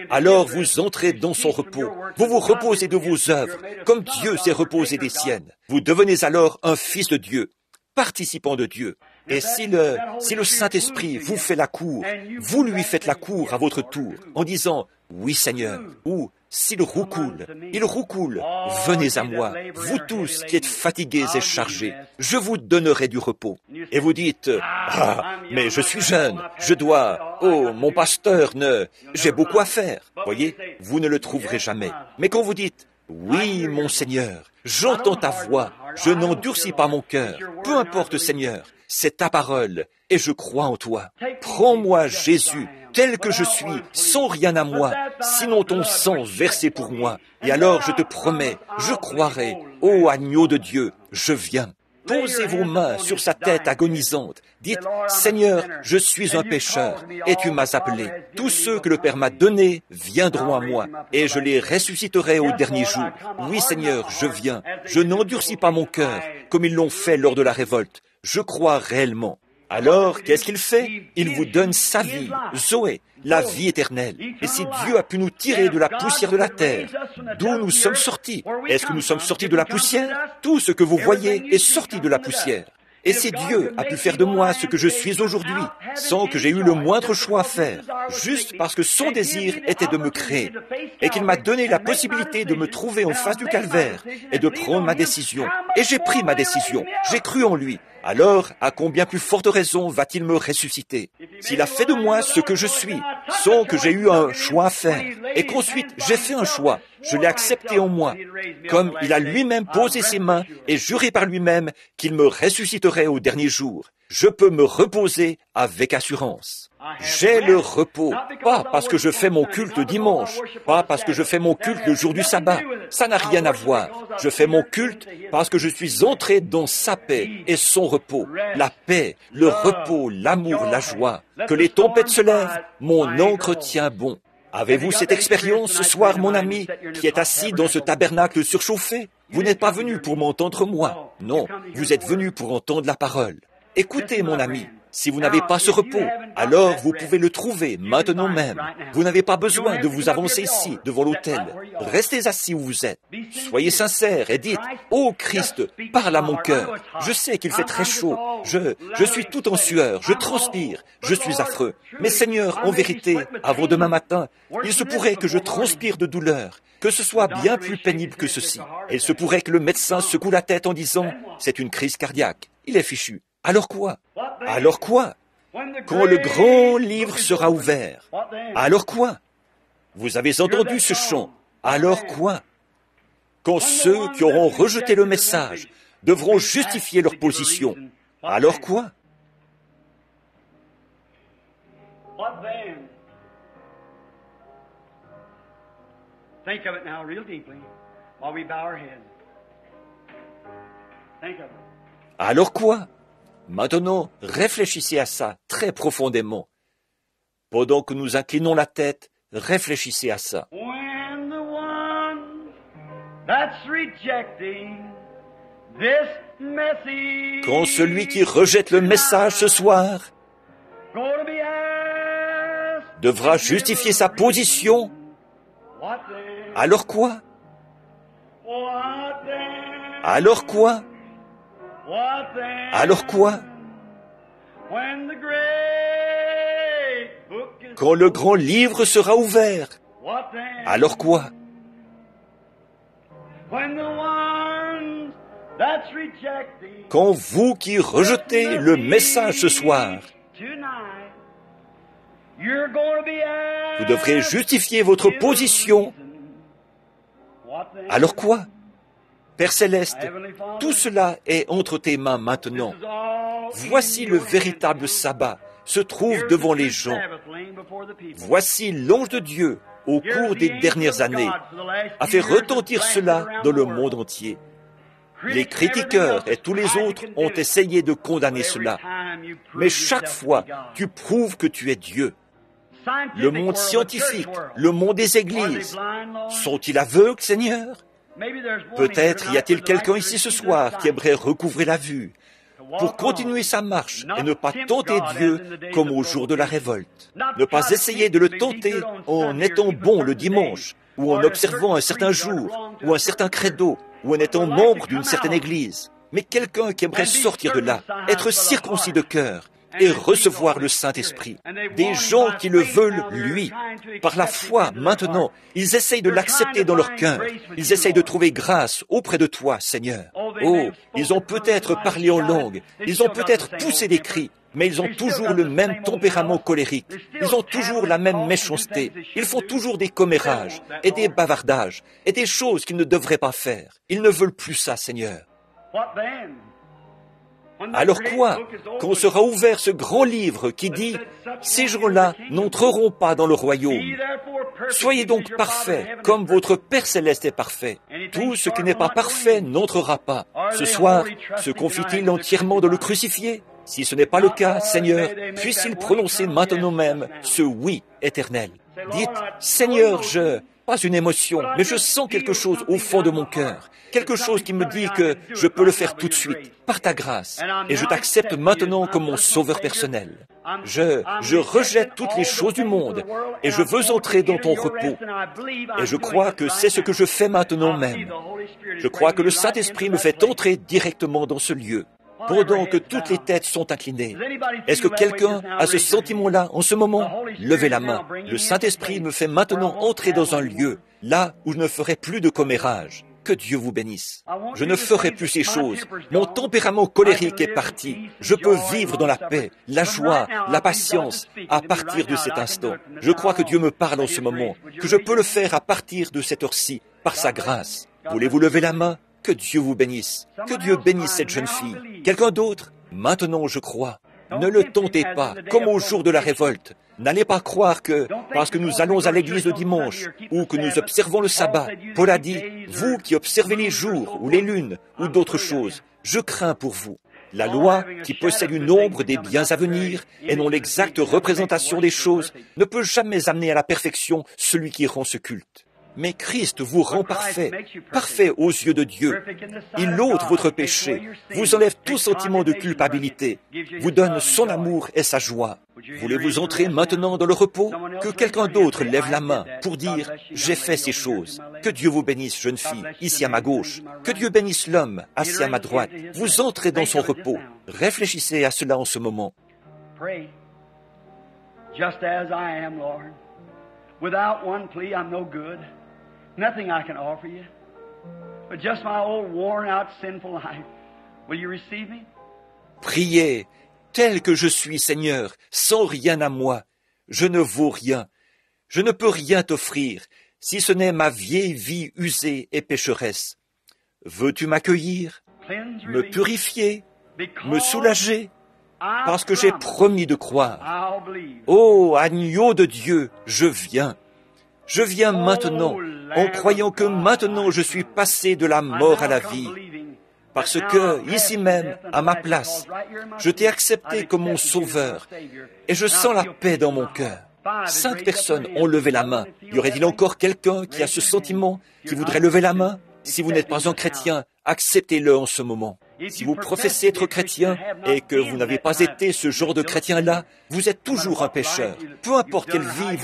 S1: Alors vous entrez dans son repos. Vous vous reposez de vos œuvres, comme Dieu s'est reposé des siennes. Vous devenez alors un fils de Dieu, participant de Dieu. Et si le Saint-Esprit vous fait la cour, vous lui faites la cour à votre tour, en disant « Oui Seigneur » ou s'il roucoule, il roucoule. Venez à moi, vous tous qui êtes fatigués et chargés, je vous donnerai du repos. Et vous dites, ah, mais je suis jeune, je dois, oh, mon pasteur, j'ai beaucoup à faire. Voyez, vous ne le trouverez jamais. Mais quand vous dites, oui, mon Seigneur, j'entends ta voix, je n'endurcis pas mon cœur, peu importe, Seigneur, c'est ta parole, et je crois en toi. Prends-moi, Jésus, tel que je suis, sans rien à moi, sinon ton sang versé pour moi. Et alors je te promets, je croirai, ô agneau de Dieu, je viens. Posez vos mains sur sa tête agonisante. Dites, Seigneur, je suis un pécheur, et tu m'as appelé. Tous ceux que le Père m'a donnés viendront à moi, et je les ressusciterai au dernier jour. Oui, Seigneur, je viens. Je n'endurcis pas mon cœur, comme ils l'ont fait lors de la révolte. Je crois réellement. Alors, qu'est-ce qu'il fait? Il vous donne sa vie, Zoé, la vie éternelle. Et si Dieu a pu nous tirer de la poussière de la terre, d'où nous sommes sortis? Est-ce que nous sommes sortis de la poussière? Tout ce que vous voyez est sorti de la poussière. Et si Dieu a pu faire de moi ce que je suis aujourd'hui, sans que j'ai eu le moindre choix à faire, juste parce que son désir était de me créer, et qu'il m'a donné la possibilité de me trouver en face du calvaire et de prendre ma décision, et j'ai pris ma décision, j'ai cru en lui, alors à combien plus forte raison va-t-il me ressusciter? S'il a fait de moi ce que je suis, sans que j'ai eu un choix à faire, et qu'ensuite j'ai fait un choix, je l'ai accepté en moi, comme il a lui-même posé ses mains et juré par lui-même qu'il me ressusciterait au dernier jour, je peux me reposer avec assurance. J'ai le repos, pas parce que je fais mon culte dimanche, pas parce que je fais mon culte le jour du sabbat, ça n'a rien à voir. Je fais mon culte parce que je suis entré dans sa paix et son repos, la paix, le repos, l'amour, la joie. Que les tempêtes se lèvent, mon encre tient bon. Avez-vous cette expérience ce soir, mon ami, qui est assis dans ce tabernacle surchauffé? Vous n'êtes pas venu pour m'entendre moi. Non, vous êtes venu pour entendre la parole. Écoutez, mon ami, si vous n'avez pas ce repos, alors vous pouvez le trouver maintenant même. Vous n'avez pas besoin de vous avancer ici, devant l'autel. Restez assis où vous êtes. Soyez sincères et dites, « Ô Christ, parle à mon cœur. Je sais qu'il fait très chaud. Je suis tout en sueur. Je transpire. Je suis affreux. Mais Seigneur, en vérité, avant demain matin, il se pourrait que je transpire de douleur, que ce soit bien plus pénible que ceci. Et il se pourrait que le médecin secoue la tête en disant, « C'est une crise cardiaque. Il est fichu. » Alors quoi? Alors quoi? Quand le grand livre sera ouvert. Alors quoi? Vous avez entendu ce chant. Alors quoi? Quand ceux qui auront rejeté le message devront justifier leur position. Alors quoi?
S2: Think of it now real deeply while we bow our heads. Think of it.
S1: Alors quoi? Maintenant, réfléchissez à ça très profondément. Pendant que nous inclinons la tête, réfléchissez à ça.
S2: When the one that's rejecting this message
S1: Quand celui qui rejette le message ce soir
S2: gonna be asked,
S1: devra justifier sa position,
S2: what then?
S1: alors quoi?
S2: What then?
S1: Alors quoi?
S2: What then?
S1: Alors quoi?
S2: When the great book is
S1: Quand le grand livre sera ouvert,
S2: what then?
S1: alors quoi?
S2: When the one that's rejecting
S1: Quand vous qui rejetez le message ce soir,
S2: tonight, you're gonna be asked,
S1: vous devrez justifier votre position,
S2: what then?
S1: alors quoi? Père Céleste, tout cela est entre tes mains maintenant. Voici le véritable sabbat se trouve devant les gens. Voici l'ange de Dieu, au cours des dernières années, a fait retentir cela dans le monde entier. Les critiqueurs et tous les autres ont essayé de condamner cela. Mais chaque fois, tu prouves que tu es Dieu. Le monde scientifique, le monde des églises, sont-ils aveugles, Seigneur? Peut-être y a-t-il quelqu'un ici ce soir qui aimerait recouvrer la vue pour continuer sa marche et ne pas tenter Dieu comme au jour de la révolte. Ne pas essayer de le tenter en étant bon le dimanche, ou en observant un certain jour, ou un certain credo, ou en étant membre d'une certaine église. Mais quelqu'un qui aimerait sortir de là, être circoncis de cœur, et recevoir le Saint-Esprit. Des gens qui le veulent, lui. Par la foi, maintenant, ils essayent de l'accepter dans leur cœur. Ils essayent de trouver grâce auprès de toi, Seigneur. Oh, ils ont peut-être parlé en langue, ils ont peut-être poussé des cris, mais ils ont toujours le même tempérament colérique. Ils ont toujours la même méchanceté. Ils font toujours des commérages et des bavardages et des choses qu'ils ne devraient pas faire. Ils ne veulent plus ça, Seigneur. Alors quoi, quand sera ouvert ce grand livre qui dit « Ces gens-là n'entreront pas dans le royaume ». Soyez donc parfaits, comme votre Père Céleste est parfait. Tout ce qui n'est pas parfait n'entrera pas. Ce soir, se confie-t-il entièrement de le crucifier? Si ce n'est pas le cas, Seigneur, puisse-t-il prononcer maintenant même ce oui éternel? Dites, Seigneur, pas une émotion, mais je sens quelque chose au fond de mon cœur, quelque chose qui me dit que je peux le faire tout de suite, par ta grâce, et je t'accepte maintenant comme mon sauveur personnel. Je rejette toutes les choses du monde, et je veux entrer dans ton repos. Et je crois que c'est ce que je fais maintenant même. Je crois que le Saint-Esprit me fait entrer directement dans ce lieu, pendant que toutes les têtes sont inclinées. Est-ce que quelqu'un a ce sentiment-là en ce moment? Levez la main. Le Saint-Esprit me fait maintenant entrer dans un lieu, là où je ne ferai plus de commérage. Que Dieu vous bénisse. Je ne ferai plus ces choses. Mon tempérament colérique est parti. Je peux vivre dans la paix, la joie, la patience à partir de cet instant. Je crois que Dieu me parle en ce moment, que je peux le faire à partir de cette heure-ci, par sa grâce. Voulez-vous lever la main? Que Dieu vous bénisse. Que Dieu bénisse cette jeune fille. Quelqu'un d'autre? Maintenant, je crois. Ne le tentez pas, comme au jour de la révolte. N'allez pas croire que, parce que nous allons à l'église le dimanche, ou que nous observons le sabbat, Paul a dit, vous qui observez les jours, ou les lunes, ou d'autres choses, je crains pour vous. La loi, qui possède une ombre des biens à venir, et non l'exacte représentation des choses, ne peut jamais amener à la perfection celui qui rend ce culte. Mais Christ vous rend parfait, parfait aux yeux de Dieu. Il ôte votre péché, vous enlève tout sentiment de culpabilité, vous donne son amour et sa joie. Voulez-vous entrer maintenant dans le repos? Que quelqu'un d'autre lève la main pour dire « J'ai fait ces choses ». Que Dieu vous bénisse, jeune fille, ici à ma gauche. Que Dieu bénisse l'homme, assis à ma droite. Vous entrez dans son repos. Réfléchissez à cela en ce moment.
S2: Just as I am, Lord. Without one plea, I'm no good. Nothing I can offer you, but just my old worn-out sinful life. Will you receive me?
S1: Priez, tel que je suis, Seigneur, sans rien à moi. Je ne vaux rien. Je ne peux rien t'offrir, si ce n'est ma vieille vie usée et pécheresse. Veux-tu m'accueillir, me purifier, me soulager, parce que j'ai promis de croire. Ô agneau de Dieu, je viens. Je viens maintenant, en croyant que maintenant je suis passé de la mort à la vie. Parce que, ici même, à ma place, je t'ai accepté comme mon sauveur, et je sens la paix dans mon cœur. 5 personnes ont levé la main. Y aurait-il encore quelqu'un qui a ce sentiment, qui voudrait lever la main? Si vous n'êtes pas un chrétien, acceptez-le en ce moment. Si vous professez être chrétien et que vous n'avez pas été ce genre de chrétien-là, vous êtes toujours un pécheur. Peu importe quelle vie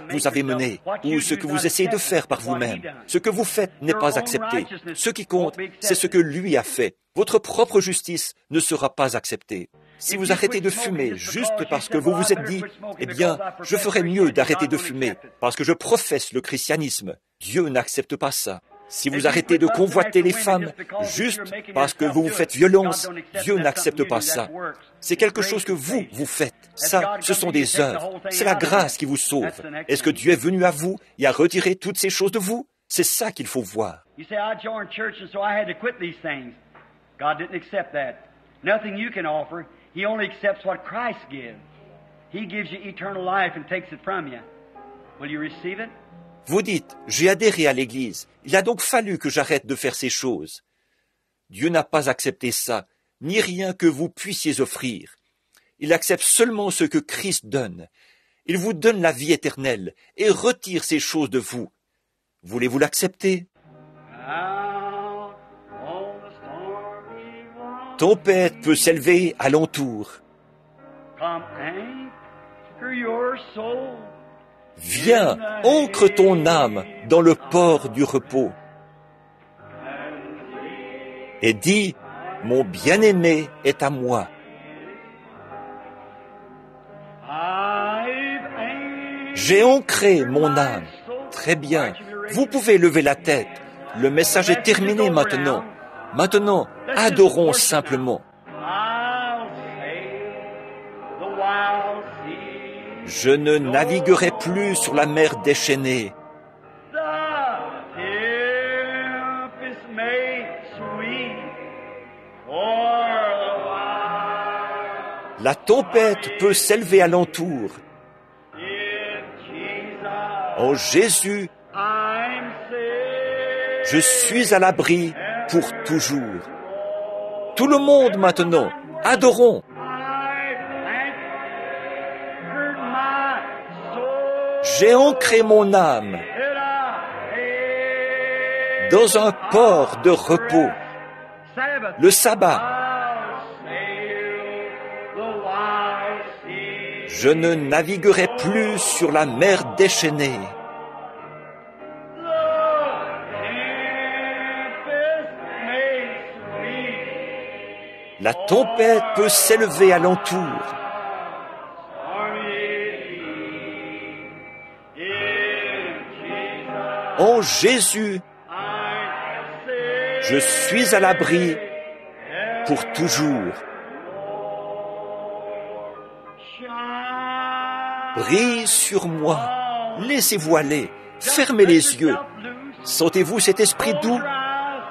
S1: vous avez menée ou ce que vous essayez de faire par vous-même. Ce que vous faites n'est pas accepté. Ce qui compte, c'est ce que lui a fait. Votre propre justice ne sera pas acceptée. Si vous arrêtez de fumer juste parce que vous vous êtes dit « Eh bien, je ferais mieux d'arrêter de fumer parce que je professe le christianisme », Dieu n'accepte pas ça. Si vous arrêtez de convoiter les femmes juste parce que vous vous faites violence, Dieu n'accepte pas ça. C'est quelque chose que vous faites. Ça, ce sont des œuvres. C'est la grâce qui vous sauve. Est-ce que Dieu est venu à vous et a retiré toutes ces choses de vous? C'est ça qu'il faut voir.
S2: Nothing you can offer. He only accepts what Christ gives. He gives you eternal life and takes it from you. Will you receive it?
S1: Vous dites, j'ai adhéré à l'Église. Il a donc fallu que j'arrête de faire ces choses. Dieu n'a pas accepté ça, ni rien que vous puissiez offrir. Il accepte seulement ce que Christ donne. Il vous donne la vie éternelle et retire ces choses de vous. Voulez-vous l'accepter? Tempête peut s'élever alentour. Viens, ancre ton âme dans le port du repos. Et dis, mon bien-aimé est à moi. J'ai ancré mon âme. Très bien. Vous pouvez lever la tête. Le message est terminé maintenant. Maintenant, adorons simplement. Je ne naviguerai plus sur la mer déchaînée. La tempête peut s'élever alentour. En Jésus, je suis à l'abri pour toujours. Tout le monde maintenant, adorons. J'ai ancré mon âme dans un port de repos, le sabbat. Je ne naviguerai plus sur la mer déchaînée. La tempête peut s'élever alentour. En Jésus, je suis à l'abri pour toujours. Brille sur moi, laissez-vous aller, fermez les yeux. Sentez-vous cet esprit doux?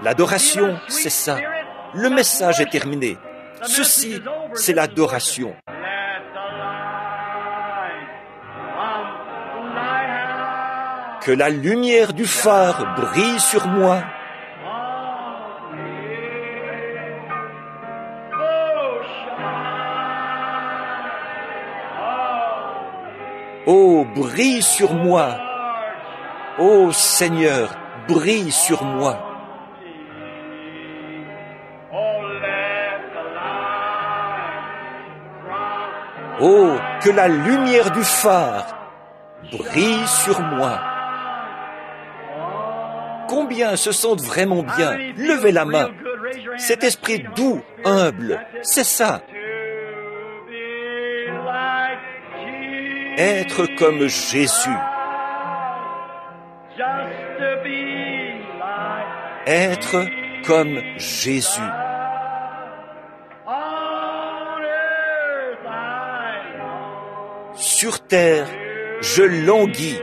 S1: L'adoration, c'est ça. Le message est terminé. Ceci, c'est l'adoration. Que la lumière du phare brille sur moi. Oh, brille sur moi. Oh Seigneur, brille sur moi. Oh, que la lumière du phare brille sur moi. Combien se sentent vraiment bien? Levez la main. Cet esprit doux, humble, c'est ça. Être comme Jésus. Être comme Jésus. Sur terre, je languis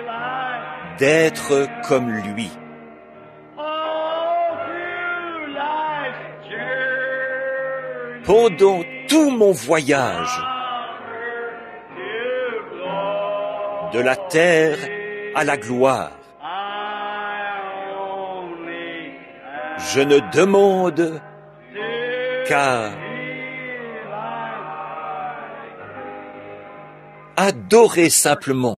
S1: d'être comme lui. Pendant tout mon voyage, de la terre à la gloire, je ne demande qu'à adorer simplement.